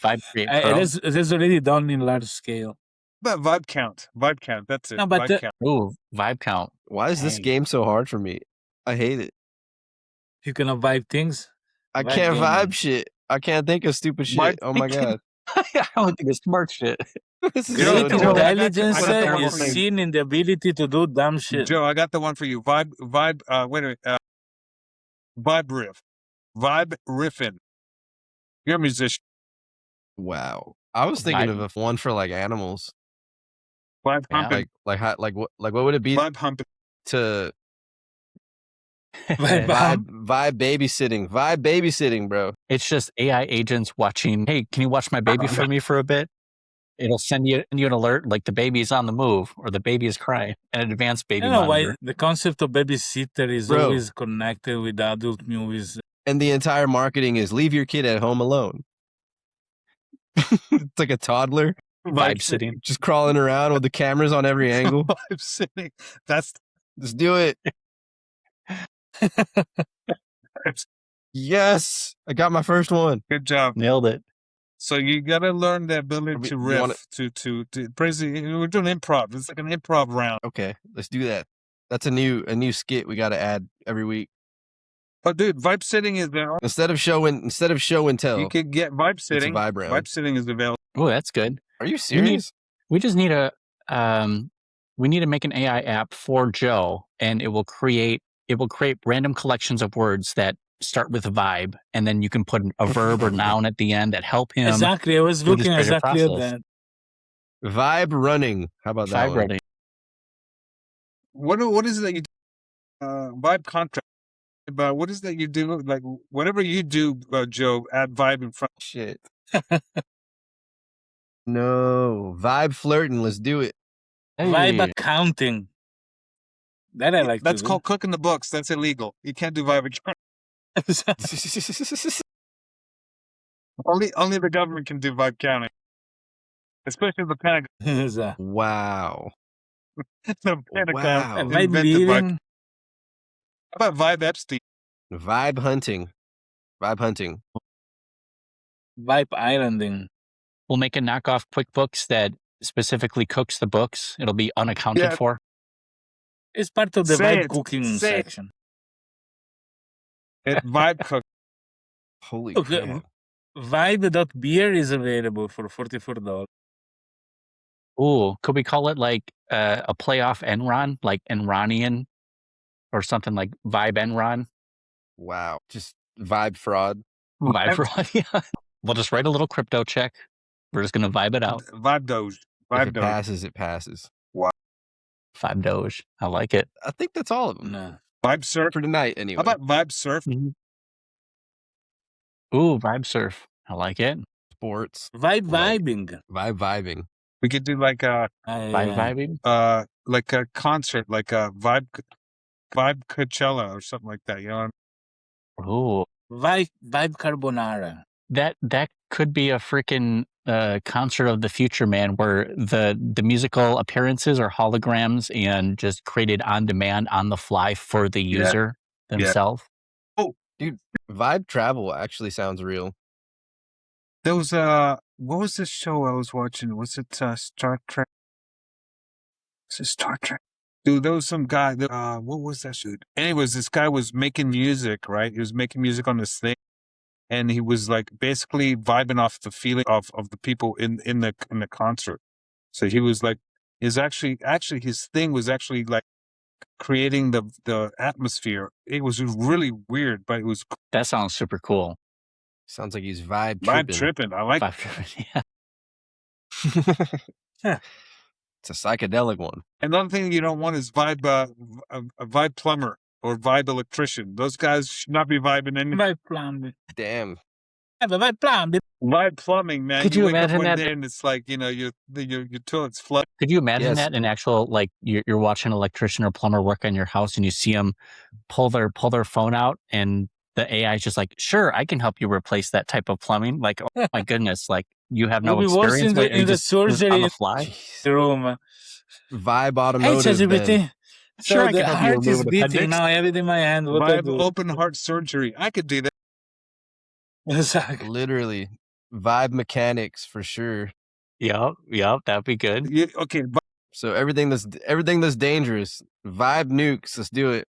Vibe Create Pro. It is already done in large scale. But vibe count. That's it. No, but vibe count. Ooh, vibe count. Why is this Dang. game so hard for me? I hate it. You cannot vibe things. I Vibe can't gaming. vibe shit. I can't think of stupid shit. Vibe Oh my god. I don't think it's smart shit. This is Great so Great You know dumb. what? intelligence I got the one is for you. seen in the ability to do dumb shit. Joe, I got the one for you. Vibe. Wait a minute. Vibe riff. Vibe riffing. You're a musician. Wow. I was thinking of a one for like animals. Vibe Yeah. humping. Like what would it be Vibe humping. to Vibe vibe babysitting? Vibe babysitting, bro. It's just AI agents watching. Hey, can you watch my baby for me for a bit? It'll send you an alert like the baby is on the move or the baby is crying. An advanced I baby don't know monitor. why the concept of babysitter is Bro. always connected with adult movies. And the entire marketing is leave your kid at home alone. It's like a toddler Vibe sitting. just crawling around with the cameras on every angle. Vibe sitting. That's Just do it. Yes. I got my first one. good job. Nailed it. So you gotta learn the ability to You riff, wanna- to praise. We're doing improv. It's like an improv round. Okay, let's do that. That's a new skit we got to add every week. But dude, vibe sitting is there. Instead of show and tell. You could get vibe It's a sitting. vibe round. Vibe sitting is available. Oh, that's good. Are you serious? We just need we need to make an AI app for Joe, and it will create random collections of words that start with vibe, and then you can put a verb or noun at the end that help him. Exactly. I was with his looking creative exactly at process. that. Vibe running. How about that Vibe one? running. What is it that you do? Vibe contract? But what is that you do? Like whatever you do, Joe, add vibe in front. Shit. No. Vibe flirting. Let's do it. Vibe Hey. accounting. That I like That's to do. called cooking the books. That's illegal. You can't do vibe account. Only the government can do vibe counting, especially the Pentagon. So, Wow. The Pentagon Wow. vibe invented vibe. leading. How about vibe Epstein? Vibe hunting. Vibe hunting. Vibe islanding. We'll make a knockoff QuickBooks that specifically cooks the books. It'll be unaccounted Yeah. for. It's part of the Say vibe it. cooking Say it. section. Vibe cook. Holy Look, crap. Vibe.beer is available for $44. Ooh, could we call it like a playoff Enron, like Enronian or something like Vibe Enron? Wow. Just vibe fraud. Vibe fraud. Yeah. We'll just write a little crypto check. We're just going to vibe it out. Vibe Doge. If Vibe it Doge. passes, it passes. 5 Doge. I like it. I think that's all of them No. Vibe Surf. for tonight anyway. How about Vibe Surf? Ooh, Vibe Surf. I like it. Sports? Vibe Like- vibing. Vibing. We could do like a Vibe vibing. like a concert, like a Vibe Coachella or something like that. You know what Ooh, Vibe carbonara. that could be a freaking concert of the future, man, where the musical appearances are holograms and just created on demand on the fly for the Yeah. user themselves. Vibe travel actually sounds real. There was what was this show I was watching? Was it Star Trek? Was it Star Trek? Dude, there was some guy that what was that shoot? Anyways, this guy was making music, right? He was making music on this thing, and he was like basically vibing off the feeling of the people in the concert. So he was like, his thing was actually like creating the atmosphere. It was really weird, but it was That sounds super cool. Sounds like he's vibe vibe tripping. tripping. I like Vibe tripping, yeah. It's a psychedelic one. Another thing you don't want is vibe a vibe plumber or vibe electrician. Those guys should not be vibing any Vibe plumbing. Damn. Vibe plumbing. vibe plumbing, man. Could you wake up imagine one that? day and it's like, you know, your toilet's flooded. Could you imagine Yes. that in actual, like you're watching an electrician or plumber work on your house and you see them pull their phone out and the AI is just like, sure, I can help you replace that type of plumbing. Like, oh my goodness, like you have no We'll be worse experience in the- with it, in you the just surgery on the fly. Jeez. Room. Vibe Hey, automotive. then. ChatGPT. Sure, So I the can help you heart remove is an beating appendix. now. I have it in my hand. What I Vibe do? open heart surgery. I could do that. Exactly. Literally. Vibe mechanics for sure. Yep, that'd be good. Okay, So everything that's dangerous. Vibe nukes. Let's do it.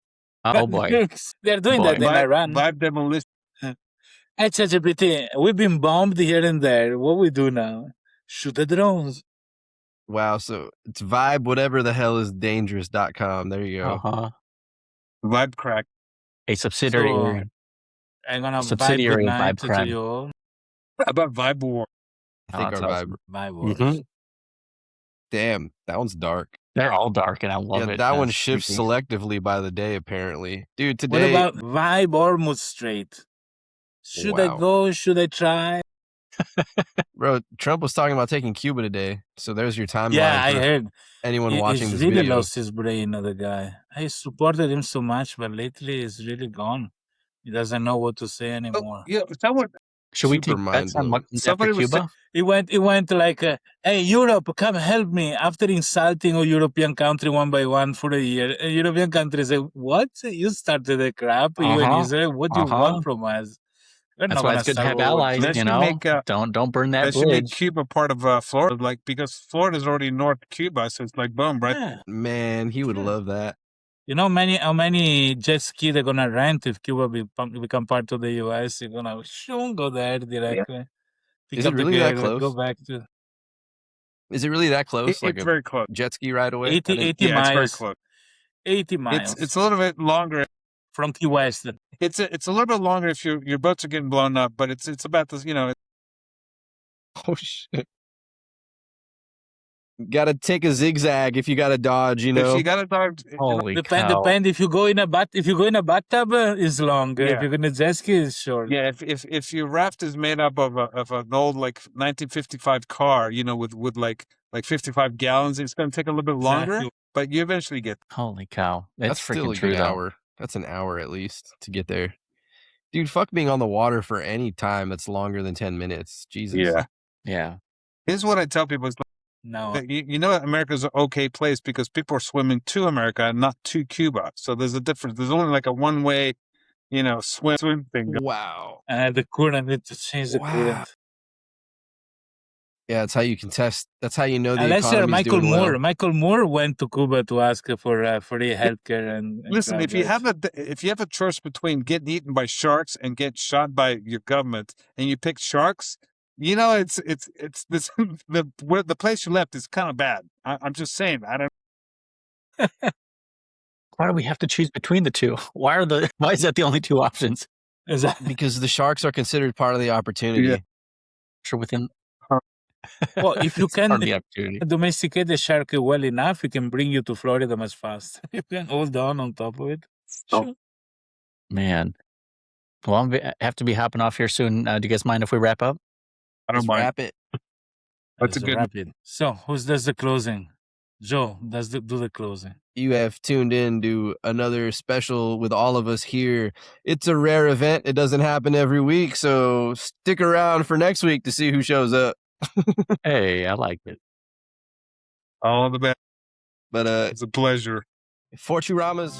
Oh boy. They're doing Boy. that in Iran. vibe demolition. Hey, ChatGPT, we've been bombed here and there. What we do now? Shoot the drones. Wow. So it's vibe whatever the hell is dangerous.com. There you go. Uh-huh. Vibe crack. A subsidiary. I'm gonna Subsidiary vibe of good night Vibe to Crack. you all. How about vibe war? I think that's our awesome. vibe. Vibe wars. Mhm. Damn. That one's dark. They're all dark and I love Yeah, it. that one That's shifts creepy. selectively by the day, apparently. Dude, What today. about Vibe Ormuz Strait? Should I Wow. go? Should I try? Bro, Trump was talking about taking Cuba today. So there's your timeline Yeah, I for heard. anyone watching He's this really video. lost his brain, the guy. I supported him so much, but lately he's really gone. He doesn't know what to say anymore. Yeah, someone Should we Super take bets on mind-blowing. what comes Somebody after was Cuba? He went like, hey, Europe, come help me. After insulting a European country one by one for a year, a European country said, what? You started the crap, you and Uh-huh. Israel. What do you want from us? We're That's not why gonna it's good to start have World War allies, III." That you should know? make, Don't burn that that should make bridge. Cuba part of Florida, like because Florida's already North Cuba, so it's like boom, right? Yeah. Man, he would Sure. love that. You know how many jet ski they're gonna rent if Cuba become part of the US? You're gonna go there directly. Pick Is up it the really that gear, go close? back to Is it really that close? Like It's a very close. jet ski ride away? 80 Yeah, it's very miles. close. 80 miles It's a little bit longer. from Key West. It's a little bit longer if your boats are getting blown up, but it's about this, you know. Oh shit. Gotta take a zigzag if you gotta dodge, you If know. you got a dog, Holy Depend. cow. If you go in a bathtub, it's long. Yeah. If you're gonna jet ski, it's short. yeah, if your raft is made up of an old like 1955 car, you know, with like 55 gallons, it's going to take a little bit longer, Exactly. but you eventually get. Holy cow. It's That's still freaking a true, good though. hour. That's an hour at least to get there. Dude, fuck being on the water for any time that's longer than 10 minutes. Jesus. Yeah. Here's what I tell people: is No. that you know, America's an okay place because people are swimming to America and not to Cuba. So there's a difference. There's only like a one way, you know, swim thing. Wow. The current. Need to change the Wow. current. Yeah, that's how you can test. That's how you know the Unless you're economy's Michael doing Moore. well. Michael Moore went to Cuba to ask for free healthcare and Listen, crowd rights. if you have a choice between getting eaten by sharks and get shot by your government, and you pick sharks, you know it's this the place you left is kind of bad. I'm just saying. I don't. Why do we have to choose between the two? Why is that the only two options? Because the sharks are considered part of the opportunity. Sure, within Well, if you it's part can of the opportunity. domesticate the shark well enough, it can bring you to Florida much faster. You can hold on top of it. Sure. Man. Well, I have to be hopping off here soon. Do you guys mind if we wrap up? I don't Let's mind. wrap it. That's a good. Rapid. So, who does the closing? Joe do the closing. You have tuned in to another special with all of us here. It's a rare event. It doesn't happen every week, so stick around for next week to see who shows up. Hey, I like it. All the best. But It's a pleasure. Fourturamas.